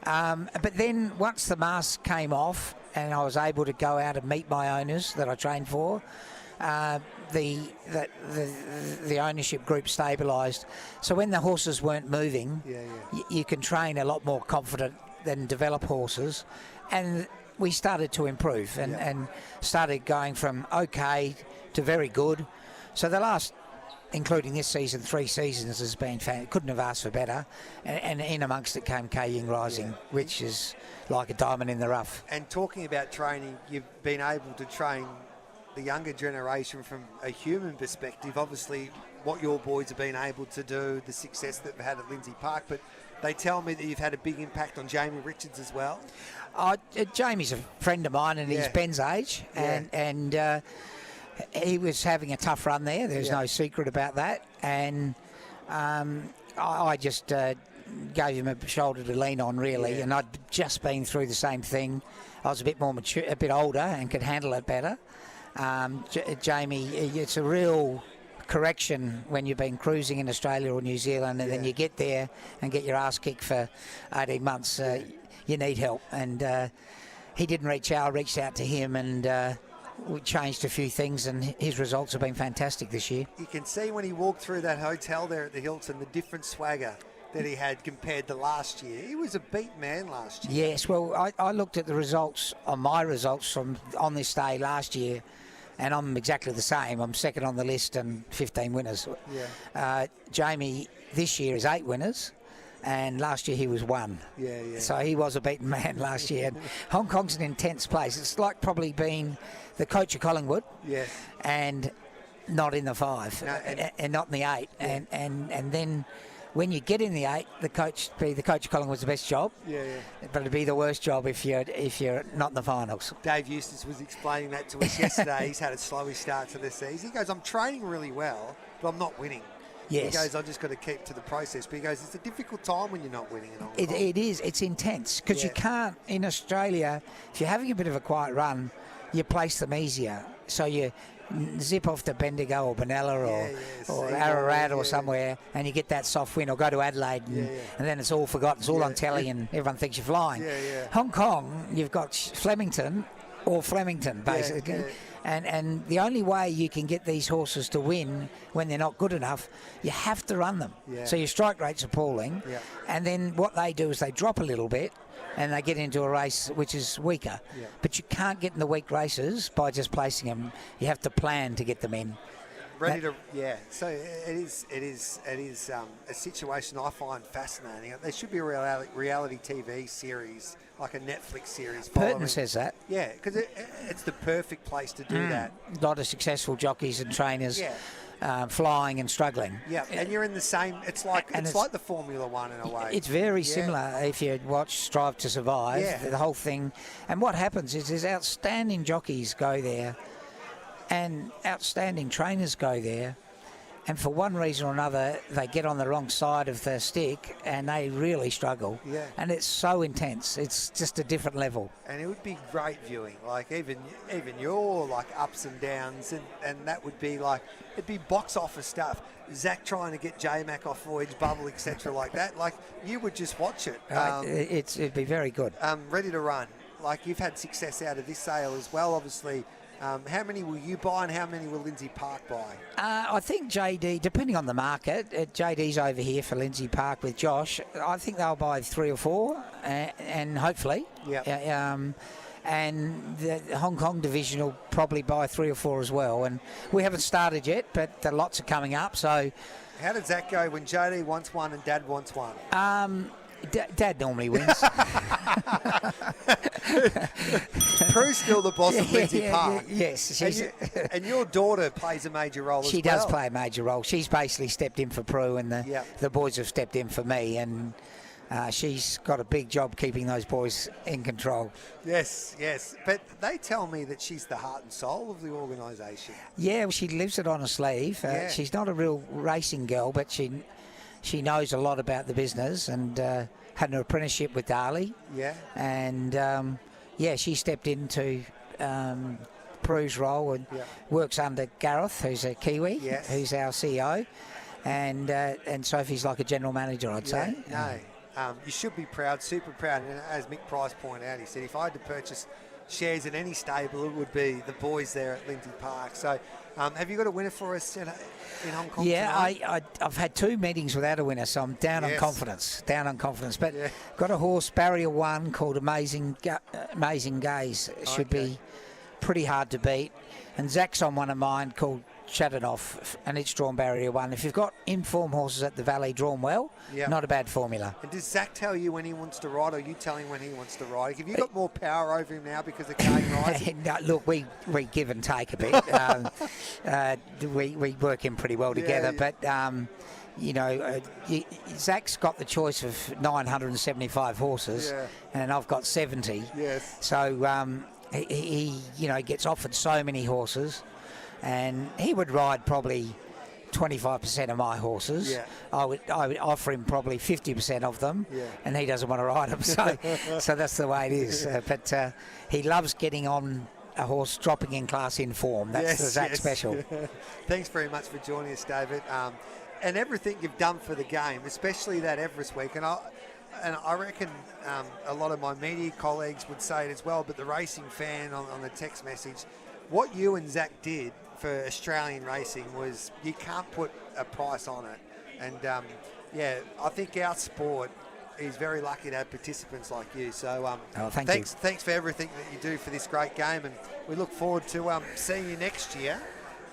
but then once the mask came off and I was able to go out and meet my owners that I trained for, the ownership group stabilised. So when the horses weren't moving, you can train a lot more confident than develop horses, and we started to improve and started going from okay to very good. So the last, including this season, 3 seasons has been couldn't have asked for better, and in amongst it came K Ying Rising, which is like a diamond in the rough. And talking about training, you've been able to train the younger generation from a human perspective. Obviously what your boys have been able to do, the success that they've had at Lindsay Park, but they tell me that you've had a big impact on Jamie Richards as well. Jamie's a friend of mine, and he's Ben's age, and he was having a tough run there. There's no secret about that, and I just gave him a shoulder to lean on, really, and I'd just been through the same thing. I was a bit more mature, a bit older, and could handle it better. Jamie, it's a real correction when you've been cruising in Australia or New Zealand, and then you get there and get your ass kicked for 18 months. You need help, and he didn't reach out. I reached out to him, and we changed a few things, and his results have been fantastic this year. You can see when he walked through that hotel there at the Hilton the different swagger that he had compared to last year. He was a beat man last year. Yes, well, I looked at the results, my results from on this day last year, and I'm exactly the same. I'm second on the list and 15 winners. Jamie this year is 8 winners, and last year he was 1. So he was a beaten man last year. And Hong Kong's an intense place. It's like probably being the coach of Collingwood, and not in the 5, and not in the 8, and then when you get in the 8, the coach of Collingwood's the best job. But it'd be the worst job if you're not in the finals. Dave Eustace was explaining that to us yesterday. He's had a slowy start to the season. He goes, I'm training really well, but I'm not winning. Yes. He goes, I just got to keep to the process. But he goes, it's a difficult time when you're not winning in Hong Kong. It is. It's intense because you can't, in Australia, if you're having a bit of a quiet run, you place them easier. So you zip off to Bendigo or Benalla or Ararat or somewhere, and you get that soft win, or go to Adelaide, and then it's all forgotten. It's all on telly, and everyone thinks you're flying. Hong Kong, you've got Flemington, basically. And the only way you can get these horses to win when they're not good enough, you have to run them. So your strike rate's appalling. And then what they do is they drop a little bit and they get into a race which is weaker. But you can't get in the weak races by just placing them. You have to plan to get them in. So it is a situation I find fascinating. There should be a reality TV series, like a Netflix series. Burton says that. Yeah, because it's the perfect place to do that. A lot of successful jockeys and trainers flying and struggling. And you're in the same. It's like the Formula One in a way. It's very similar. If you watch Strive to Survive, the whole thing. And what happens is there's outstanding jockeys go there, and outstanding trainers go there, and for one reason or another they get on the wrong side of the stick and they really struggle. And it's so intense. It's just a different level. And it would be great viewing, like even your like ups and downs, and that would be like, it'd be box office stuff. Zach trying to get J-Mac off Voyage Bubble, etc. like that. Like, you would just watch it. It'd be very good. Ready to run. Like, you've had success out of this sale as well, obviously. How many will you buy, and how many will Lindsay Park buy? I think JD, depending on the market, JD's over here for Lindsay Park with Josh. I think they'll buy 3 or 4, and hopefully. And the Hong Kong division will probably buy 3 or 4 as well. And we haven't started yet, but the lots are coming up. So, how does that go when JD wants one and Dad wants one? Dad normally wins. Prue's still the boss of Lindsay Park. Yes. And your daughter plays a major role as well. She does play a major role. She's basically stepped in for Prue, and the boys have stepped in for me, and she's got a big job keeping those boys in control. Yes. But they tell me that she's the heart and soul of the organisation. Yeah, well, she lives it on her sleeve. She's not a real racing girl, but she knows a lot about the business, and had an apprenticeship with Darley. And she stepped into Prue's role and works under Gareth, who's a Kiwi, who's our CEO, and Sophie's like a general manager, I'd say. You should be proud, super proud. And as Mick Price pointed out, he said, if I had to purchase shares in any stable, it would be the boys there at Lindsay Park. So have you got a winner for us in Hong Kong tonight? I've had 2 meetings without a winner, so I'm down on confidence. But got a horse, Barrier 1, called Amazing Gaze. Should be pretty hard to beat. And Zach's on one of mine called Off, and it's drawn Barrier 1. If you've got inform horses at the Valley drawn well, not a bad formula. And does Zach tell you when he wants to ride, or you tell him when he wants to ride? Have you got more power over him now because of Kane rising? No, look, we give and take a bit. We work in pretty well together, but Zach's got the choice of 975 horses, and I've got 70. Yes. So he gets offered so many horses. And he would ride probably 25% of my horses. Yeah. I would offer him probably 50% of them, and he doesn't want to ride them. So that's the way it is. But he loves getting on a horse dropping in class in form. That's the Zach special. Thanks very much for joining us, David. And everything you've done for the game, especially that Everest week. And I reckon a lot of my media colleagues would say it as well, but the racing fan on the text message, what you and Zach did for Australian racing was, you can't put a price on it. And I think our sport is very lucky to have participants like you. So thanks for everything that you do for this great game, and we look forward to seeing you next year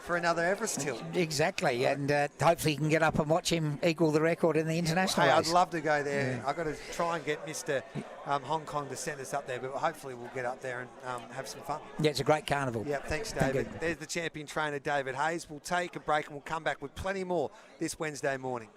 for another Everest tilt. Exactly, and hopefully you can get up and watch him equal the record in the international race. I'd love to go there. I've got to try and get Mr. Hong Kong to send us up there, but hopefully we'll get up there and have some fun. Yeah, it's a great carnival. Yeah, thanks, David. There's the champion trainer, David Hayes. We'll take a break and we'll come back with plenty more this Wednesday morning.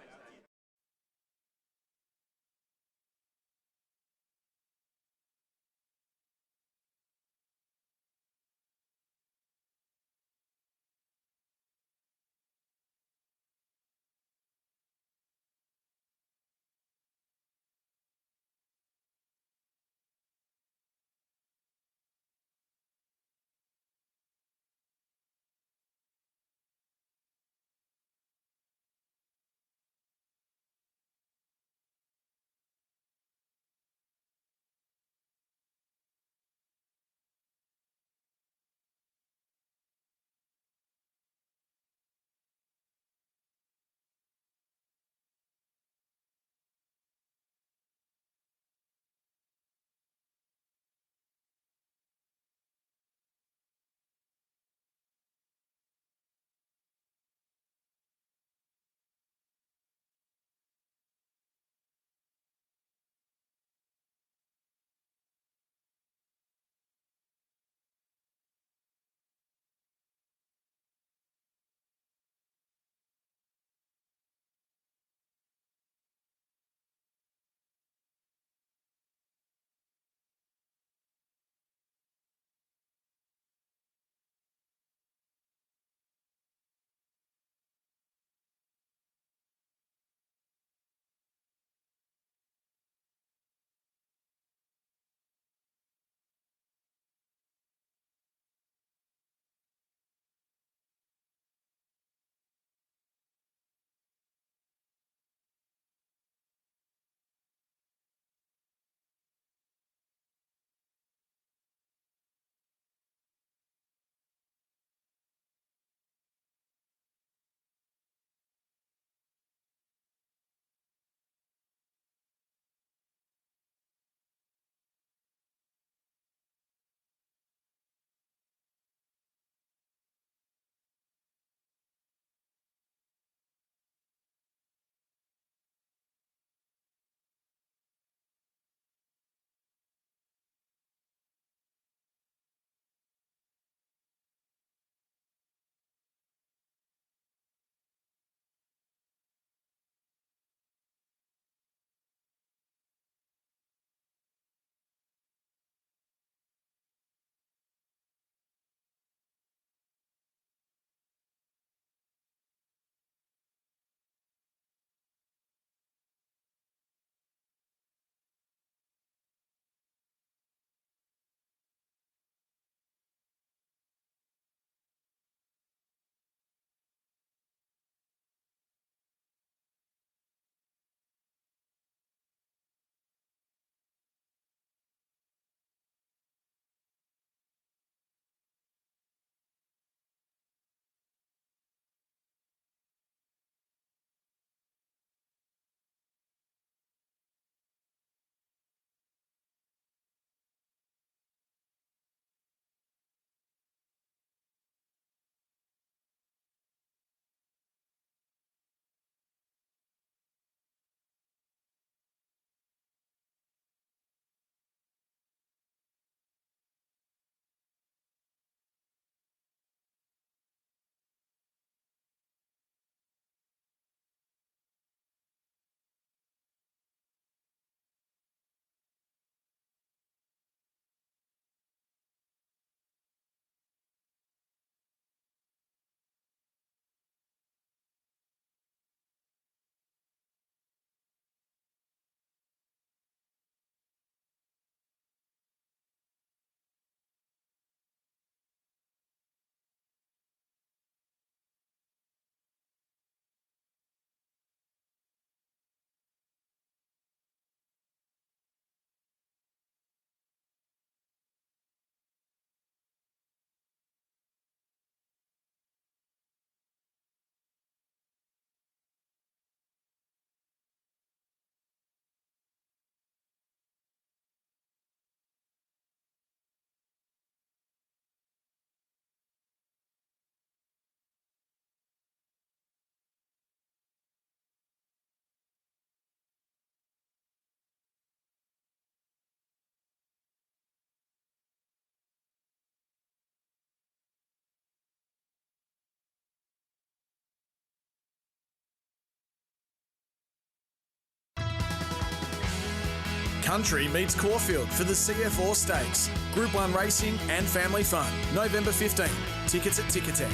Country meets Caulfield for the CF Stakes. Group 1 racing and family fun. November 15. Tickets at Ticketek.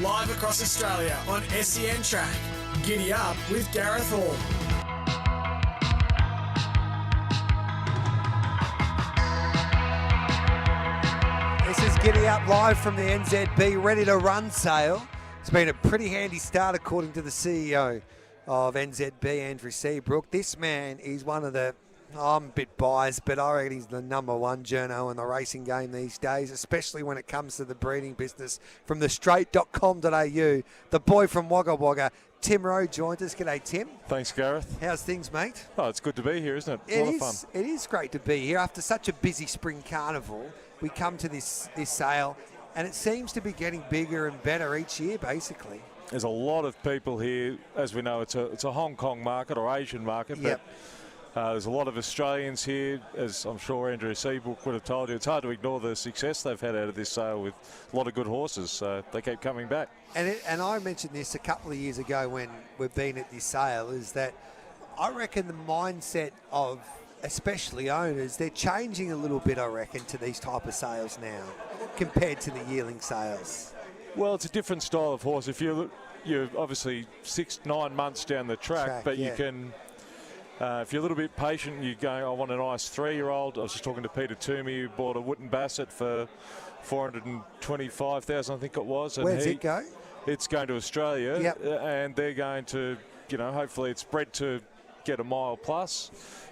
Live across Australia on SEN Track. Giddy up with Gareth Hall. This is Giddy Up live from the NZB Ready to Run sale. It's been a pretty handy start according to the CEO of NZB, Andrew Seabrook. This man is one of the, I'm a bit biased, but I reckon he's the number one journo in the racing game these days, especially when it comes to the breeding business. From the straight.com.au, the boy from Wagga Wagga, Tim Rowe, joined us. G'day, Tim. Thanks, Gareth. How's things, mate? Oh, it's good to be here, isn't it? It's a lot of fun. It is great to be here. After such a busy spring carnival, we come to this sale, and it seems to be getting bigger and better each year, basically. There's a lot of people here. As we know, it's a Hong Kong market or Asian market, Yep. but there's a lot of Australians here, as I'm sure Andrew Seabrook would have told you. It's hard to ignore the success they've had out of this sale with a lot of good horses, so they keep coming back. And I mentioned this a couple of years ago when we've been at this sale, is that I reckon the mindset of especially owners, they're changing a little bit, I reckon, to these type of sales now compared to the yearling sales. Well, it's a different style of horse. If you're obviously 6-9 months down the track, but yeah. you can, if you're a little bit patient, you're going, I want a nice 3-year-old. I was just talking to Peter Toomey, who bought a Wooten Bassett for $425,000, I think it was. And Where's it go? It's going to Australia, Yep. And they're going to, hopefully it's bred to get a mile plus.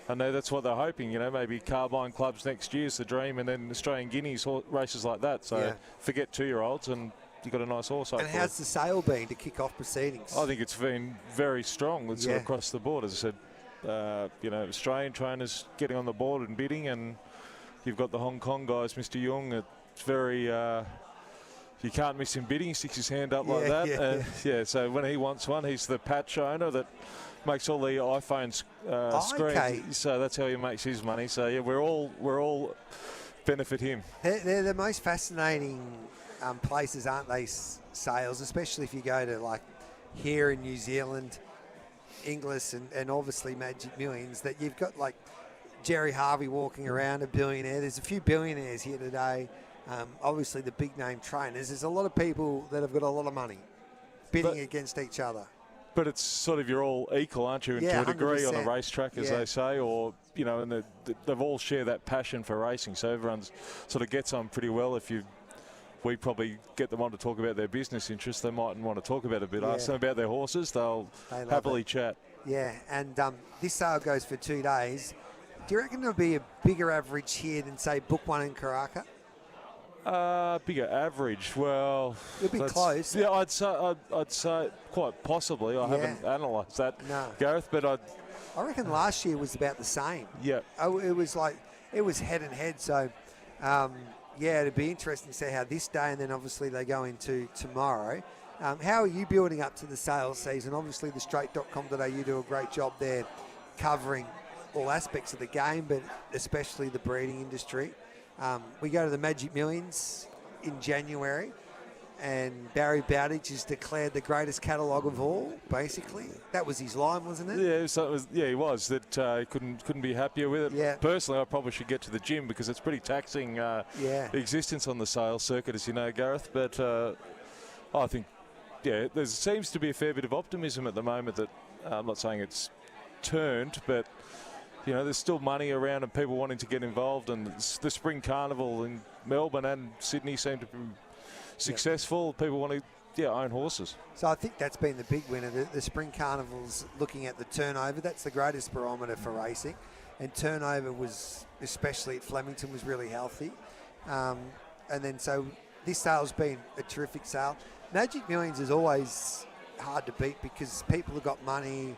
I know that's what they're hoping, maybe Carbine Clubs next year's the dream, and then Australian Guineas races like that. So forget 2-year-olds and you've got a nice horse. And how's the sale been to kick off proceedings? I think it's been very strong. It's across the board. As I said, Australian trainers getting on the board and bidding, and you've got the Hong Kong guys, Mr. Young. It's very, you can't miss him bidding. He sticks his hand up like that. So when he wants one, he's the patch owner that makes all the iPhone screens. Okay. So that's how he makes his money. So we're all benefit him. They're the most fascinating places, aren't they, sales, especially if you go to like here in New Zealand, Inglis, and obviously Magic Millions, that you've got like Jerry Harvey walking around, a billionaire. There's a few billionaires here today. Obviously the big name trainers. There's a lot of people that have got a lot of money bidding against each other. But it's sort of, you're all equal, aren't you, to a degree 100%. on a racetrack, as they say, or, and they've all share that passion for racing. So everyone's sort of gets on pretty well. We probably get them on to talk about their business interests, they mightn't want to talk about it a bit. Ask them about their horses, they'll happily chat. Yeah, and this sale goes for 2 days. Do you reckon there'll be a bigger average here than, say, Book One in Karaka? Bigger average, well, it'll be close. Yeah, I'd say quite possibly. I haven't analysed that, Gareth, but I reckon last year was about the same. Yeah. It was head and head. So, it'd be interesting to see how this day, and then obviously they go into tomorrow. How are you building up to the sales season? Obviously, the straight.com.au do a great job there covering all aspects of the game, but especially the breeding industry. We go to the Magic Millions in January, and Barry Bowditch is declared the greatest catalogue of all, basically. That was his line, wasn't it? Yeah, so it was, he was. That couldn't be happier with it. Yeah. Personally, I probably should get to the gym because it's pretty taxing existence on the sales circuit, as you know, Gareth. But I think, there seems to be a fair bit of optimism at the moment that I'm not saying it's turned, but there's still money around and people wanting to get involved, and the Spring Carnival in Melbourne and Sydney seem to be successful. People want to own horses. So I think that's been the big winner. The Spring Carnival's looking at the turnover. That's the greatest barometer for racing, and turnover was, especially at Flemington, was really healthy. And then so this sale's been a terrific sale. Magic Millions is always hard to beat because people have got money,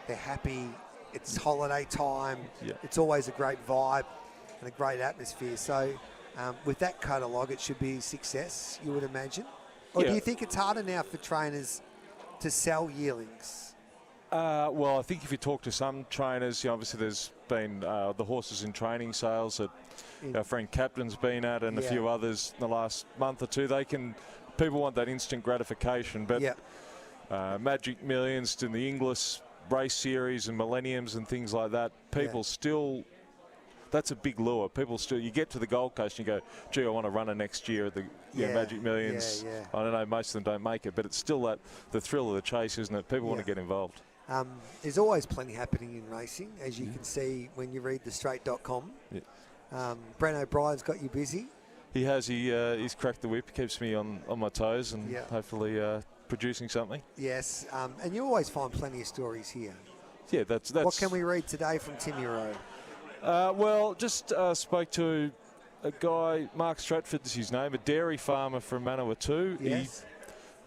they're happy. It's holiday time. Yeah. It's always a great vibe and a great atmosphere. So with that catalogue, it should be a success, you would imagine. Or do you think it's harder now for trainers to sell yearlings? Well, I think if you talk to some trainers, obviously there's been the horses in training sales that our friend Captain's been at, and a few others in the last month or two. People want that instant gratification, but Magic Millions in the Inglis race series and Millenniums and things like that, people still that's a big lure. People still, you get to the Gold Coast and you go, gee, I want to run it next year at the Magic Millions. Yeah. I don't know, most of them don't make it, but it's still the thrill of the chase, isn't it? People want to get involved. There's always plenty happening in racing, as you can see when you read thestraight.com. Yeah. Brent O'Brien's got you busy. He has. He's cracked the whip. He keeps me on my toes and hopefully producing something. Yes, and you always find plenty of stories here. Yeah, that's. What can we read today from Timmy Rowe? Well, just spoke to a guy, Mark Stratford is his name, a dairy farmer from Manawatu. Yes.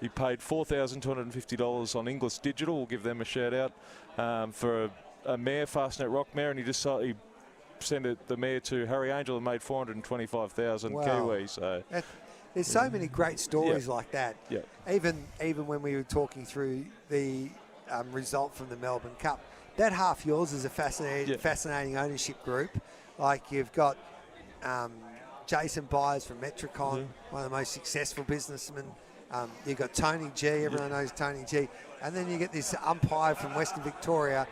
He paid $4,250 on Inglis Digital. We'll give them a shout out for a mare, Fastnet Rock mare, and he sent the mare to Harry Angel and made 425,000 Kiwi. So there's so many great stories like that. Yeah. Even when we were talking through the result from the Melbourne Cup, that half yours is a fascinating ownership group. Like you've got Jason Byers from Metricon, one of the most successful businessmen. You've got Tony G, everyone knows Tony G. And then you get this umpire from Western Victoria,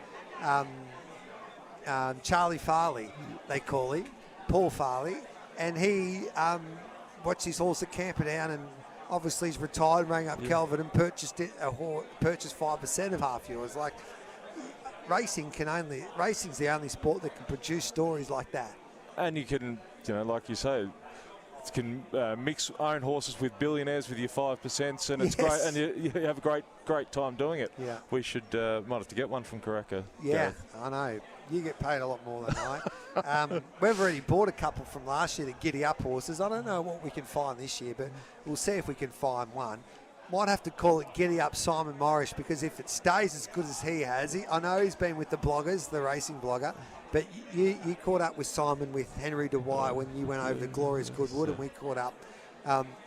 Charlie Farley, they call him, Paul Farley. And he watched his horse at Camperdown, and obviously he's retired, rang up Kelvin and purchased 5% of half yours. Like, racing's the only sport that can produce stories like that. And you can, like you say, can mix own horses with billionaires with your 5%, and it's great, and you have a great time doing it. Yeah. We should might have to get one from Karaka. Yeah, I know. You get paid a lot more than I. We've already bought a couple from last year, the Giddy Up horses. I don't know what we can find this year, but we'll see if we can find one. Might have to call it Giddy Up Simon Morris, because if it stays as good as he has, I know he's been with the bloggers, the racing blogger, but you caught up with Simon with Henry DeWire when you went over to Glorious Goodwood, and we caught up.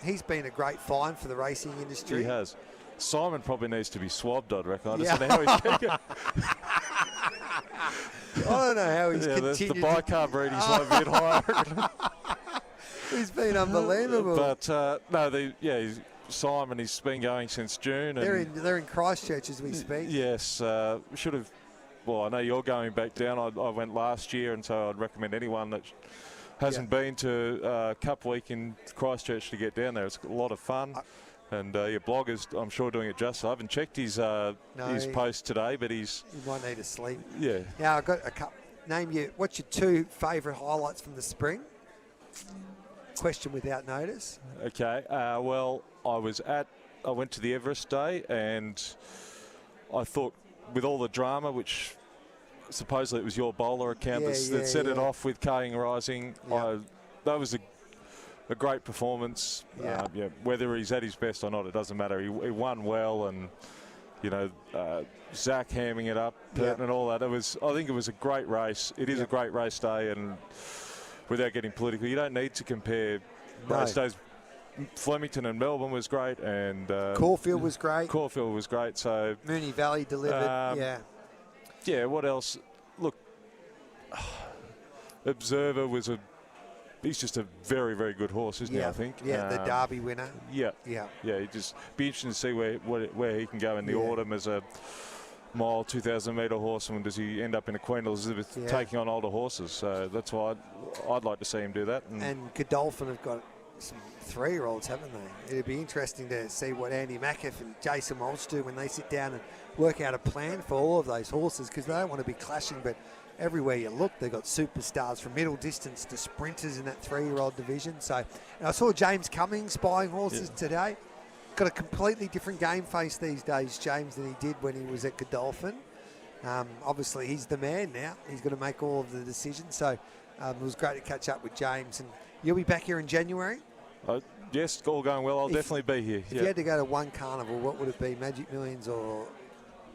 He's been a great find for the racing industry. He has. Simon probably needs to be swabbed, I reckon. I don't know how he's I don't know how he's continued. The bicarb reading's a bit higher. He's been unbelievable. But, Simon, he's been going since June. They're in Christchurch as we speak. Yes, should have. Well, I know you're going back down. I went last year, and so I'd recommend anyone that hasn't been to Cup Week in Christchurch to get down there. It's a lot of fun. And your blogger's, I'm sure, doing it justice. I haven't checked his post today, but he might need to sleep. Yeah. Now, I've got a couple. What's your two favourite highlights from the spring? Question without notice. Okay. Well, I went to the Everest Day, and I thought, with all the drama, which supposedly it was your bowler account that set it off with Kaying Rising, that was a great performance. Whether he's at his best or not, it doesn't matter. He won well, and Zach hamming it up, and all that. I think it was a great race. It is a great race day, and without getting political, you don't need to compare race days. Flemington and Melbourne was great, and Caulfield was great. So Moonee Valley delivered. What else? Look, Observer he's just a very, very good horse, isn't he? I think. Yeah, the Derby winner. Yeah. It'd just be interesting to see where he can go in the autumn as a mile, 2,000 metre horseman. Does he end up in a Queen Elizabeth taking on older horses? So that's why I'd like to see him do that. And Godolphin have got some 3-year-olds, haven't they? It'd be interesting to see what Andy Mackiff and Jason Walsh do when they sit down and work out a plan for all of those horses, because they don't want to be clashing, but everywhere you look, they've got superstars from middle distance to sprinters in that 3-year-old division. So, and I saw James Cummings buying horses today. Got a completely different game face these days, James, than he did when he was at Godolphin. Obviously, he's the man now. He's got to make all of the decisions. So it was great to catch up with James. And you'll be back here in January? Yes, all going well. I'll definitely be here. If you had to go to one carnival, what would it be, Magic Millions or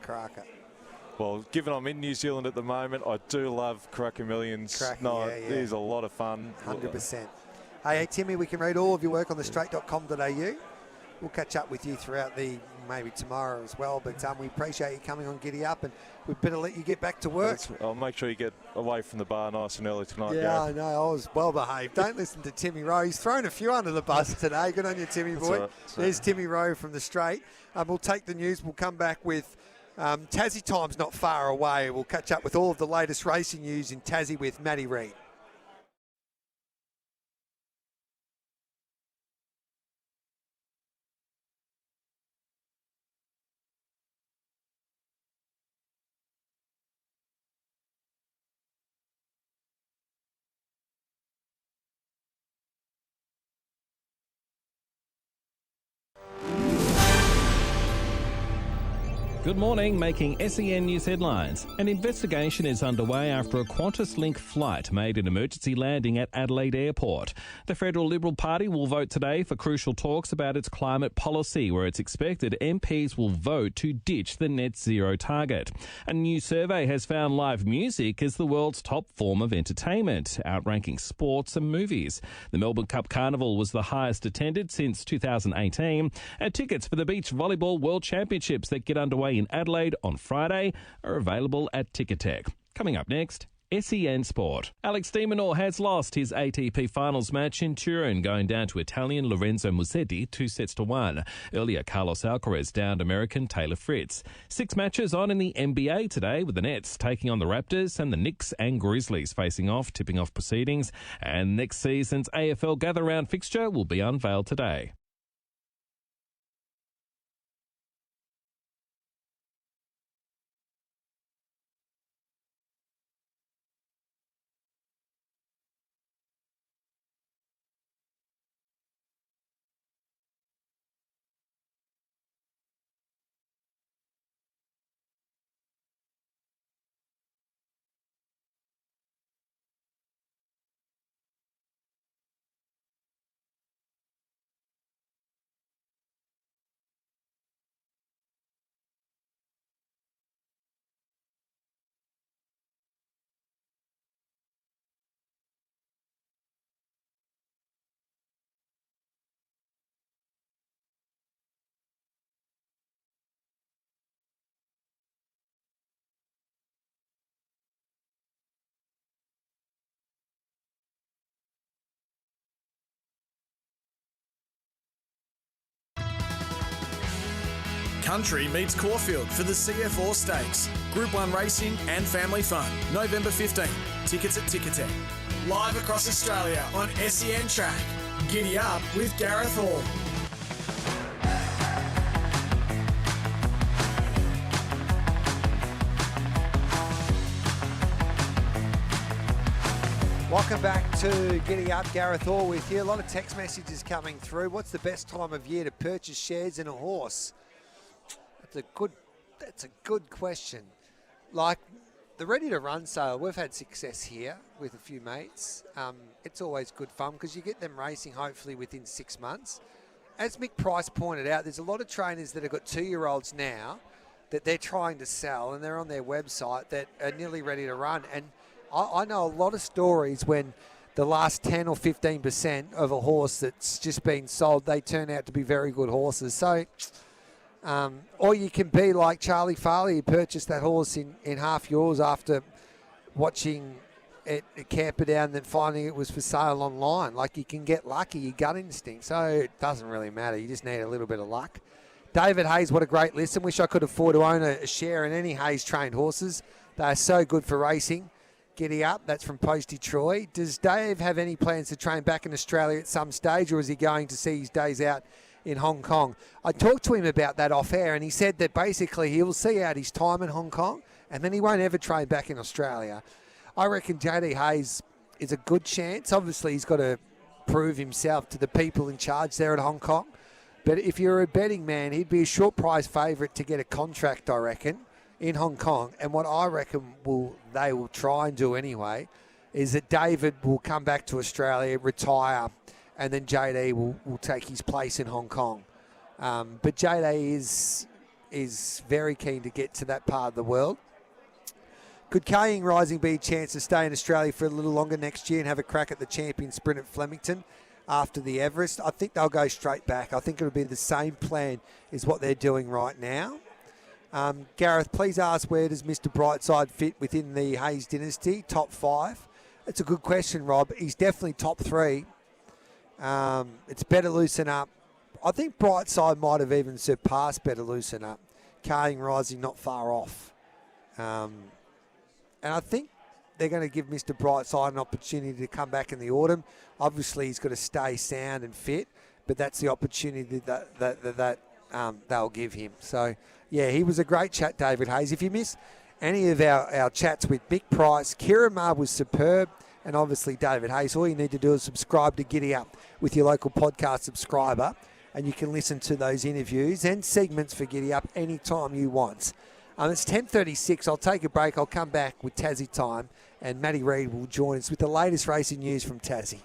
Karaka? Well, given I'm in New Zealand at the moment, I do love Karaka Millions. It is a lot of fun. 100%. Hey, Timmy, we can read all of your work on thestraight.com.au. We'll catch up with you throughout maybe tomorrow as well, but we appreciate you coming on Giddy Up, and we better let you get back to work. I'll make sure you get away from the bar nice and early tonight, Gareth. I know, I was well behaved. Don't listen to Timmy Rowe. He's thrown a few under the bus today. Good on you, Timmy boy. Right. There's Timmy Rowe from the Straight. We'll take the news. We'll come back with Tassie Time's not far away. We'll catch up with all of the latest racing news in Tassie with Matty Reid. Good morning, making SEN News headlines. An investigation is underway after a Qantas-Link flight made an emergency landing at Adelaide Airport. The Federal Liberal Party will vote today for crucial talks about its climate policy, where it's expected MPs will vote to ditch the net zero target. A new survey has found live music as the world's top form of entertainment, outranking sports and movies. The Melbourne Cup Carnival was the highest attended since 2018, and tickets for the Beach Volleyball World Championships that get underway in Adelaide on Friday are available at Ticketek. Coming up next, SEN Sport. Alex de Minaur has lost his ATP Finals match in Turin, going down to Italian Lorenzo Musetti 2-1. Earlier, Carlos Alcaraz downed American Taylor Fritz. 6 matches on in the NBA today, with the Nets taking on the Raptors and the Knicks and Grizzlies facing off, tipping off proceedings. And next season's AFL gather-round fixture will be unveiled today. Country meets Caulfield for the CF Stakes. Group 1 racing and family fun. November 15. Tickets at Ticketek. Live across Australia on SEN Track. Giddy up with Gareth Hall. Welcome back to Giddy Up. Gareth Hall with you. A lot of text messages coming through. What's the best time of year to purchase shares in a horse? That's a good question. Like the Ready to Run sale, we've had success here with a few mates. It's always good fun because you get them racing hopefully within 6 months. As Mick Price pointed out, there's a lot of trainers that have got 2-year-olds now that they're trying to sell, and they're on their website that are nearly ready to run. And I know a lot of stories when the last 10 or 15% of a horse that's just been sold, they turn out to be very good horses. So, or you can be like Charlie Farley, who purchased that horse in half yours after watching it camper down and then finding it was for sale online. Like, you can get lucky, your gut instinct. So it doesn't really matter. You just need a little bit of luck. David Hayes, what a great listen. Wish I could afford to own a share in any Hayes-trained horses. They are so good for racing. Giddy up. That's from Posty Troy. Does Dave have any plans to train back in Australia at some stage, or is he going to see his days out in Hong Kong? I talked to him about that off air, and he said that basically he will see out his time in Hong Kong and then he won't ever train back in Australia. I reckon JD Hayes is a good chance. Obviously, he's got to prove himself to the people in charge there at Hong Kong. But if you're a betting man, he'd be a short price favourite to get a contract, I reckon, in Hong Kong. And what I reckon they will try and do anyway is that David will come back to Australia, retire, and then JD will take his place in Hong Kong. But JD is very keen to get to that part of the world. Could Kaying Rising be a chance to stay in Australia for a little longer next year and have a crack at the champion sprint at Flemington after the Everest? I think they'll go straight back. I think it'll be the same plan as what they're doing right now. Gareth, please ask, where does Mr. Brightside fit within the Hayes dynasty? Top 5? It's a good question, Rob. He's definitely top 3. It's Better Loosen Up. I think Brightside might have even surpassed Better Loosen Up. Kaying Rising not far off. And I think they're going to give Mr. Brightside an opportunity to come back in the autumn. Obviously, he's got to stay sound and fit, but that's the opportunity that they'll give him. So, yeah, he was a great chat, David Hayes. If you miss any of our chats with Mick Price, Kira Ma was superb, and obviously David Hayes, all you need to do is subscribe to Giddy Up with your local podcast subscriber, and you can listen to those interviews and segments for Giddy Up anytime you want. It's 10:36. I'll take a break. I'll come back with Tassie Time, and Matty Reid will join us with the latest racing news from Tassie.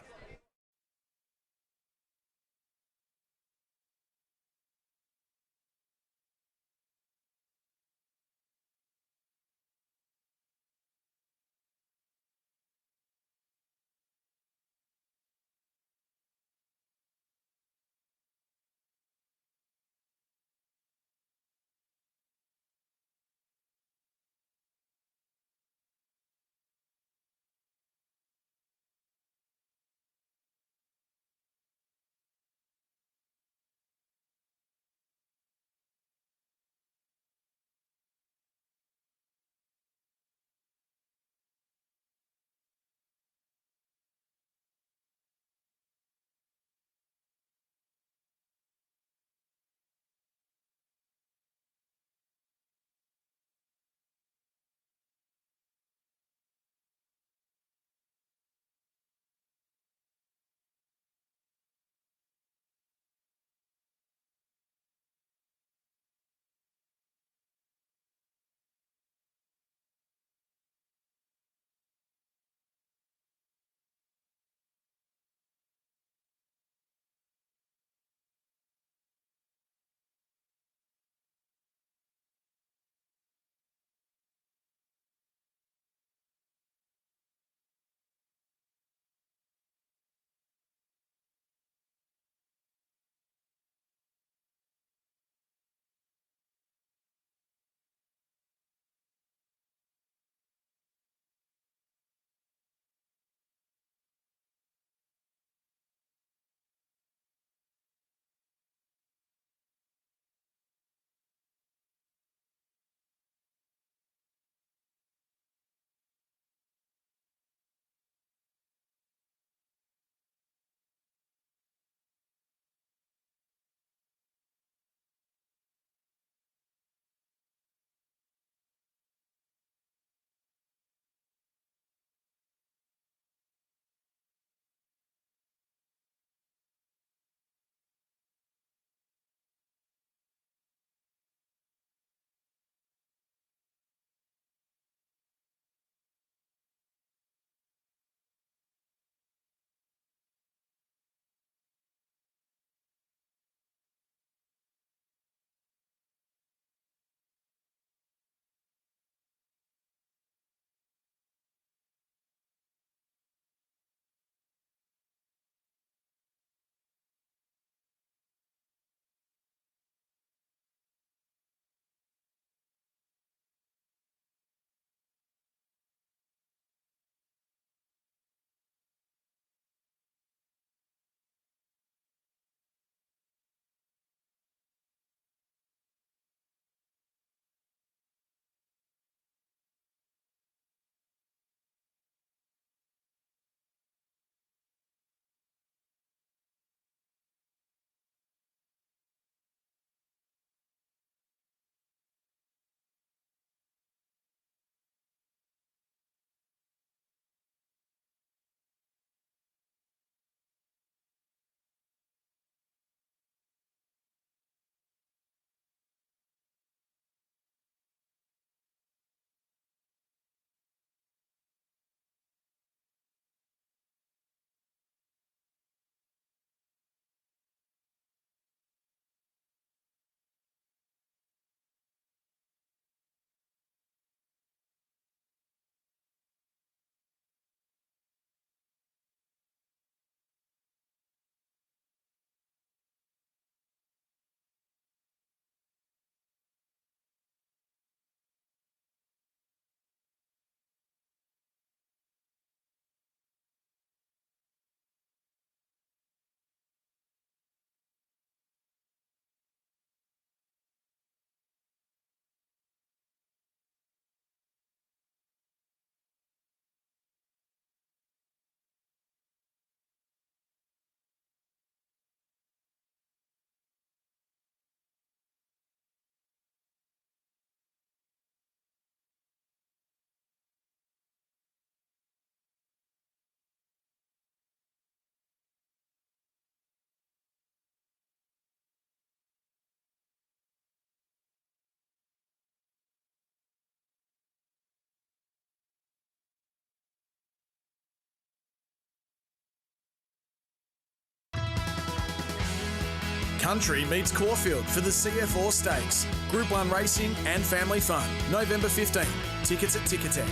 Country meets Caulfield for the CF Stakes, Group 1 racing and family fun. November 15. Tickets at Ticketek.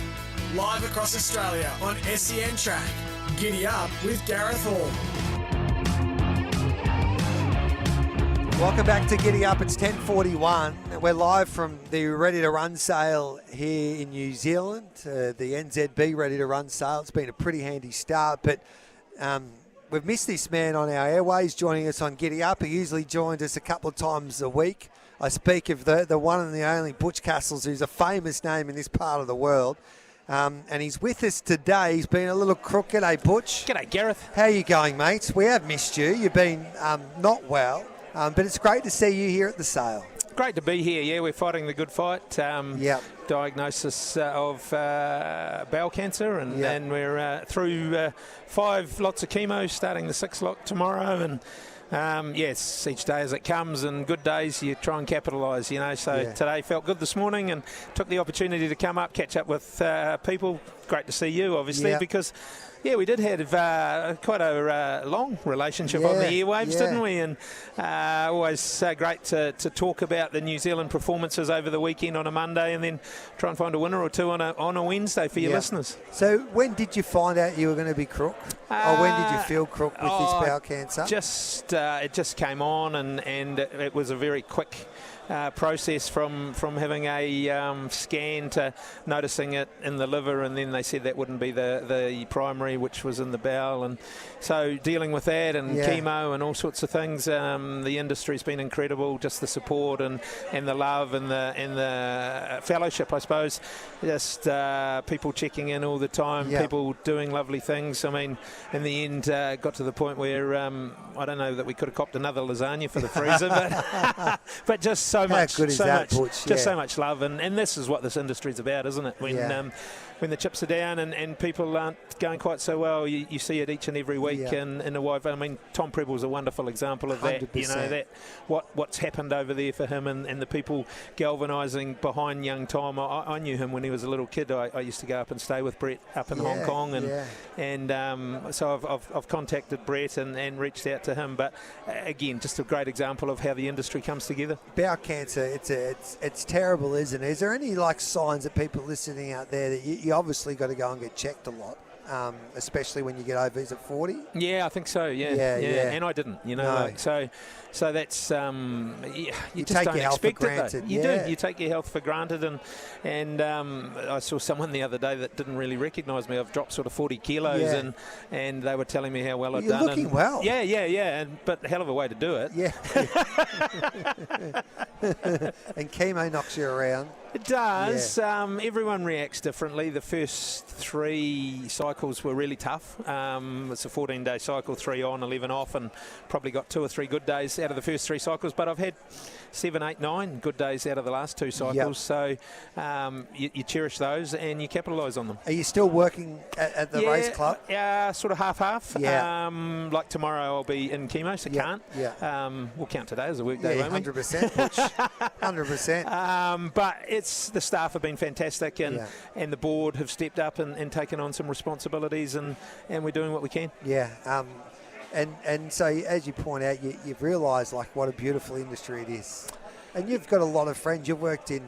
Live across Australia on SEN Track. Giddy up with Gareth Hall. Welcome back to Giddy Up. It's 10:41. We're live from the Ready to Run sale here in New Zealand. The NZB Ready to Run sale. It's been a pretty handy start, but we've missed this man on our airways joining us on Giddy Up. He usually joins us a couple of times a week. I speak of the one and the only Butch Castles, who's a famous name in this part of the world. And he's with us today. He's been a little crook. G'day, Butch. G'day, Gareth. How are you going, mates? We have missed you. You've been not well. But it's great to see you here at the sale. Great to be here. Yeah, we're fighting the good fight. Diagnosis of bowel cancer, and then we're through 5 lots of chemo, starting the 6th lot tomorrow. And yes, each day as it comes, and good days you try and capitalise, you know. So today felt good this morning, and took the opportunity to come up, catch up with people. Great to see you, obviously, because we did have quite a long relationship on the airwaves, didn't we? And always great to talk about the New Zealand performances over the weekend on a Monday, and then try and find a winner or two on a Wednesday for your listeners. So when did you find out you were going to be crook? Or when did you feel crook with this bowel cancer? It just came on, and it was a very quick process from having a scan to noticing it in the liver, and then they said that wouldn't be the primary, which was in the bowel, and so dealing with that and chemo and all sorts of things. The industry's been incredible, just the support and the love and the fellowship, I suppose. Just people checking in all the time, people doing lovely things. I mean, in the end, got to the point where I don't know that we could have copped another lasagna for the freezer, but just so much love, and this is what this industry's about, isn't it? When the chips are down and people aren't going quite so well, you see it each and every week in a wide. I mean, Tom Preble's a wonderful example of that. 100%. You know, that what's happened over there for him, and the people galvanising behind young Tom. I knew him when he was a little kid. I used to go up and stay with Brett up in Hong Kong, and so I've contacted Brett and reached out to him. But again, just a great example of how the industry comes together. Bowel cancer, it's terrible, isn't it? Is there any signs that people listening out there that you obviously got to go and get checked a lot, especially when you get over, is it 40? Yeah, I think so. Yeah. And I didn't, so that's you just take don't your health expect for granted. It, though. You do. You take your health for granted, and I saw someone the other day that didn't really recognise me. I've dropped sort of 40 kilos, and they were telling me how well I'd done. You're looking well. Yeah, but hell of a way to do it. Yeah. And chemo knocks you around. It does. Everyone reacts differently. The first 3 cycles were really tough. It's a 14-day cycle, 3 on, 11 off, and probably got 2 or 3 good days out of the first 3 cycles. But I've had 7, 8, 9 good days out of the last 2 cycles. So you cherish those and you capitalise on them. Are you still working at the race club? Yeah, sort of half-half. Yeah. Like tomorrow I'll be in chemo, so can't. Yeah. We'll count today as a work day, won't we? 100%. 100%. But the staff have been fantastic, and the board have stepped up and taken on some responsibilities, and we're doing what we can. Yeah. And so, as you point out, you've realised what a beautiful industry it is. And you've got a lot of friends. You've worked in,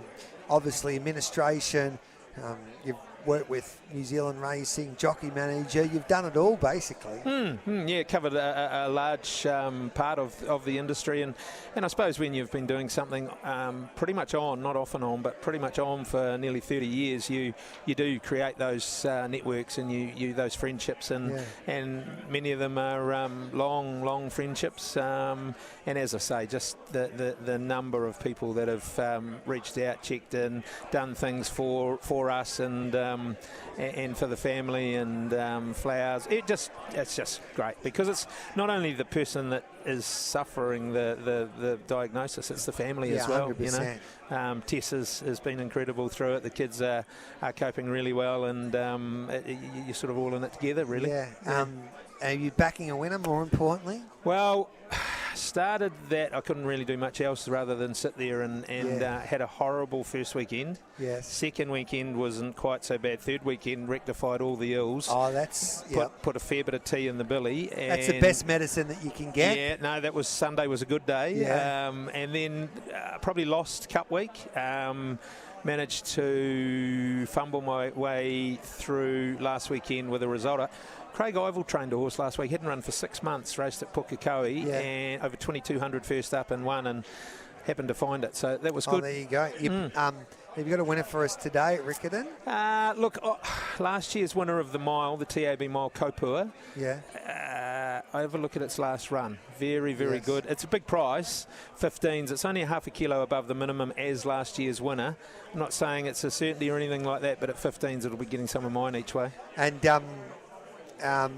obviously, administration. You've worked with New Zealand Racing, jockey manager. You've done it all, basically. Covered a large part of the industry. And I suppose when you've been doing something pretty much on, not off and on, but pretty much on for nearly 30 years, you do create those networks and you those friendships. And many of them are long friendships. And as I say, just the number of people that have reached out, checked in, done things for us, and for the family, and flowers. It's just great, because it's not only the person that is suffering the diagnosis, it's the family as well. 100%. Tess has been incredible through it. The kids are coping really well, and you're sort of all in it together, really. Are you backing a winner, more importantly? Well, started that. I couldn't really do much else rather than sit there and had a horrible first weekend. Yes. Second weekend wasn't quite so bad. Third weekend rectified all the ills. Oh, that's put a fair bit of tea in the billy. And that's the best medicine that you can get. Yeah, no, that was Sunday was a good day. Yeah. And then probably lost Cup week. Managed to fumble my way through last weekend with a result. Craig Ivel trained a horse last week, hadn't run for 6 months, raced at Pukekohe, and over 2,200 first up and won, and happened to find it. So that was good. Oh, there you go. Have you got a winner for us today at Riccarton? Last year's winner of the mile, the TAB mile, Kopua. Yeah. I have a look at its last run. Very, very good. It's a big price, 15s. It's only a half a kilo above the minimum as last year's winner. I'm not saying it's a certainty or anything like that, but at 15s it'll be getting some of mine each way. And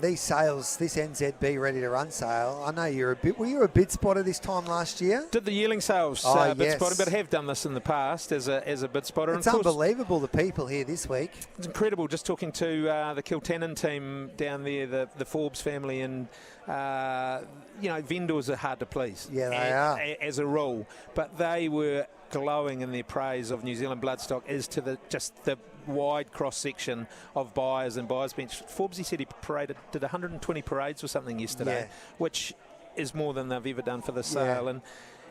these sales, this NZB Ready to Run sale, I know were you a bid spotter this time last year? Did the yearling sales bid spotter, but I have done this in the past as a bid spotter. It's unbelievable, the people here this week. It's incredible just talking to the Kiltannon team down there, the Forbes family, and vendors are hard to please. Yeah, they are. As a rule. But they were glowing in their praise of New Zealand bloodstock as to the wide cross-section of buyers and buyers bench. Forbesy said he did 120 parades or something yesterday, which is more than they've ever done for the sale.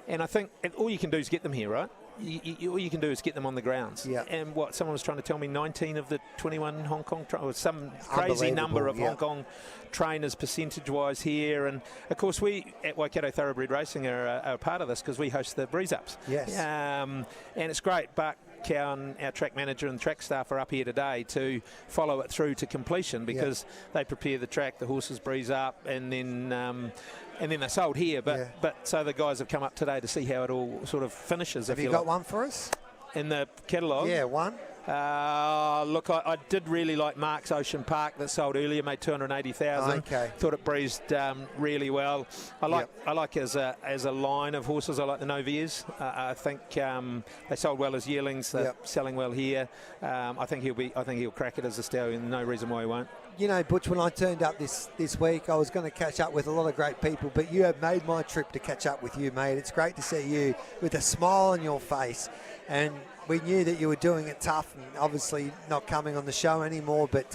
And I think all you can do is get them here, right? All you can do is get them on the grounds. Yeah. And someone was trying to tell me 19 of the 21 Hong Kong or some crazy number of Hong Kong trainers percentage-wise here. And, of course, we at Waikato Thoroughbred Racing are a part of this because we host the breeze-ups. Yes. And it's great. Buck Cowan, our track manager, and track staff are up here today to follow it through to completion because they prepare the track, the horses breeze up, and then they're sold here. But so the guys have come up today to see how it all sort of finishes. Have you got one for us? In the catalogue? Yeah, one. Look, I did really like Mark's Ocean Park that sold earlier, made 280,000. Okay. Thought it breezed really well. I like as a line of horses. I like the Noviers. I think they sold well as yearlings. They're selling well here. I think he'll crack it as a stallion. No reason why he won't. You know, Butch, when I turned up this week, I was going to catch up with a lot of great people, but you have made my trip to catch up with you, mate. It's great to see you with a smile on your face. And we knew that you were doing it tough and obviously not coming on the show anymore, but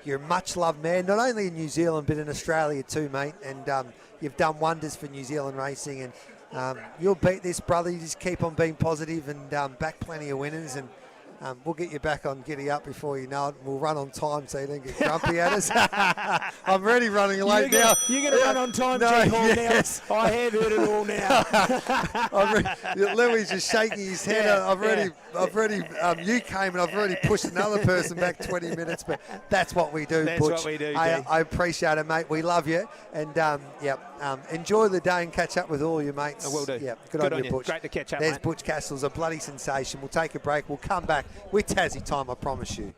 you're a much-loved man, not only in New Zealand but in Australia too, mate. And you've done wonders for New Zealand racing. And you'll beat this, brother. You just keep on being positive and back plenty of winners. And we'll get you back on Giddy Up before you know it. We'll run on time so you don't get grumpy at us. I'm already running late now. You're going to run on time, G-Hall, now. I have heard it all now. Louis just shaking his head. You came and I've already pushed another person back 20 minutes, but that's what we do, That's Butch. what we do, I appreciate it, mate. We love you. And, enjoy the day and catch up with all your mates. I will do. Yeah, good on you, Butch. Great to catch up, There's mate. Butch Castle's a bloody sensation. We'll take a break. We'll come back with Tassie time, I promise you.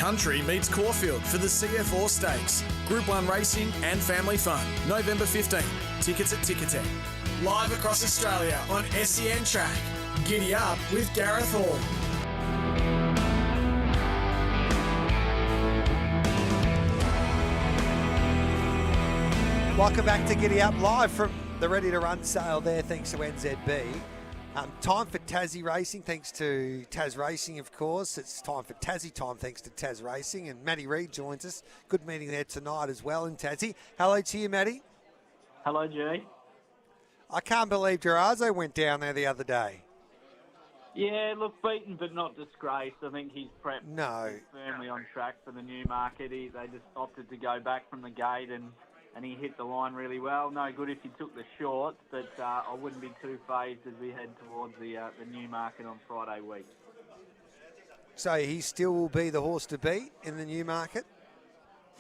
Country meets Caulfield for the CF Stakes. Group 1 racing and family fun. November 15. Tickets at Ticketek. Live across Australia on SEN Track. Giddy up with Gareth Hall. Welcome back to Giddy Up, live from the Ready to Run sale there, thanks to NZB. Time for Tassie Racing, thanks to Taz Racing, of course. It's time for Tassie time, thanks to Taz Racing. And Matty Reid joins us. Good meeting there tonight as well in Tassie. Hello to you, Matty. Hello, Jay. I can't believe Durazo went down there the other day. Yeah, look, beaten but not disgraced. I think he's prepped firmly on track for the Newmarket. They just opted to go back from the gate and he hit the line really well. No good if he took the short, but I wouldn't be too phased as we head towards the Newmarket on Friday week. So he still will be the horse to beat in the Newmarket?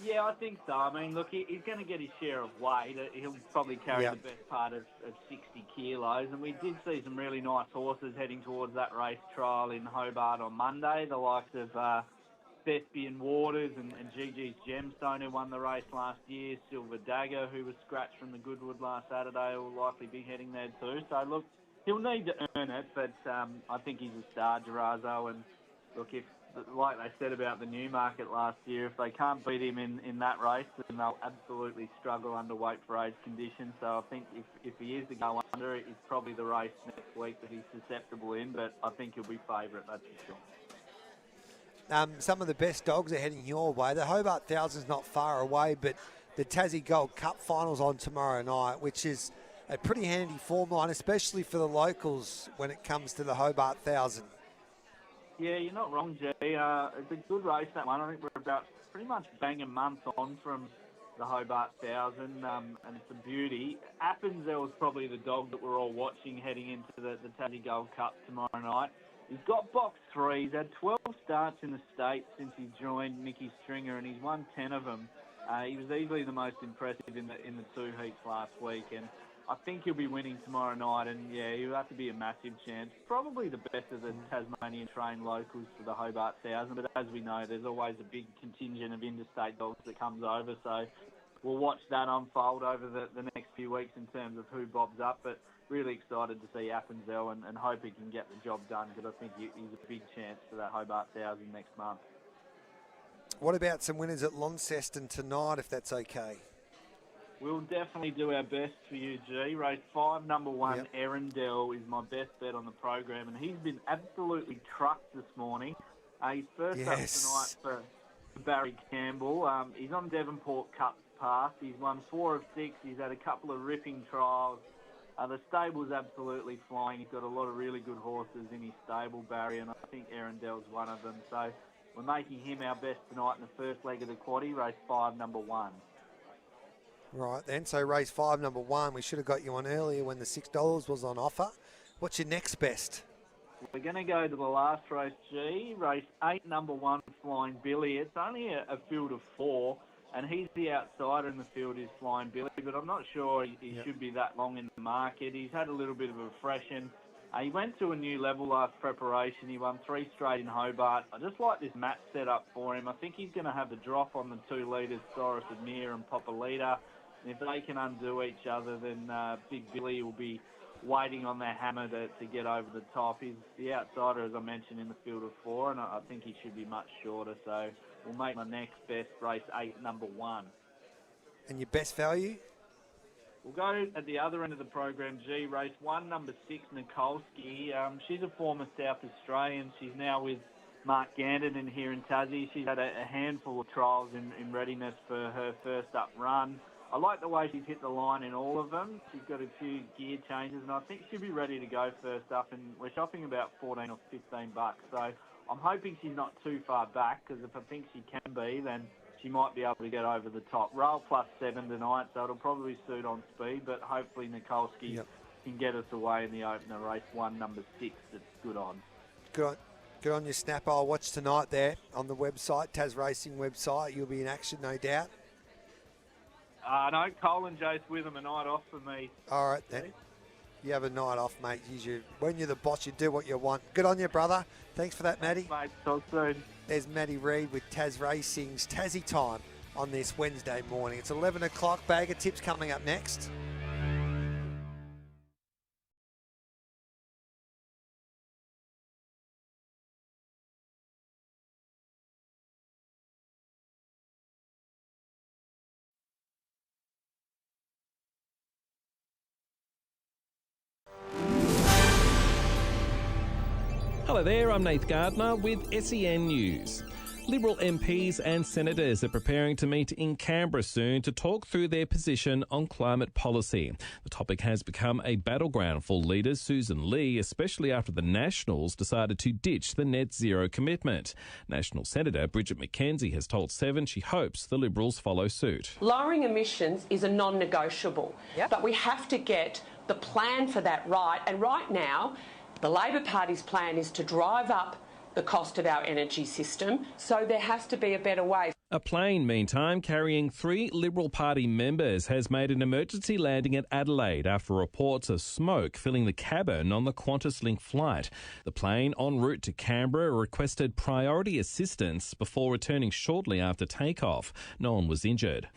Yeah, I think so. I mean, look, he's going to get his share of weight. He'll probably carry the best part of 60 kilos. And we did see some really nice horses heading towards that race trial in Hobart on Monday, the likes of Thespian Waters and Gigi's Gemstone, who won the race last year, Silver Dagger, who was scratched from the Goodwood last Saturday, will likely be heading there too. So, look, he'll need to earn it, but I think he's a star, Durazo. And, look, if like they said about the Newmarket last year, if they can't beat him in that race, then they'll absolutely struggle under weight for age conditions. So I think if he is to go under, it's probably the race next week that he's susceptible in, but I think he'll be favourite, that's for sure. Some of the best dogs are heading your way. The Hobart 1000's not far away, but the Tassie Gold Cup final's on tomorrow night, which is a pretty handy form line, especially for the locals when it comes to the Hobart 1000. Yeah, you're not wrong, Jay. It's a good race, that one. I think we're about pretty much bang a month on from the Hobart 1000, and it's a beauty. Appenzell is probably the dog that we're all watching heading into the Tassie Gold Cup tomorrow night. He's got box 3. He's had 12 starts in the States since he joined Mickey Stringer, and he's won 10 of them. He was easily the most impressive in the 2 heats last week, and I think he'll be winning tomorrow night, and yeah, he'll have to be a massive chance. Probably the best of the Tasmanian trained locals for the Hobart 1000, but as we know, there's always a big contingent of interstate dogs that comes over, so we'll watch that unfold over the next few weeks in terms of who bobs up, but really excited to see Appenzell and hope he can get the job done, because I think he's a big chance for that Hobart 1000 next month. What about some winners at Launceston tonight, if that's okay? We'll definitely do our best for you, G. Race 5, number 1, Erindale is my best bet on the program, and he's been absolutely trucked this morning. He's first up tonight for Barry Campbell. He's on Devonport Cup path. He's won 4 of 6. He's had a couple of ripping trials. The stable's absolutely flying. He's got a lot of really good horses in his stable, Barry, and I think Erindale's one of them. So we're making him our best tonight in the first leg of the quaddie, race 5, number 1. Right then, so race 5, number 1, we should have got you on earlier when the $6 was on offer. What's your next best? We're going to go to the last race, G. Race 8, number 1, Flying Billy. It's only a field of 4, and he's the outsider in the field, is Flying Billy, but I'm not sure he should be that long in the market. He's had a little bit of a freshen. He went to a new level last preparation. He won 3 straight in Hobart. I just like this match set up for him. I think he's going to have the drop on the 2 leaders, Doris Admir and Popalita. And if they can undo each other, then Big Billy will be waiting on their hammer to get over the top. He's the outsider, as I mentioned, in the field of 4, and I think he should be much shorter. So we'll make my next best race 8, number 1. And your best value? We'll go at the other end of the program, G. Race 1, number 6, Nikolsky. She's a former South Australian. She's now with Mark Gandon here in Tassie. She's had a handful of trials in readiness for her first up run. I like the way she's hit the line in all of them. She's got a few gear changes, and I think she'll be ready to go first up, and we're shopping about 14 or 15 bucks. So I'm hoping she's not too far back, because if I think she can be, then she might be able to get over the top. Rail +7 tonight, so it'll probably suit on speed, but hopefully Nikolsky can get us away in the opener, race 1, number 6. It's good on. Good on your snap. I'll watch tonight there on the website, Taz Racing website. You'll be in action, no doubt. No, Cole and Jace with them, a night off for me. All right, then. You have a night off, mate. When you're the boss, you do what you want. Good on you, brother. Thanks for that, Matty. Mate, talk soon. There's Matty Reid with Taz Racing's Tassie Time on this Wednesday morning. It's 11 o'clock. Bag of tips coming up next. Hello there, I'm Nath Gardner with SEN News. Liberal MPs and senators are preparing to meet in Canberra soon to talk through their position on climate policy. The topic has become a battleground for leaders Susan Lee, especially after the Nationals decided to ditch the net zero commitment. National Senator Bridget McKenzie has told Seven she hopes the Liberals follow suit. Lowering emissions is a non-negotiable, but we have to get the plan for that right. And right now, the Labor Party's plan is to drive up the cost of our energy system, so there has to be a better way. A plane, meantime, carrying 3 Liberal Party members has made an emergency landing at Adelaide after reports of smoke filling the cabin on the QantasLink flight. The plane, en route to Canberra, requested priority assistance before returning shortly after takeoff. No one was injured.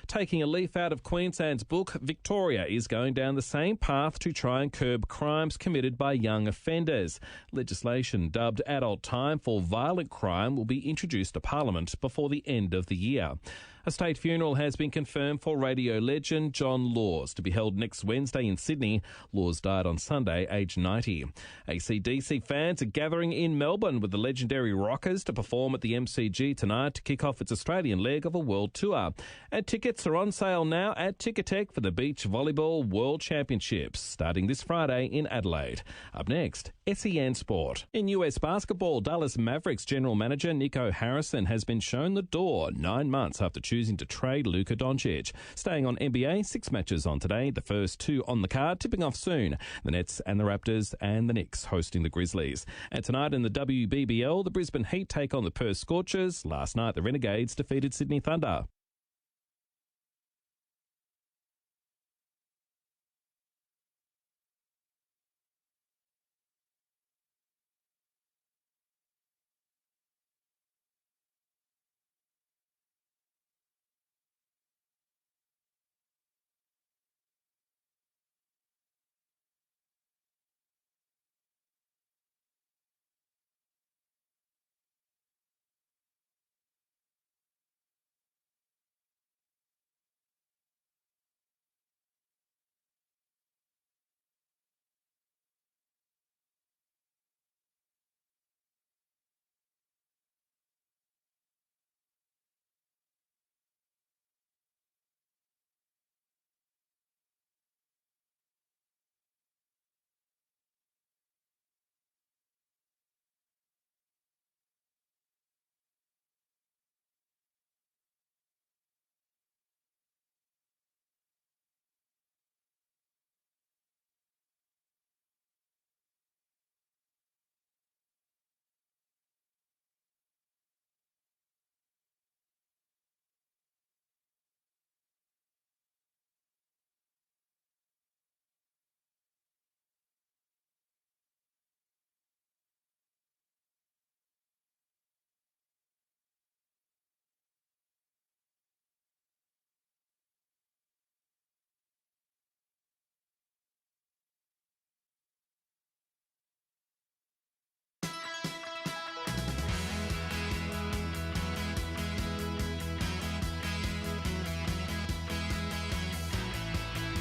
Taking a leaf out of Queensland's book, Victoria is going down the same path to try and curb crimes committed by young offenders. Legislation dubbed Adult Time for Violent Crime will be introduced to Parliament before the end of the year. A state funeral has been confirmed for radio legend John Laws to be held next Wednesday in Sydney. Laws died on Sunday, aged 90. AC/DC fans are gathering in Melbourne with the legendary Rockers to perform at the MCG tonight to kick off its Australian leg of a world tour. And tickets are on sale now at Ticketek for the Beach Volleyball World Championships, starting this Friday in Adelaide. Up next, SEN Sport. In US basketball, Dallas Mavericks general manager Nico Harrison has been shown the door 9 months after choosing to trade Luka Doncic. Staying on NBA, 6 matches on today, the first 2 on the card, tipping off soon. The Nets and the Raptors and the Knicks hosting the Grizzlies. And tonight in the WBBL, the Brisbane Heat take on the Perth Scorchers. Last night, the Renegades defeated Sydney Thunder.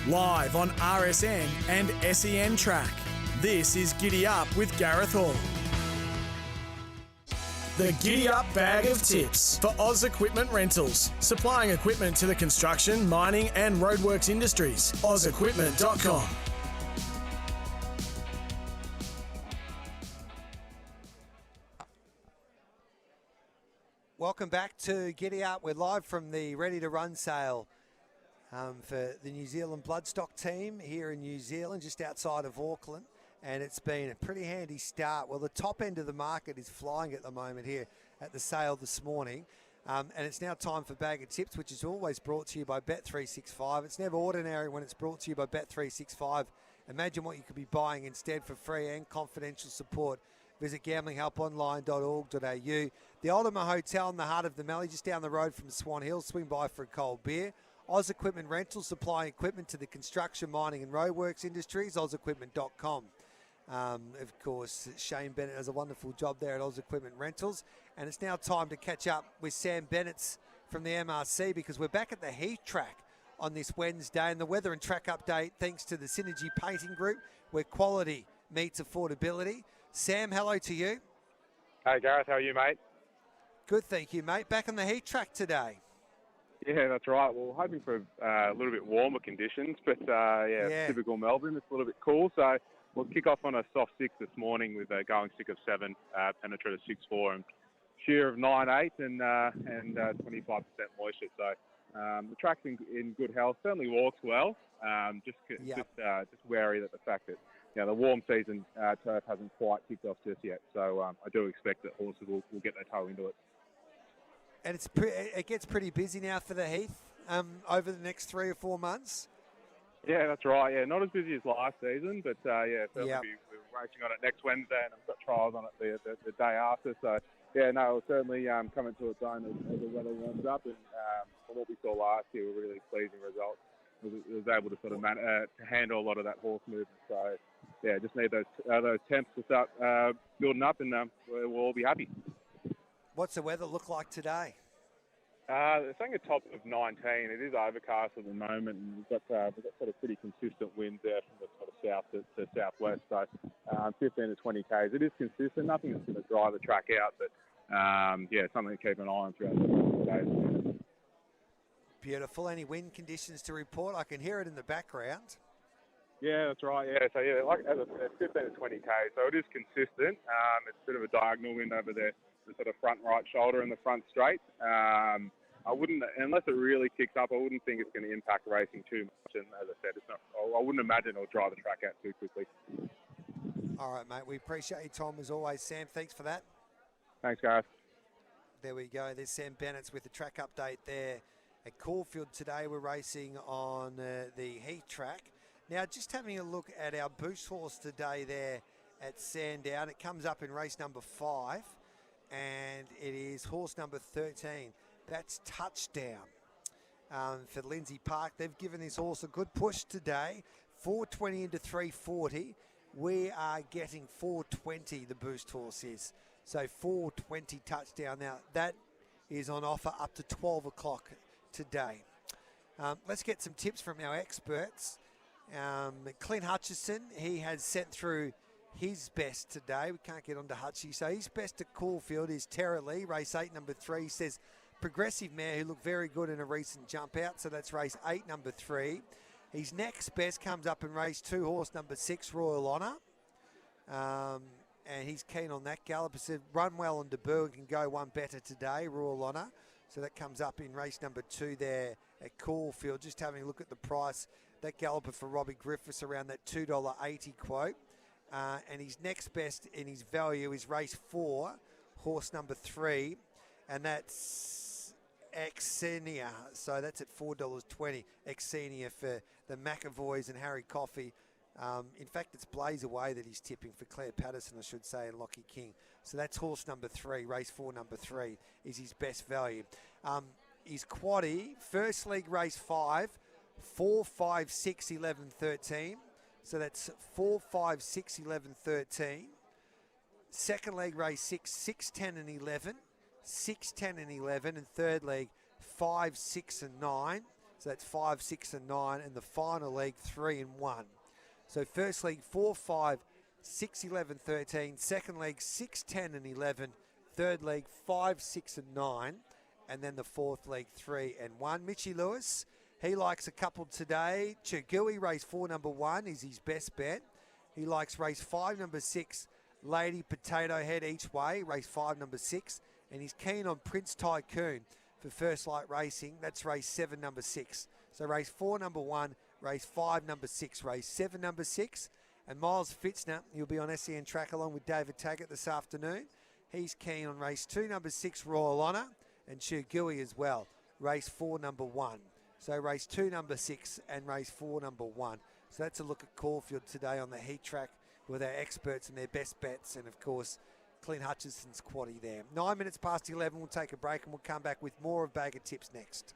Live on RSN and SEN Track. This is Giddy Up with Gareth Hall. The Giddy Up Bag of Tips for Oz Equipment Rentals. Supplying equipment to the construction, mining and roadworks industries. OzEquipment.com. Welcome back to Giddy Up. We're live from the Ready to Run sale for the New Zealand Bloodstock team here in New Zealand, just outside of Auckland. And it's been a pretty handy start. Well, the top end of the market is flying at the moment here at the sale this morning. And it's now time for Bag of Tips, which is always brought to you by Bet365. It's never ordinary when it's brought to you by Bet365 Imagine what you could be buying instead for free and confidential support. Visit gamblinghelponline.org.au. The Ultima Hotel in the heart of the Mallee, just down the road from Swan Hill. Swing by for a cold beer. Oz Equipment Rental, supplying equipment to the construction, mining and roadworks industries. OzEquipment.com. Of course, Shane Bennett does a wonderful job there at Oz Equipment Rentals. And it's now time to catch up with Sam Bennett from the MRC, because we're back at the Heath track on this Wednesday. And the weather and track update thanks to the Synergy Painting Group, where quality meets affordability. Sam, hello to you. Hey, Gareth, how are you, mate? Good, thank you, mate. Back on the Heath track today. Yeah, that's right. Well, hoping for a little bit warmer conditions, but typical Melbourne, it's a little bit cool. So we'll kick off on a soft 6 this morning with a going stick of 7, penetrator 6.4, and shear of 9.8 and 25% moisture. So the track's in good health. Certainly walks well. Just wary that the fact that the warm season turf hasn't quite kicked off just yet. So I do expect that horses will get their toe into it. And it gets pretty busy now for the Heath over the next 3 or 4 months. Yeah, that's right. Yeah, not as busy as last season, but certainly we're racing on it next Wednesday, and I've got trials on it the day after. So it'll certainly come into its own as the weather warms up. And from what we saw last year, were really pleasing results. It was able to sort of to handle a lot of that horse movement. So just need those temps to start building up, and we'll all be happy. What's the weather look like today? It's saying a top of 19. It is overcast at the moment, and we've got sort of pretty consistent winds there from the sort of south to southwest. So 15 to 20 k's. It is consistent. Nothing that's going to dry the track out, but something to keep an eye on throughout the days. Beautiful. Any wind conditions to report? I can hear it in the background. Yeah, that's right. Yeah, so like as I said, 15 to 20 k's. So it is consistent. It's a bit of a diagonal wind over there. The sort of front right shoulder and the front straight. I wouldn't, unless it really kicks up, I wouldn't think it's going to impact racing too much. And as I said, it's not. I wouldn't imagine it'll dry the track out too quickly. All right, mate. We appreciate your time as always, Sam. Thanks for that. Thanks, Gareth. There we go. There's Sam Bennett with the track update there at Caulfield today. We're racing on the Heath track. Now, just having a look at our boost horse today there at Sandown. It comes up in race number 5. And it is horse number 13. That's Touchdown for Lindsay Park. They've given this horse a good push today. 420 into 340. We are getting 420, the boost horse is. So 420 Touchdown. Now, that is on offer up to 12 o'clock today. Let's get some tips from our experts. Clint Hutchison, he has sent through his best today. We can't get on to Hutchie. So his best at Caulfield is Terra Lee, race 8, number 3. He says progressive mare who looked very good in a recent jump out. So that's race 8, number 3. His next best comes up in race 2, horse number 6, Royal Honour. And he's keen on that. Galloper said run well on debut and can go one better today, Royal Honour. So that comes up in race number 2 there at Caulfield. Just having a look at the price. That Galloper for Robbie Griffiths around that $2.80 quote. And his next best in his value is race 4, horse number 3, and that's Xenia. So that's at $4.20. Xenia for the McAvoys and Harry Coffey. In fact, it's Blaze Away that he's tipping for Claire Patterson, I should say, and Lockie King. So that's horse number 3, race 4, number 3 is his best value. His quaddie, first league race 5, 4, 5, 6, 11, 13. So that's 4, 5, 6, 11, 13. Second leg race 6, 6, 10 and 11. 6, 10 and 11. And third leg 5, 6 and 9. So that's 5, 6 and 9. And the final leg 3 and 1. So first leg 4, 5, 6, 11, 13. Second leg 6, 10 and 11. Third leg 5, 6 and 9. And then the fourth leg 3 and 1. Mitchie Lewis, he likes a couple today. Chugui, race 4, number 1, is his best bet. He likes race 5, number 6, Lady Potato Head each way, race 5, number 6. And he's keen on Prince Tycoon for First Light Racing. That's race 7, number 6. So race 4, number 1, race 5, number 6, race 7, number 6. And Miles Fitzner, he'll be on SEN track along with David Taggart this afternoon. He's keen on race 2, number 6, Royal Honour. And Chugui as well, race 4, number 1. So race 2, number 6, and race 4, number 1. So that's a look at Caulfield today on the heat track with our experts and their best bets, and of course Clint Hutchinson's quaddie there. 9 minutes past 11, we'll take a break and we'll come back with more of Bag of Tips next.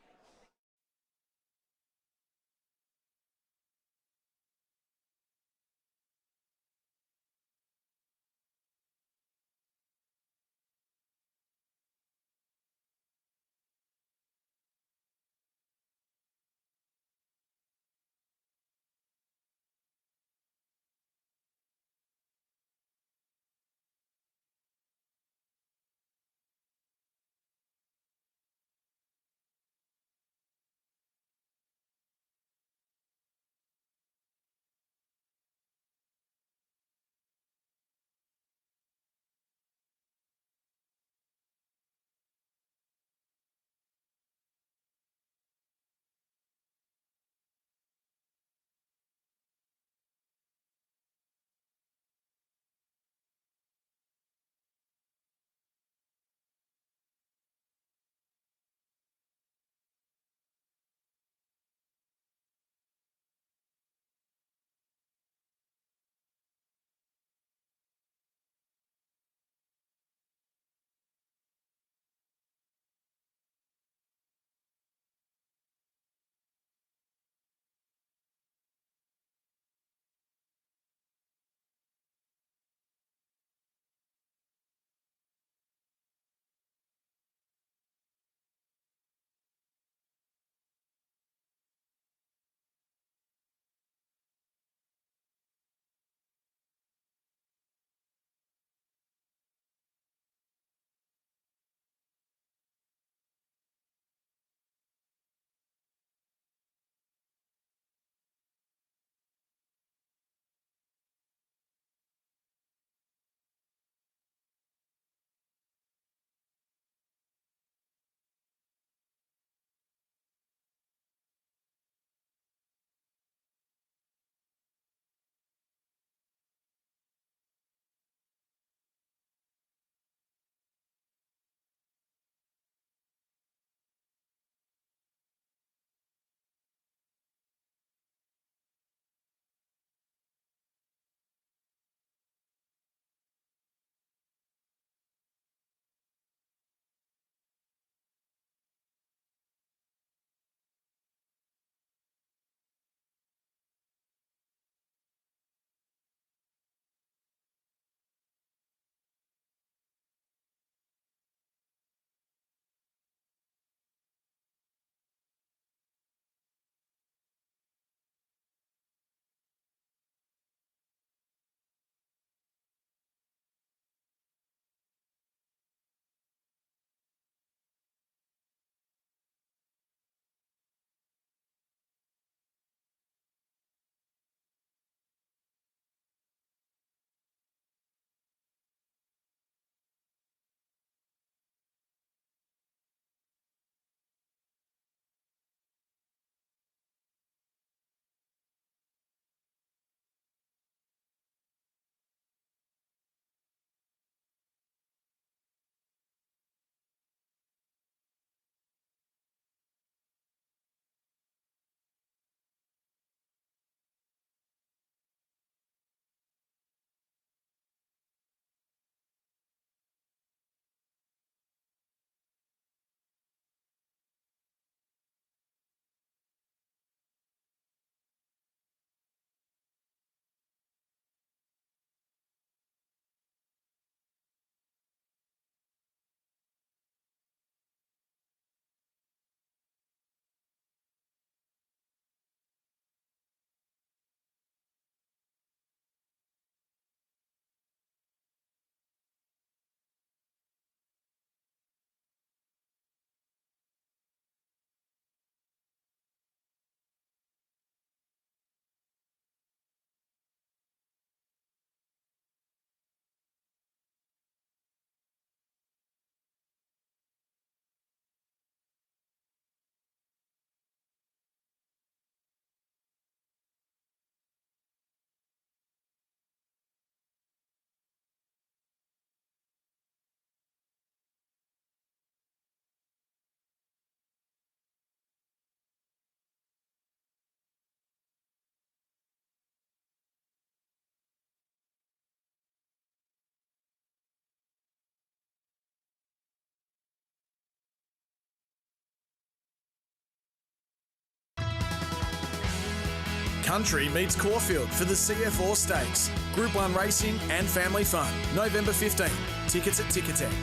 Country meets Caulfield for the CF Stakes. Group 1 racing and family fun. November 15. Tickets at Ticketek.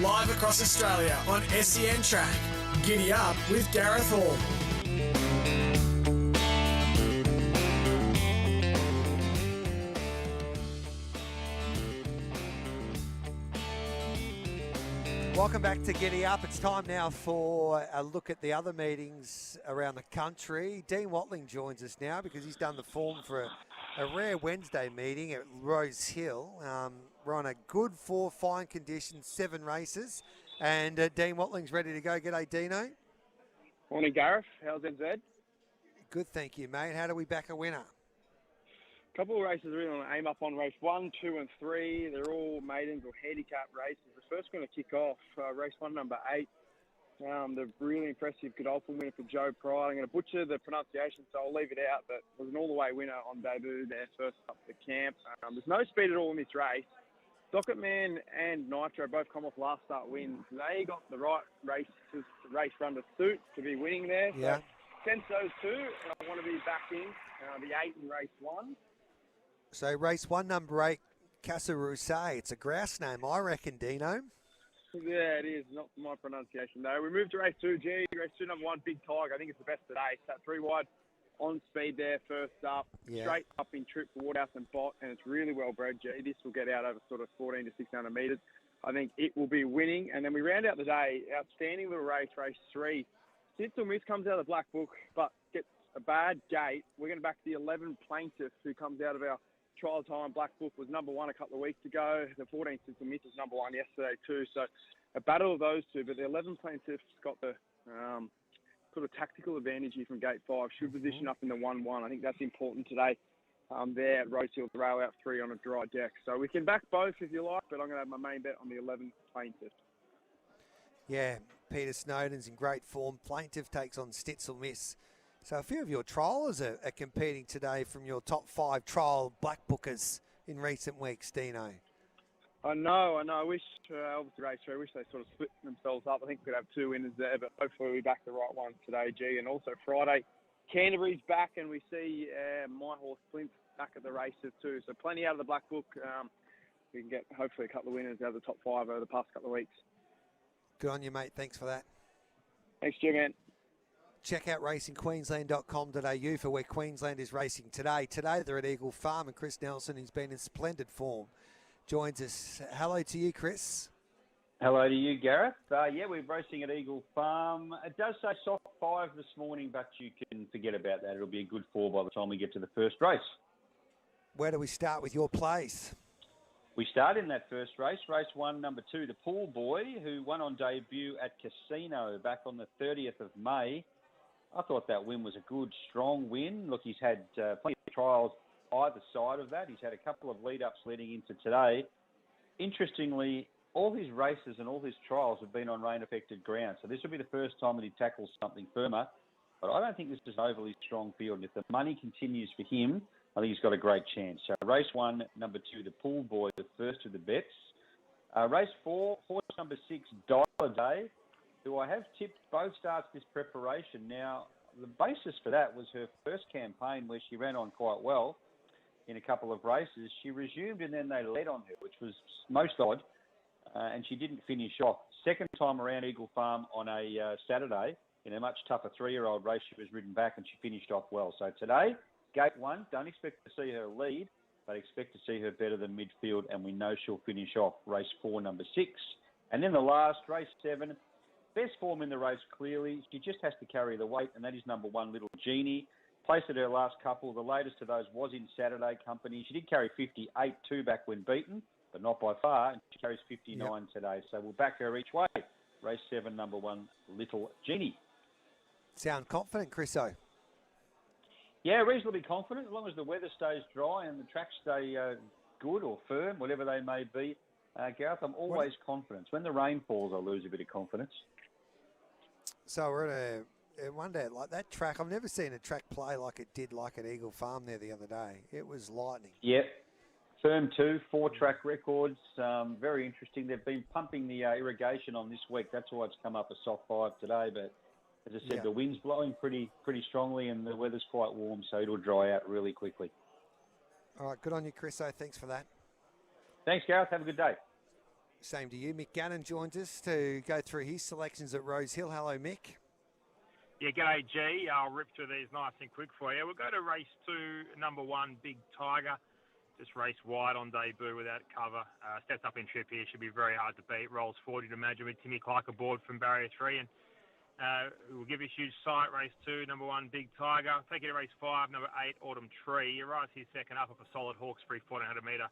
Live across Australia on SEN Track. Giddy up with Gareth Hall. Welcome back to Giddy Up. It's time now for a look at the other meetings around the country. Dean Watling joins us now because he's done the form for a rare Wednesday meeting at Rose Hill. We're on a good 4 fine conditions, 7 races. And Dean Watling's ready to go. G'day, Dino. Morning, Gareth. How's NZ? Good, thank you, mate. How do we back a winner? Couple of races really want to aim up on race 1, 2 and 3. They're all maidens or handicap races. The first going to kick off, race 1, number 8. The really impressive Godolphin winner for Joe Pride. I'm going to butcher the pronunciation, so I'll leave it out, but was an all-the-way winner on debut there, first up the camp. There's no speed at all in this race. Docket Man and Nitro both come off last start wins. They got the right race run to suit to be winning there. Yeah. So sense those two, and I want to be backing the 8 in race 1. So race 1, number 8, Casa Rousset. It's a grouse name, I reckon, Dino. Yeah, it is. Not my pronunciation, though. We moved to race 2, G. Race 2, number 1, Big Tiger. I think it's the best today. It's that 3 wide on speed there, first up. Yeah. Straight up in trip for Waterhouse and Bot, and it's really well bred, G. This will get out over sort of 14 to 1600 metres. I think it will be winning. And then we round out the day. Outstanding little race 3. Sinsel Miss comes out of the black book, but gets a bad gate. We're going to back the 11 Plaintiff, who comes out of our trial time black book, was number 1 a couple of weeks ago. The 14 Sinsel Miss was number 1 yesterday too. So a battle of those two, but the 11 Plaintiff's got the sort of tactical advantage here from gate 5. Should position up in the 1-1. I think that's important today. There at Rose Hill to rail out 3 on a dry deck. So we can back both if you like, but I'm going to have my main bet on the 11 Plaintiff. Yeah, Peter Snowden's in great form. Plaintiff takes on Stitzel Miss. So a few of your triallers are competing today from your top 5 trial black bookers in recent weeks, Dino. I know. I wish, obviously, race 3, I wish they sort of split themselves up. I think we could have 2 winners there, but hopefully we back the right one today, G. And also Friday, Canterbury's back, and we see my horse, Flint, back at the races too. So plenty out of the black book. We can get, hopefully, a couple of winners out of the top 5 over the past couple of weeks. Good on you, mate. Thanks for that. Thanks, Jim, man. Check out racingqueensland.com.au for where Queensland is racing today. Today they're at Eagle Farm, and Chris Nelson, who's been in splendid form, joins us. Hello to you, Chris. Hello to you, Gareth. Yeah, we're racing at Eagle Farm. It does say soft 5 this morning, but you can forget about that. It'll be a good 4 by the time we get to the first race. Where do we start with your place? We start in that first race, race 1, number 2, the Pool Boy, who won on debut at Casino back on the 30th of May. I thought that win was a good, strong win. Look, he's had plenty of trials either side of that. He's had a couple of lead-ups leading into today. Interestingly, all his races and all his trials have been on rain-affected ground, so this will be the first time that he tackles something firmer. But I don't think this is an overly strong field. And if the money continues for him, I think he's got a great chance. So race 1, number 2, the Pool Boy, the first of the bets. Race 4, horse number 6, Dial Day, who I have tipped both starts this preparation. Now, the basis for that was her first campaign where she ran on quite well in a couple of races. She resumed and then they led on her, which was most odd, and she didn't finish off. Second time around Eagle Farm on a Saturday, in a much tougher 3-year-old race, she was ridden back and she finished off well. So today, gate 1, don't expect to see her lead, but expect to see her better than midfield, and we know she'll finish off race 4, number 6. And then the last, race 7, best form in the race, clearly. She just has to carry the weight, and that is number 1, Little Genie. Placed at her last couple. The latest of those was in Saturday company. She did carry 58-2 back when beaten, but not by far, and she carries 59 today. So we'll back her each way. Race 7, number 1, Little Genie. Sound confident, Chriso? Yeah, reasonably confident, as long as the weather stays dry and the tracks stay good or firm, whatever they may be. Gareth, I'm always confident. When the rain falls, I lose a bit of confidence. So we're at one day, like that track, I've never seen a track play like it did like at Eagle Farm there the other day. It was lightning. Yep. Firm 2, 4-track records. Very interesting. They've been pumping the irrigation on this week. That's why it's come up a soft 5 today. But as I said, the wind's blowing pretty strongly and the weather's quite warm, so it'll dry out really quickly. All right, good on you, Chriso. Thanks for that. Thanks, Gareth. Have a good day. Same to you. Mick Gannon joins us to go through his selections at Rose Hill. Hello, Mick. Yeah, g'day, G. I'll rip through these nice and quick for you. We'll go to race 2, number 1, Big Tiger. Just race wide on debut without cover. Steps up in trip here. Should be very hard to beat. Rolls 40 to imagine with Timmy Clark aboard from barrier 3. And we'll give you a huge sight. Race 2, number 1, Big Tiger. Take you to race 5, number 8, Autumn Tree. He rides here second up a solid Hawkesbury 1400 metre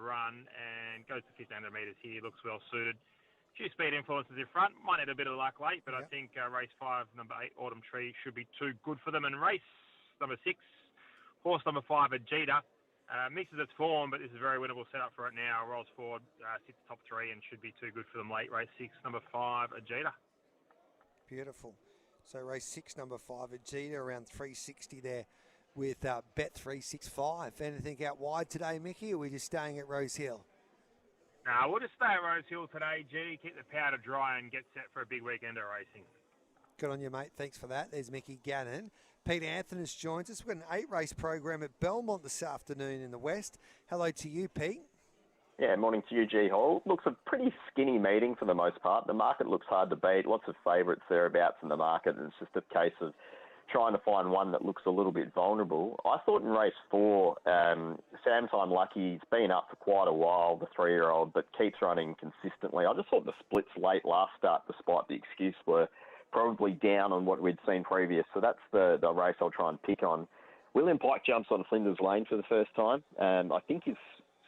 run and goes to 1500 metres here. Looks well suited. Few speed influences in front. Might need a bit of luck late, but I think race 5, number 8, Autumn Tree, should be too good for them. And race number 6, horse number 5, Agita. Mixes its form, but this is a very winnable setup for it now. Rolls forward, sits top 3 and should be too good for them late. Race 6, number 5, Agita. Beautiful. So race 6, number 5, Agita, around 360 there with Bet365. Anything out wide today, Mickey, or are we just staying at Rose Hill? No, we'll just stay at Rose Hill today, G. Keep the powder dry and get set for a big weekend of racing. Good on you, mate. Thanks for that. There's Mickey Gannon. Peter Anthonys joins us. We've got an 8-race program at Belmont this afternoon in the West. Hello to you, Pete. Yeah, morning to you, G. Hall. Looks a pretty skinny meeting for the most part. The market looks hard to beat. Lots of favourites thereabouts in the market, and it's just a case of trying to find one that looks a little bit vulnerable. I thought in race 4, Sam's Unlucky, he's been up for quite a while, the 3-year-old, but keeps running consistently. I just thought the splits late last start, despite the excuse, were probably down on what we'd seen previous. So that's the race I'll try and pick on. William Pike jumps on Flinders Lane for the first time. I think his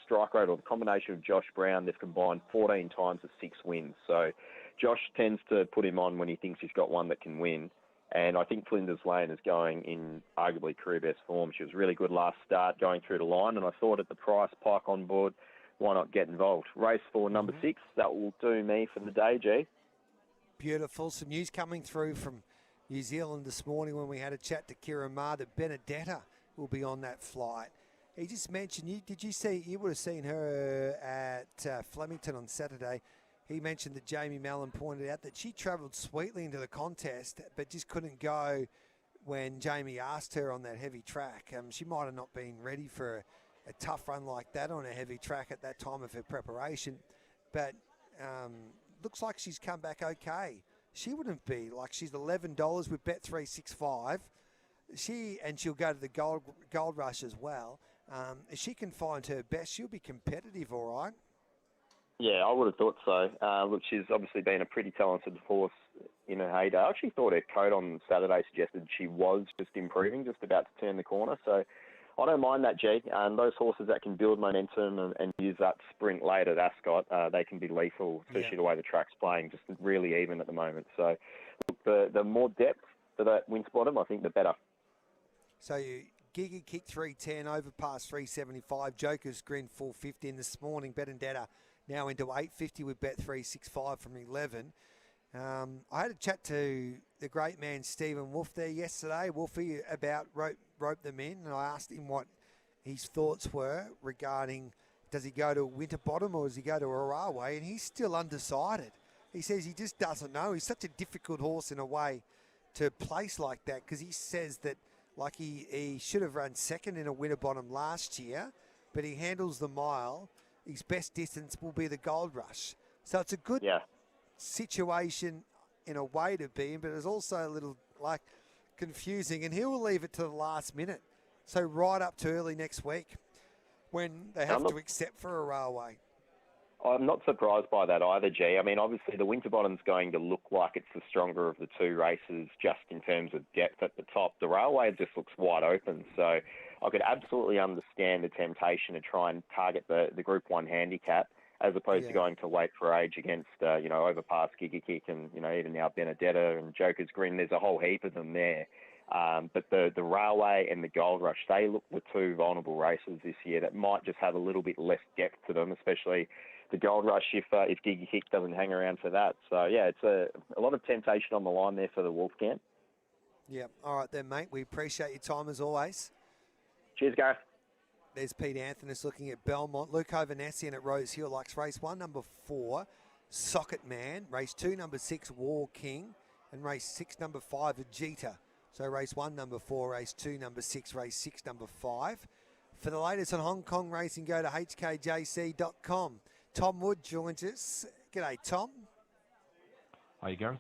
strike rate, or the combination of Josh Brown, they've combined 14 times with 6 wins. So Josh tends to put him on when he thinks he's got one that can win. And I think Flinders Lane is going in arguably career best form. She was really good last start going through the line, and I thought at the price, Pike on board, why not get involved? Race 4, number 6, that will do me for the day, G. Beautiful. Some news coming through from New Zealand this morning when we had a chat to Kira Ma that Benedetta will be on that flight. He just mentioned, you would have seen her at Flemington on Saturday. He mentioned that Jamie Mallon pointed out that she travelled sweetly into the contest, but just couldn't go when Jamie asked her on that heavy track. She might have not been ready for a tough run like that on a heavy track at that time of her preparation, but looks like she's come back okay. She wouldn't be like, she's $11 with Bet365. She'll go to the Gold Rush as well. If she can find her best, she'll be competitive, all right. Yeah, I would have thought so. Look, she's obviously been a pretty talented horse in her heyday. I actually thought her coat on Saturday suggested she was just improving, just about to turn the corner. So I don't mind that, G. And those horses that can build momentum and use that sprint late at Ascot, they can be lethal, especially the way the track's playing, just really even at the moment. So look, the more depth to that Winterbottom, I think the better. So Giddy kicked 310, overpass 375, Joker's Grin 450 in this morning. Benedetta now into 850 with Bet365 from 11. I had a chat to the great man Stephen Wolf there yesterday. Wolfie about roped them in, and I asked him what his thoughts were regarding, does he go to Winterbottom or does he go to Arawa? And he's still undecided. He says he just doesn't know. He's such a difficult horse in a way to place like that, because he says that like he should have run second in a Winterbottom last year, but he handles the mile. His best distance will be the Gold Rush. So it's a good situation in a way to be in, but it's also a little confusing. And he will leave it to the last minute. So right up to early next week when they have to accept for a railway. I'm not surprised by that either, G. I mean, obviously the Winterbottom's going to look like it's the stronger of the two races just in terms of depth at the top. The Railway just looks wide open, so I could absolutely understand the temptation to try and target the Group 1 handicap as opposed to going to wait for age against, Overpass, Giga Kick and, even now Benedetta and Joker's Grin. There's a whole heap of them there. But the Railway and the Gold Rush, they look the two vulnerable races this year that might just have a little bit less depth to them, especially the Gold Rush if Giga Kick doesn't hang around for that. So, yeah, it's a lot of temptation on the line there for the Wolfgang. Yeah, all right then, mate. We appreciate your time as always. Cheers, Gareth. There's Pete Anthonys looking at Belmont. Luke Ovanessian at Rose Hill likes race 1, number 4, Socket Man. Race 2, number 6, War King. and race 6, number 5, Ajita. So race 1, number 4, race 2, number 6, race 6, number 5. For the latest on Hong Kong racing, go to hkjc.com. Tom Wood joins us. G'day, Tom. How you going?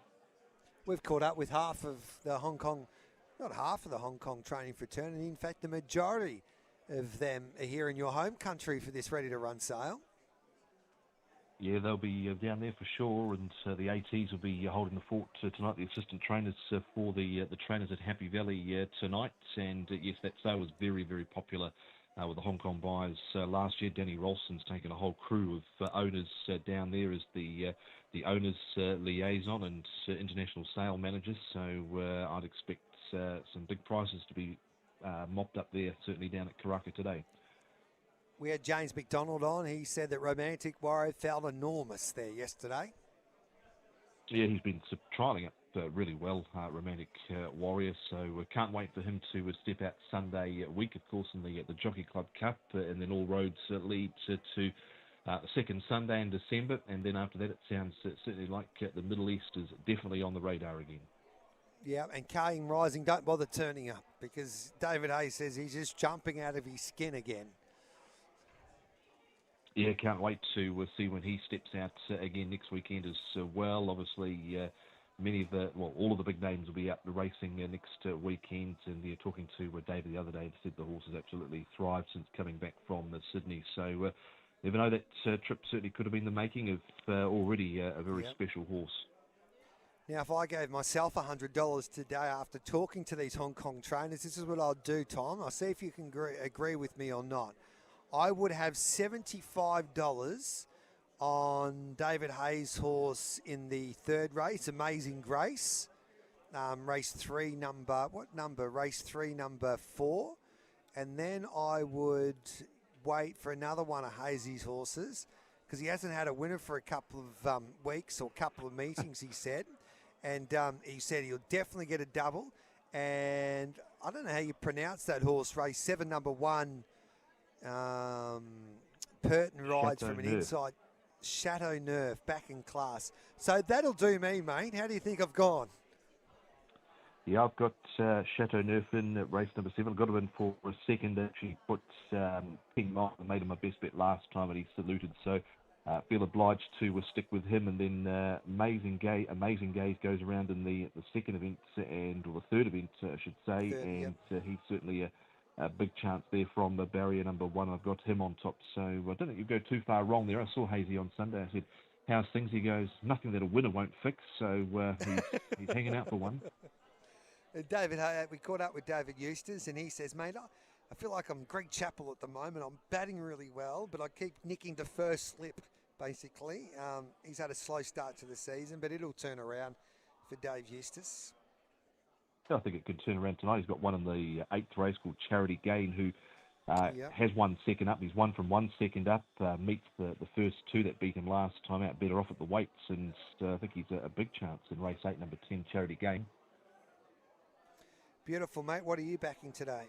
We've caught up with half of the Hong Kong, not half of the Hong Kong training fraternity. In fact, the majority of them are here in your home country for this ready-to-run sale. Yeah, they'll be down there for sure, and the ATs will be holding the fort tonight. The assistant trainers for the trainers at Happy Valley tonight, and yes, that sale was very, very popular with the Hong Kong buyers last year. Danny Rolston's taken a whole crew of owners down there as the owners liaison and international sale managers. So I'd expect some big prices to be mopped up there, certainly down at Karaka today. We had James McDonald on. He said that Romantic Warrior felt enormous there yesterday. Yeah, he's been trialling it really well, Romantic Warrior. So can't wait for him to step out Sunday week, of course, in the Jockey Club Cup. And then all roads lead to the second Sunday in December. And then after that, it sounds certainly like the Middle East is definitely on the radar again. Yeah, and Kane Rising, don't bother turning up because David Hayes says he's just jumping out of his skin again. Yeah, can't wait to see when he steps out again next weekend as well. Obviously, all of the big names will be out racing next weekend. And talking to David the other day, he said the horse has absolutely thrived since coming back from Sydney. So never know, that trip certainly could have been the making of already a very special horse. Now, if I gave myself $100 today after talking to these Hong Kong trainers, this is what I'll do, Tom. I'll see if you can agree with me or not. I would have $75 on David Hayes' horse in the third race, Amazing Grace. Race 3, Race 3, number 4. And then I would wait for another one of Hayes' horses because he hasn't had a winner for a couple of weeks or couple of meetings, he said. And he said he'll definitely get a double. And I don't know how you pronounce that horse, race 7, number 1. Purton rides from an inside. Chateau Neuf, back in class. So that'll do me, mate. How do you think I've gone? Yeah, I've got Chateau Neuf in at race number 7. I've got him in for a second. Actually put King Mike and made him my best bet last time and he saluted. So feel obliged to stick with him. And then Amazing Gaze goes around in the second event, or the third event, I should say. He's certainly a big chance there from barrier number 1. I've got him on top. So I don't think you go too far wrong there. I saw Hazy on Sunday. I said, how's things? He goes, nothing that a winner won't fix. So he's hanging out for one. David, we caught up with David Eustace and he says, mate, I feel like I'm Greg Chappell at the moment. I'm batting really well, but I keep nicking the first slip, basically. He's had a slow start to the season, but it'll turn around for Dave Eustace. I think it could turn around tonight. He's got one in the 8th race called Charity Gain, who has 1 second up. He's 1 from 1 second up, meets the first 2 that beat him last time out, better off at the weights, and I think he's a big chance in race 8, number 10, Charity Gain. Beautiful, mate. What are you backing today?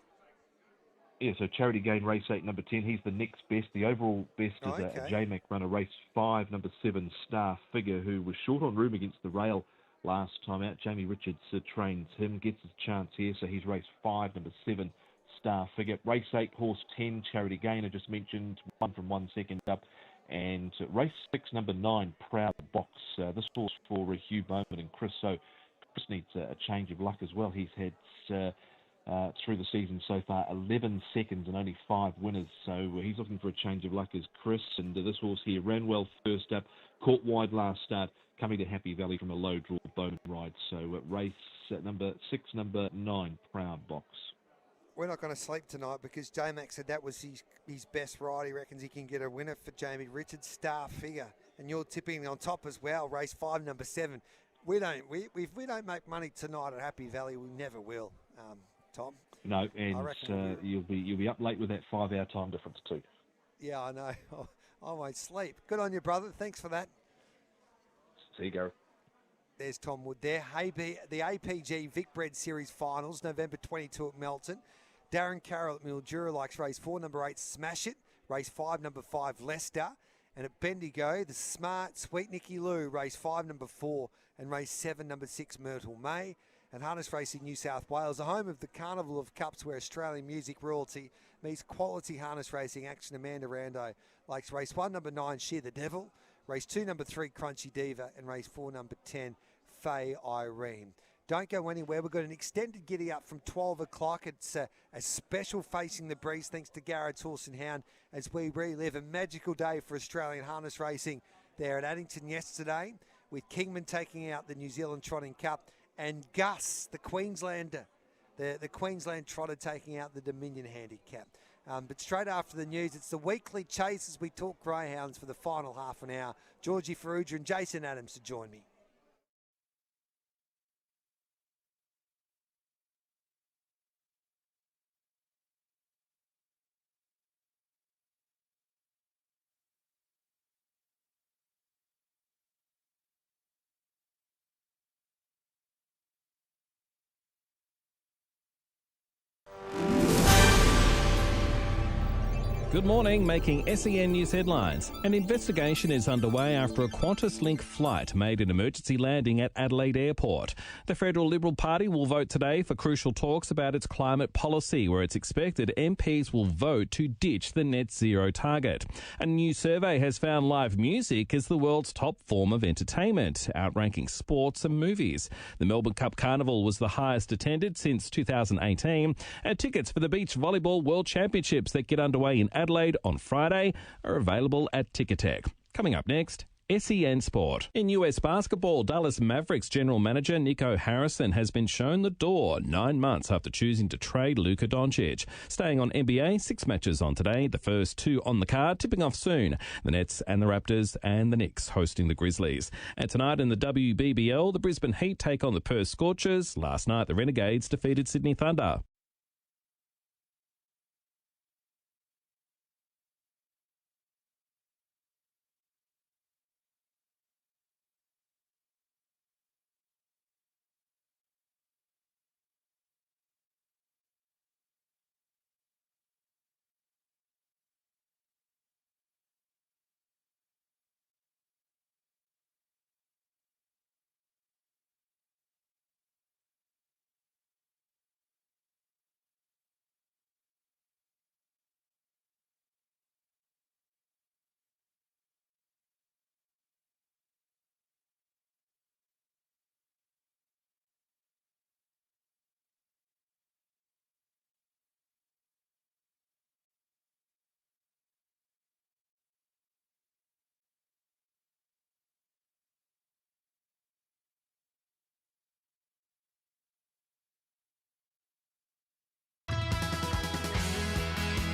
Yeah, so Charity Gain, race 8, number 10. He's the next best. The overall best is a J-Mac runner, race 5, number 7, Star Figure, who was short on room against the rail last time out. Jamie Richards trains him, gets his chance here, so he's race 5, number 7, Star Figure. Race 8, horse 10, Charity Gain, I just mentioned, 1 from 1 second up. And race 6, number 9, Proud Box. This horse for Hugh Bowman and Chris. So Chris needs a change of luck as well. He's had, through the season so far, 11 seconds and only 5 winners. So he's looking for a change of luck as Chris. And this horse here ran well first up, caught wide last start, coming to Happy Valley from a low draw Bowman ride. So race number 6, number 9, Proud Box. We're not going to sleep tonight because J-Mac said that was his best ride. He reckons he can get a winner for Jamie Richards, Star Figure. And you're tipping on top as well, race 5, number 7. We don't make money tonight at Happy Valley. We never will, Tom. No, and you'll be up late with that 5-hour time difference too. Yeah, I know. I won't sleep. Good on you, brother. Thanks for that. See you, Gareth. There's Tom Wood there. The APG Vicbred Series Finals, November 22 at Melton. Darren Carroll at Mildura likes race 4, number 8, Smash It. Race 5, number 5, Leicester. And at Bendigo, the smart Sweet Nicky Lou, race 5, number 4, and race 7, number 6, Myrtle May. And Harness Racing New South Wales, the home of the Carnival of Cups, where Australian music royalty meets quality harness racing action. Amanda Rando likes race 1, number 9, Shear the Devil, race 2, number 3, Crunchy Diva, and race 4, number 10, Faye Irene. Don't go anywhere. We've got an extended giddy up from 12 o'clock. It's a special Facing the Breeze, thanks to Garrett's Horse and Hound, as we relive a magical day for Australian harness racing there at Addington yesterday, with Kingman taking out the New Zealand Trotting Cup, and Gus, the Queenslander, the Queensland trotter, taking out the Dominion Handicap. But straight after the news, it's the weekly chase as we talk greyhounds for the final half an hour. Georgie Ferrugia and Jason Adams to join me. Good morning. Making SEN News headlines. An investigation is underway after a QantasLink flight made an emergency landing at Adelaide Airport. The Federal Liberal Party will vote today for crucial talks about its climate policy, where it's expected MPs will vote to ditch the net zero target. A new survey has found live music as the world's top form of entertainment, outranking sports and movies. The Melbourne Cup Carnival was the highest attended since 2018, and tickets for the Beach Volleyball World Championships that get underway in Adelaide on Friday are available at Ticketek. Coming up next, SEN Sport. In US basketball, Dallas Mavericks general manager Nico Harrison has been shown the door 9 months after choosing to trade Luka Doncic. Staying on NBA, 6 matches on today, the first 2 on the card, tipping off soon. The Nets and the Raptors, and the Knicks hosting the Grizzlies. And tonight in the WBBL, the Brisbane Heat take on the Perth Scorchers. Last night, the Renegades defeated Sydney Thunder.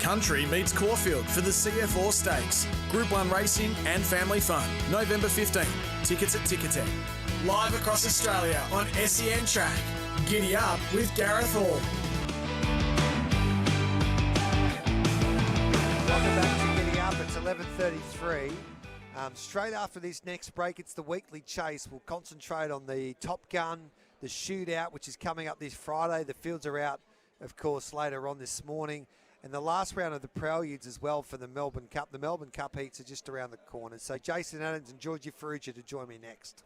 Country meets Caulfield for the CF All Stakes. Group 1 racing and family fun. November 15. Tickets at Ticketek. Live across Australia on SEN Track. Giddy up with Gareth Hall. Welcome back to Giddy Up. It's 11:33. Straight after this next break, it's the weekly chase. We'll concentrate on the Top Gun, the shootout, which is coming up this Friday. The fields are out, of course, later on this morning. And the last round of the Preludes as well for the Melbourne Cup. The Melbourne Cup heats are just around the corner. So Jason Adams and Georgie Ferrugia to join me next.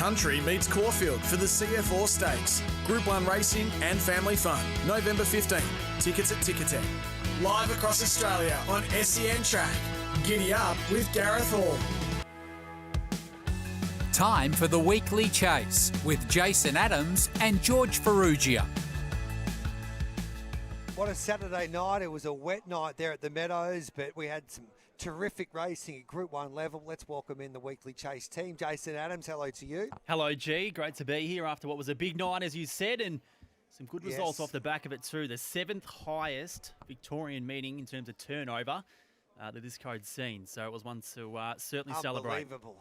Country meets Caulfield for the CF Stakes. Group 1 racing and family fun. November 15. Tickets at Ticketek. Live across Australia on SEN Track. Giddy up with Gareth Hall. Time for the Weekly Chase with Jason Adams and George Ferrugia. What a Saturday night. It was a wet night there at the Meadows, but we had some terrific racing at Group 1 level. Let's welcome in the Weekly Chase team. Jason Adams, hello to you. Hello, G. Great to be here after what was a big night, as you said, and some good results off the back of it too. The 7th highest Victorian meeting in terms of turnover that this code's seen. So it was one to certainly celebrate. Unbelievable.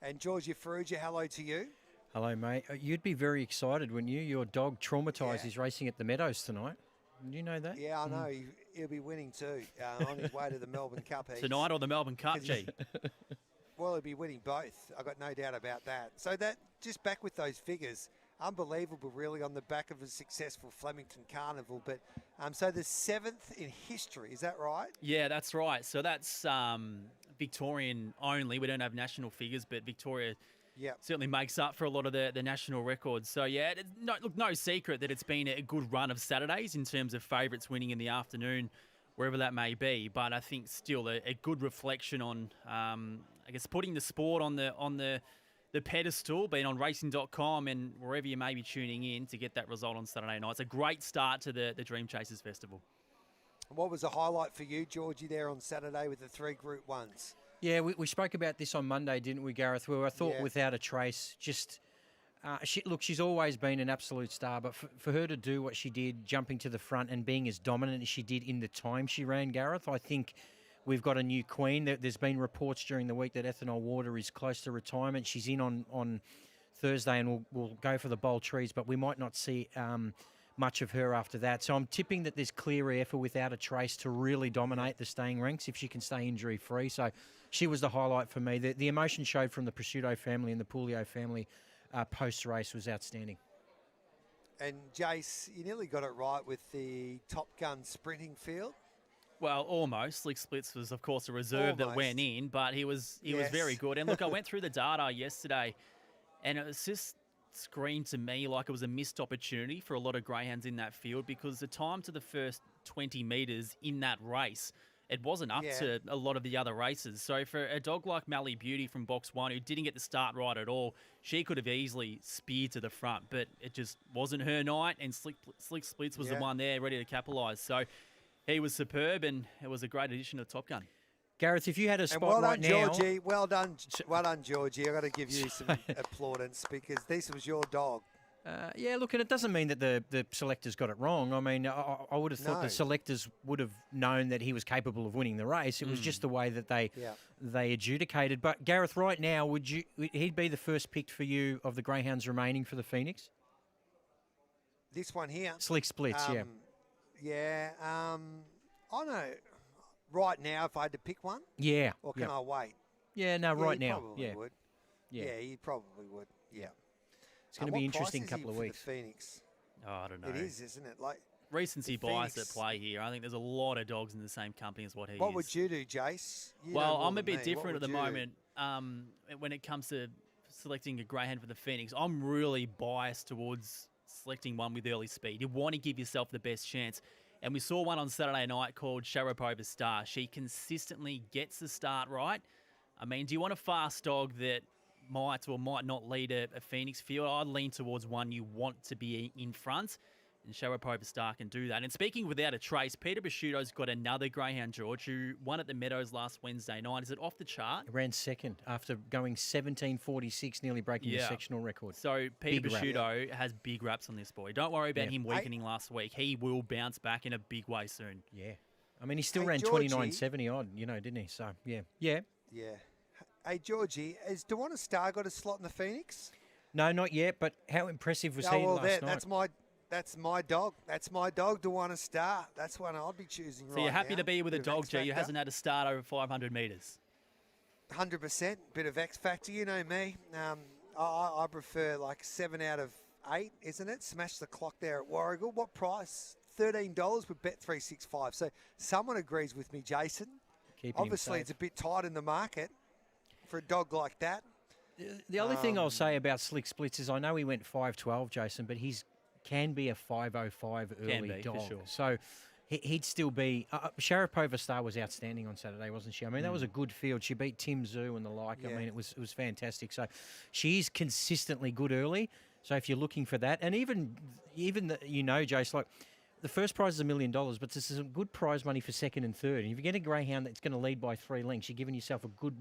And Georgia Ferrugia, hello to you. Hello, mate. You'd be very excited, wouldn't you? Your dog traumatised his racing at the Meadows tonight. Did you know that? Yeah, I know. He'll be winning too on his way to the Melbourne Cup. Tonight or the Melbourne Cup, G? Well, he'll be winning both. I've got no doubt about that. So that, just back with those figures, unbelievable really on the back of a successful Flemington Carnival. But so the 7th in history, is that right? Yeah, that's right. So that's Victorian only. We don't have national figures, but Victoria certainly makes up for a lot of the national records. So, yeah, no secret that it's been a good run of Saturdays in terms of favourites winning in the afternoon, wherever that may be. But I think still a good reflection on, I guess, putting the sport on the pedestal, being on racing.com and wherever you may be tuning in to get that result on Saturday night. It's a great start to the Dream Chasers Festival. What was the highlight for you, Georgie, there on Saturday with the 3 Group 1s? Yeah, we spoke about this on Monday, didn't we, Gareth? Where I thought without a trace, just she's always been an absolute star, but for her to do what she did, jumping to the front and being as dominant as she did in the time she ran, Gareth, I think we've got a new queen. There's been reports during the week that Ethanol Water is close to retirement. She's in on Thursday and we'll go for the Bold Trees, but we might not see much of her after that. So I'm tipping that there's clear air for Without a Trace to really dominate the staying ranks if she can stay injury-free. So she was the highlight for me. The emotion showed from the Prosciutto family and the Pulio family post-race was outstanding. And Jace, you nearly got it right with the Top Gun sprinting field. Well, almost. Slick Splits was, of course, a reserve that went in, but he was very good. And look, I went through the data yesterday, and it was just screamed to me like it was a missed opportunity for a lot of greyhounds in that field, because the time to the first 20 metres in that race, it wasn't up to a lot of the other races. So for a dog like Mally Beauty from box 1, who didn't get the start right at all, she could have easily speared to the front, but it just wasn't her night, and Slick Splits was the one there ready to capitalise. So he was superb, and it was a great addition to Top Gun. Gareth, if you had a spot well right done, now... Georgie. Well done, Georgie. I've got to give you some applaudance because this was your dog. Yeah, look, and it doesn't mean that the selectors got it wrong. I mean, I would have thought the selectors would have known that he was capable of winning the race. It was just the way that they adjudicated. But Gareth, right now, he'd be the first pick for you of the greyhounds remaining for the Phoenix? This one here? Slick Splits, Yeah, I know. Right now, if I had to pick one? Yeah. Or can I wait? Yeah, no, right now. Probably would. Yeah, you probably would. Yeah. It's going to be an interesting couple of weeks. For the Phoenix? Oh, I don't know. It is, isn't it? Like recency bias at play here. I think there's a lot of dogs in the same company as what he is. What would you do, Jace? Well, I'm a bit different at the moment when it comes to selecting a greyhound for the Phoenix. I'm really biased towards selecting one with early speed. You want to give yourself the best chance. And we saw one on Saturday night called Sharapova Star. She consistently gets the start right. I mean, do you want a fast dog that might or might not lead a Phoenix field? I'd lean towards one you want to be in front. And Sharapova Star can do that. And speaking Without a Trace, Peter Prosciutto's got another greyhound, George, who won at the Meadows last Wednesday night. Is it off the chart? He ran second after going 17.46, nearly breaking the sectional record. So Peter Prosciutto has big raps on this boy. Don't worry about him weakening last week. He will bounce back in a big way soon. Yeah. I mean, he still ran 29.70 odd, didn't he? So, yeah. Yeah. Yeah. Hey, Georgie, has Dewana Star got a slot in the Phoenix? No, not yet, but how impressive was he last night? That's my dog. That's my dog, Dewana Star. That's one I'll be choosing right now. So you're happy to be with a dog, G, who hasn't had a start over 500 metres? 100%. Bit of X factor. You know me. I prefer like 7 out of 8, isn't it? Smash the clock there at Warragul. What price? $13 with Bet365. So someone agrees with me, Jason. Keeping Obviously, it's a bit tight in the market for a dog like that. The other thing I'll say about Slick Splits is I know he went 5.12, Jason, but he's can be a 5.05 early dog. For sure. So he'd still be. Sharapova Star was outstanding on Saturday, wasn't she? I mean, that was a good field. She beat Tim Zhu and the like. Yeah. I mean, it was fantastic. So she's consistently good early. So if you're looking for that, and even Jace, like the first prize is $1 million, but there's some good prize money for second and third. And if you get a greyhound that's going to lead by 3 lengths, you're giving yourself a good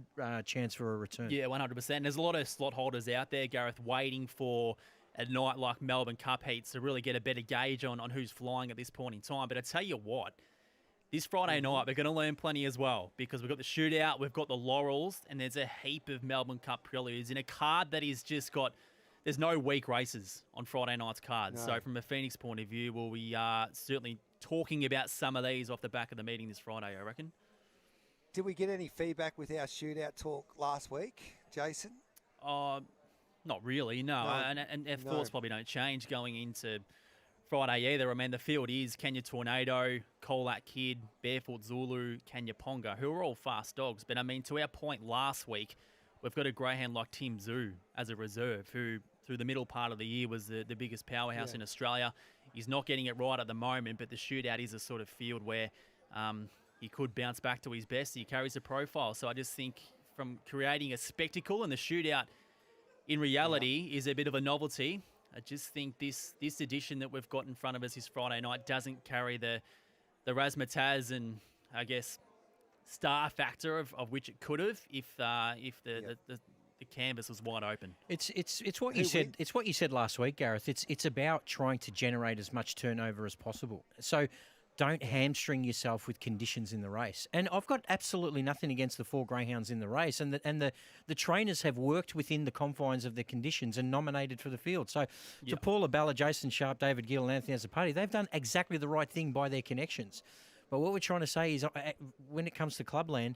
chance for a return. Yeah, 100%. There's a lot of slot holders out there, Gareth, waiting for a night like Melbourne Cup heats to really get a better gauge on who's flying at this point in time. But I tell you what, this Friday night we're going to learn plenty as well, because we've got the shootout, we've got the Laurels, and there's a heap of Melbourne Cup preludes in a card that is just got. There's no weak races on Friday night's cards. No. So from a Phoenix point of view, we'll be certainly talking about some of these off the back of the meeting this Friday, I reckon. Did we get any feedback with our shootout talk last week, Jason? Not really, no. And our thoughts probably don't change going into Friday either. I mean, the field is Kenya Tornado, Colac Kid, Barefoot Zulu, Kenya Ponga, who are all fast dogs. But I mean, to our point last week, we've got a greyhound like Tim Zhu as a reserve, who through the middle part of the year was the biggest powerhouse in Australia. He's not getting it right at the moment, but the shootout is a sort of field where he could bounce back to his best. He carries a profile. So I just think from creating a spectacle, and the shootout in reality is a bit of a novelty, I just think this edition that we've got in front of us this Friday night doesn't carry the razzmatazz and, I guess, star factor of which it could have if the canvas was wide open. It's what you said. It's what you said last week, Gareth. It's about trying to generate as much turnover as possible. So don't hamstring yourself with conditions in the race. And I've got absolutely nothing against the 4 greyhounds in the race, and the trainers have worked within the confines of the conditions and nominated for the field. So to Paula Balla, Jason Sharp, David Gill, and Anthony Azzopardi, they've done exactly the right thing by their connections. But what we're trying to say is, when it comes to clubland,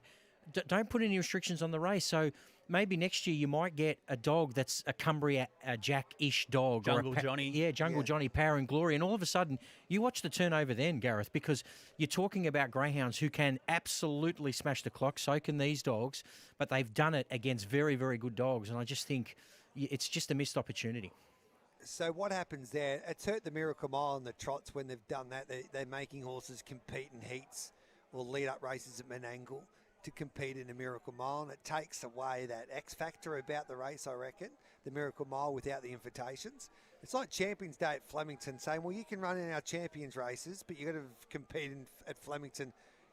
don't put any restrictions on the race. So maybe next year you might get a dog that's a Cumbria Jack-ish dog. Jungle Johnny. Yeah, Johnny, Power and Glory. And all of a sudden, you watch the turnover then, Gareth, because you're talking about greyhounds who can absolutely smash the clock. So can these dogs. But they've done it against very, very good dogs. And I just think it's just a missed opportunity. So what happens there? It's hurt the Miracle Mile and the trots when they've done that. They're making horses compete in heats or lead up races at Menangle to compete in the Miracle Mile, and it takes away that X factor about the race, I reckon, the Miracle Mile without the invitations. It's like Champions Day at Flemington saying, well, you can run in our Champions races, but you've got to compete at Flemington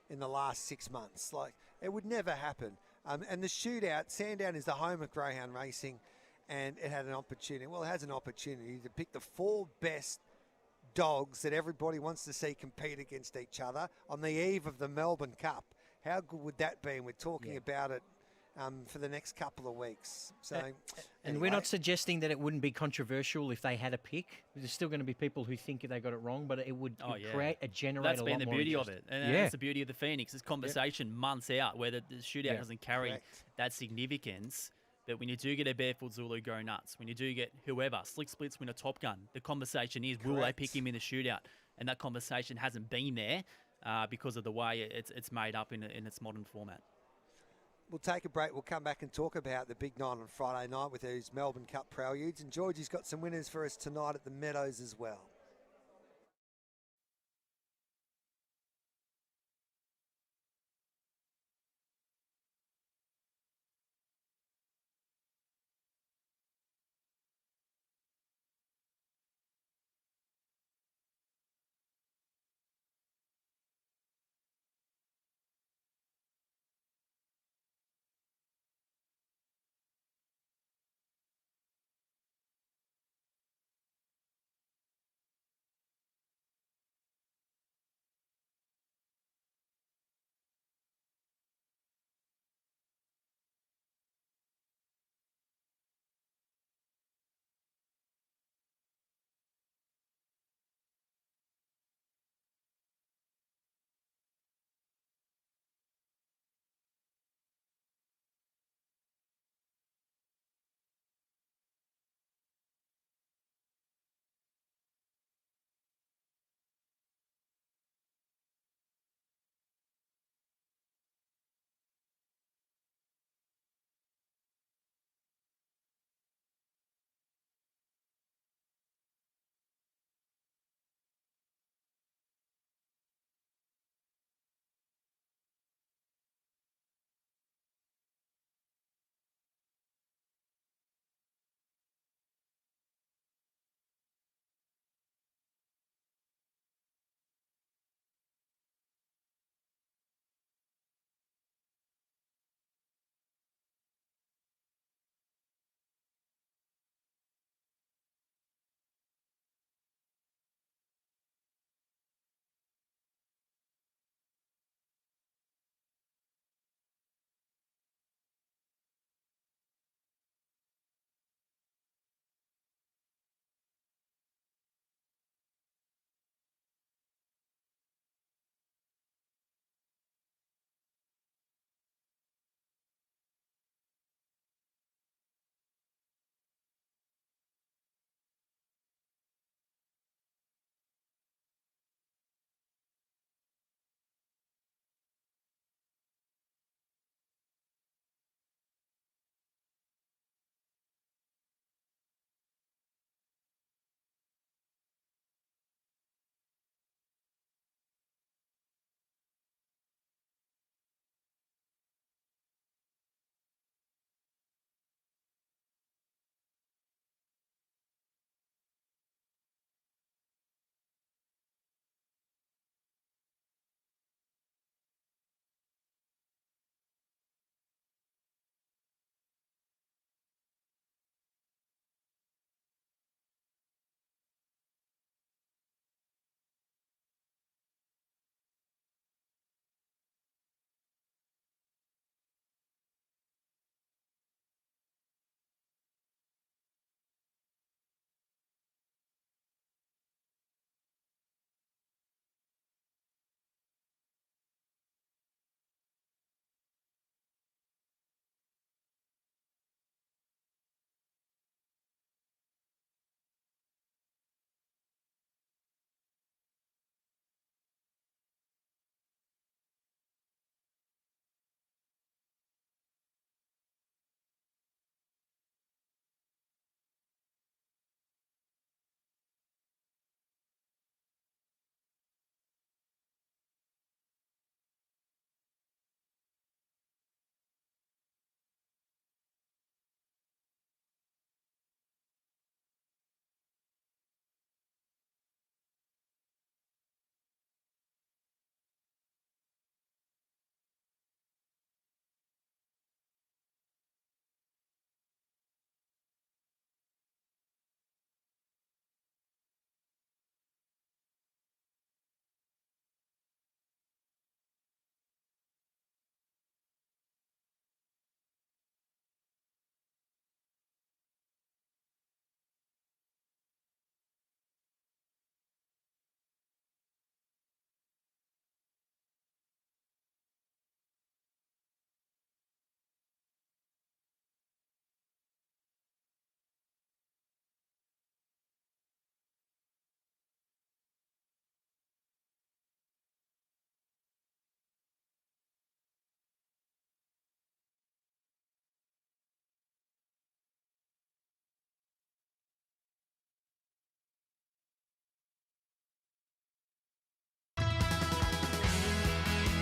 in the last 6 months. Like, it would never happen. And the shootout, Sandown is the home of greyhound racing, and it had an opportunity. Well, it has an opportunity to pick the 4 best dogs that everybody wants to see compete against each other on the eve of the Melbourne Cup. How good would that be? And we're talking about it for the next couple of weeks. So, and we're not suggesting that it wouldn't be controversial if they had a pick. There's still going to be people who think they got it wrong, but it would generate That's a lot more been the beauty interest. of it. And that's the beauty of the Phoenix. This conversation months out where the shootout doesn't carry that significance. But when you do get a Barefoot Zulu go nuts, when you do get whoever, Slick Splits win a Top Gun, the conversation is, will they pick him in the shootout? And that conversation hasn't been there because of the way it's made up in its modern format. We'll take a break. We'll come back and talk about the big night on Friday night with those Melbourne Cup preludes. And Georgie's got some winners for us tonight at the Meadows as well.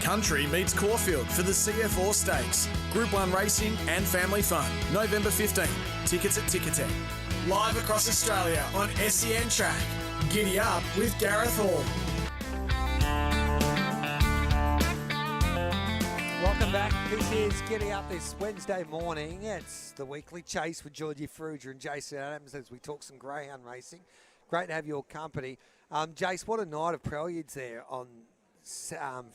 Country meets Caulfield for the CF Stakes. Group 1 racing and family fun. November 15. Tickets at Ticketek. Live across Australia on SEN Track. Giddy up with Gareth Hall. Welcome back. This is Giddy Up this Wednesday morning. It's the weekly chase with Georgie Fruger and Jason Adams as we talk some greyhound racing. Great to have your company. Jace, what a night of preludes there on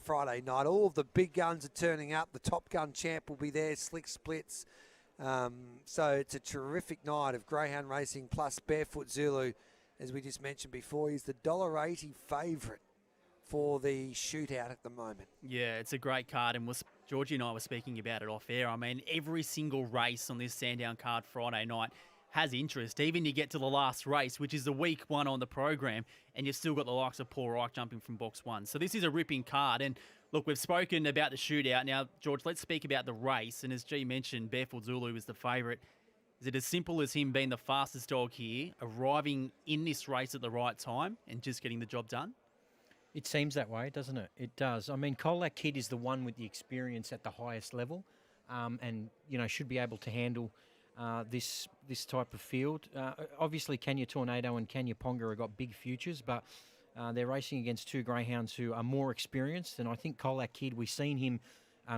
Friday night. All of the big guns are turning up. The Top Gun champ will be there, Slick Splits. So it's a terrific night of greyhound racing plus Barefoot Zulu. As we just mentioned before, he's the $1.80 favourite for the shootout at the moment. Yeah, it's a great card, and Georgie and I were speaking about it off air. I mean, every single race on this Sandown card Friday night has interest. Even you get to the last race, which is the week one on the program, and you've still got the likes of Paul Reich jumping from box one. So this is a ripping card. And look, we've spoken about the shootout. Now, George, let's speak about the race. And as G mentioned, Barefoot Zulu is the favourite. Is it as simple as him being the fastest dog here, arriving in this race at the right time and just getting the job done? It seems that way, doesn't it? It does. I mean, Colac Kid is the one with the experience at the highest level, and should be able to handle this type of field. Obviously, Kenya Tornado and Kenya Ponga have got big futures, but they're racing against two greyhounds who are more experienced. And I think Colac Kid, we've seen him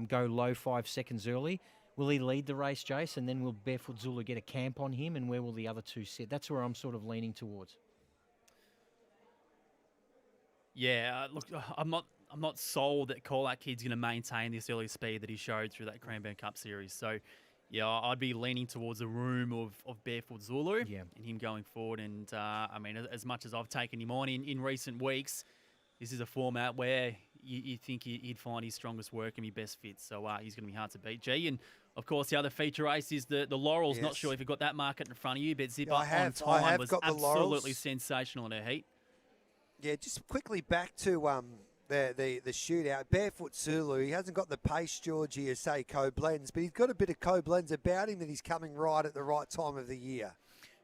go low 5 seconds early. Will he lead the race, Jace? And then will Barefoot Zulu get a camp on him? And where will the other two sit? That's where I'm sort of leaning towards. Yeah, look, I'm not sold that Colac Kid's going to maintain this early speed that he showed through that Cranbourne Cup series. So, yeah, I'd be leaning towards a room of Barefoot Zulu and him going forward. And, I mean, as much as I've taken him on in recent weeks, this is a format where you think he'd find his strongest work and be best fit. So he's going to be hard to beat. G, and, of course, the other feature race is the Laurels. Yes. Not sure if you've got that market in front of you, but Zipper on time was absolutely sensational in her heat. Yeah, just quickly back to the shootout. Barefoot Zulu, he hasn't got the pace, Georgie, as say Koblenz, but he's got a bit of Koblenz about him that he's coming right at the right time of the year.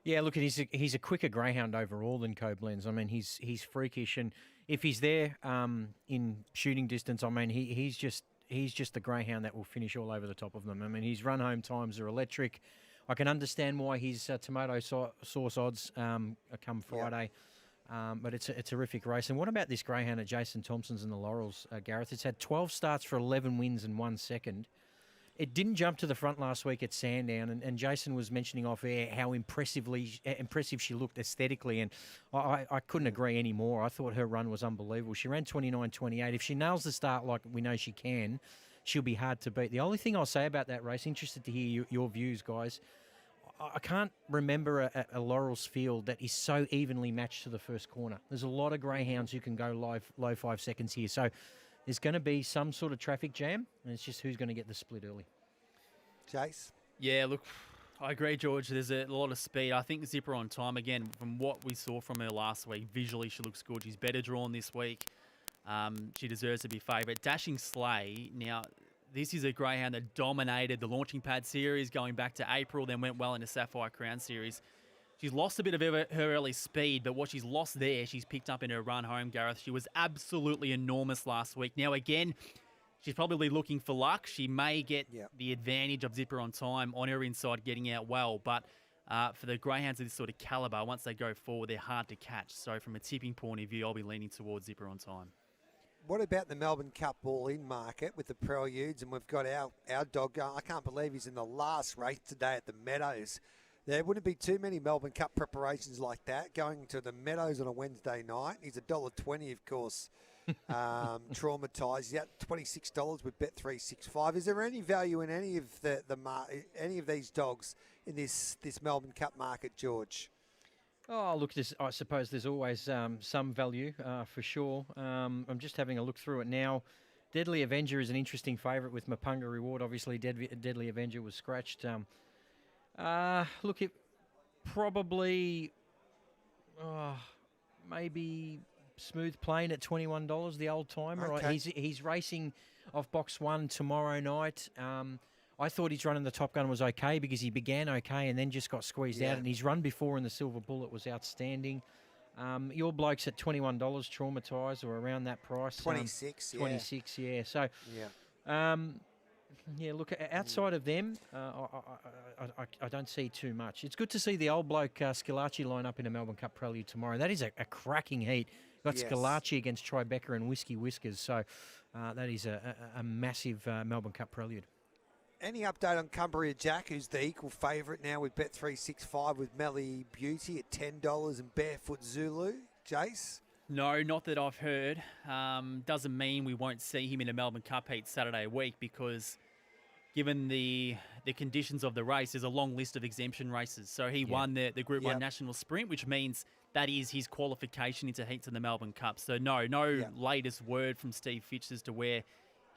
Yeah, look, he's a quicker greyhound overall than Koblenz. I mean, he's freakish, and if he's there in shooting distance, I mean, he's just the greyhound that will finish all over the top of them. I mean, his run-home times are electric. I can understand why his tomato sauce odds come Friday. Yep. But it's a terrific race. And what about this greyhound at Jason Thompson's and the Laurels, Gareth? It's had 12 starts for 11 wins and 1 second. It didn't jump to the front last week at Sandown, and Jason was mentioning off air how impressive she looked aesthetically, and I couldn't agree any more. I thought her run was unbelievable. She ran 29.28. If she nails the start like we know she can, she'll be hard to beat. The only thing I'll say about that race, interested to hear your views, guys, I can't remember a Laurels field that is so evenly matched to the first corner. There's a lot of greyhounds who can go low 5 seconds here. So there's going to be some sort of traffic jam, and it's just who's going to get the split early. Jace? Yeah, look, I agree, George. There's a lot of speed. I think Zipper on time, again, from what we saw from her last week, visually she looks good. She's better drawn this week. She deserves to be favourite. Dashing Sleigh, now... This is a greyhound that dominated the Launching Pad series going back to April, then went well in the Sapphire Crown series. She's lost a bit of her early speed, but what she's lost there, she's picked up in her run home, Gareth. She was absolutely enormous last week. Now, again, she's probably looking for luck. She may get the advantage of Zipper on time on her inside getting out well, but for the greyhounds of this sort of calibre, once they go forward, they're hard to catch. So from a tipping point of view, I'll be leaning towards Zipper on time. What about the Melbourne Cup all-in market with the preludes? And we've got our dog going. I can't believe he's in the last race today at the Meadows. There wouldn't be too many Melbourne Cup preparations like that going to the Meadows on a Wednesday night. He's $1.20, of course, traumatised. He's at $26 with Bet365. Is there any value in any of any of these dogs in this Melbourne Cup market, George? Oh, look, I suppose there's always some value for sure. I'm just having a look through it now. Deadly Avenger is an interesting favourite with Mapunga Reward. Obviously, Deadly Avenger was scratched. Look, it probably maybe Smooth Plane at $21, the old timer. Okay. He's racing off box one tomorrow night. I thought his run in the Top Gun was okay because he began okay and then just got squeezed out. And his run before in the Silver Bullet was outstanding. Your bloke's at $21, Traumatised, or around that price. 26, 26, yeah. So, look, outside of them, I don't see too much. It's good to see the old bloke Scalacci line up in a Melbourne Cup Prelude tomorrow. That is a cracking heat. Got Scalacci against Tribeca and Whiskey Whiskers. So that is a massive Melbourne Cup Prelude. Any update on Cumbria Jack, who's the equal favourite now with Bet365 with Melly Beauty at $10 and Barefoot Zulu? Jace? No, not that I've heard. Doesn't mean we won't see him in a Melbourne Cup heat Saturday week, because given the conditions of the race, there's a long list of exemption races. So he won the Group 1 National Sprint, which means that is his qualification into heats in the Melbourne Cup. So no latest word from Steve Fitch as to where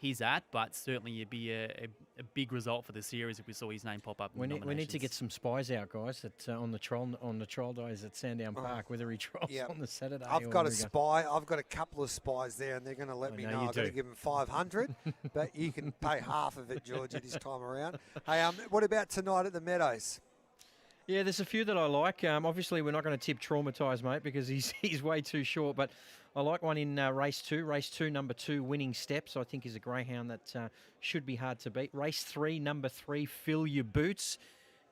he's at, but certainly it'd be a big result for the series if we saw his name pop up. We need to get some spies out, guys, that on the trial days at Sandown Park, whether he trials on the Saturday. I've got a spy. I've got a couple of spies there, and they're going to let me know. I've got to give them 500, but you can pay half of it, Georgie, this time around. Hey, what about tonight at the Meadows? Yeah, there's a few that I like. Obviously, we're not going to tip Traumatised, mate, because he's way too short. But I like one in race 2. Race 2, number 2, Winning Steps, I think is a greyhound that should be hard to beat. Race 3, number 3, Fill Your Boots.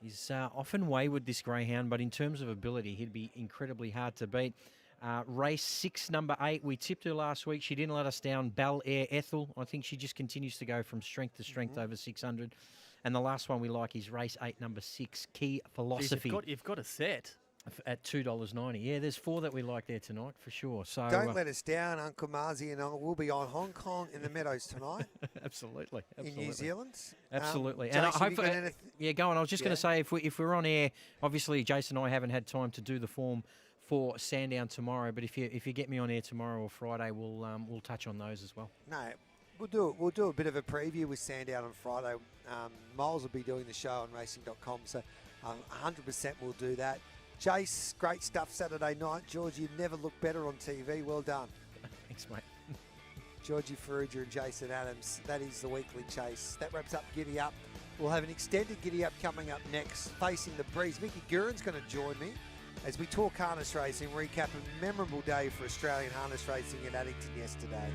He's often wayward, this greyhound, but in terms of ability, he'd be incredibly hard to beat. Race 6, number 8, we tipped her last week. She didn't let us down. Bel Air Ethel. I think she just continues to go from strength to strength over 600. And the last one we like is race 8, number 6, Key Philosophy. Jeez, you've got a set. At $2.90. Yeah, there's 4 that we like there tonight, for sure. So don't let us down, Uncle Marzi and I will be on Hong Kong in the Meadows tonight. Absolutely. In New Zealand. Absolutely. And I hope go on. I was just going to say, if we're on air, obviously Jason and I haven't had time to do the form for Sandown tomorrow, but if you get me on air tomorrow or Friday, we'll touch on those as well. No. We'll do a bit of a preview with Sandown on Friday. Miles will be doing the show on racing.com, so 100% we'll do that. Jace, great stuff Saturday night. George, you never look better on TV. Well done. Thanks, mate. Georgie Ferrugia and Jason Adams. That is the weekly chase. That wraps up Giddy Up. We'll have an extended Giddy Up coming up next. Facing the breeze, Mickey Guerin's going to join me as we talk harness racing, recap a memorable day for Australian harness racing in Addington yesterday.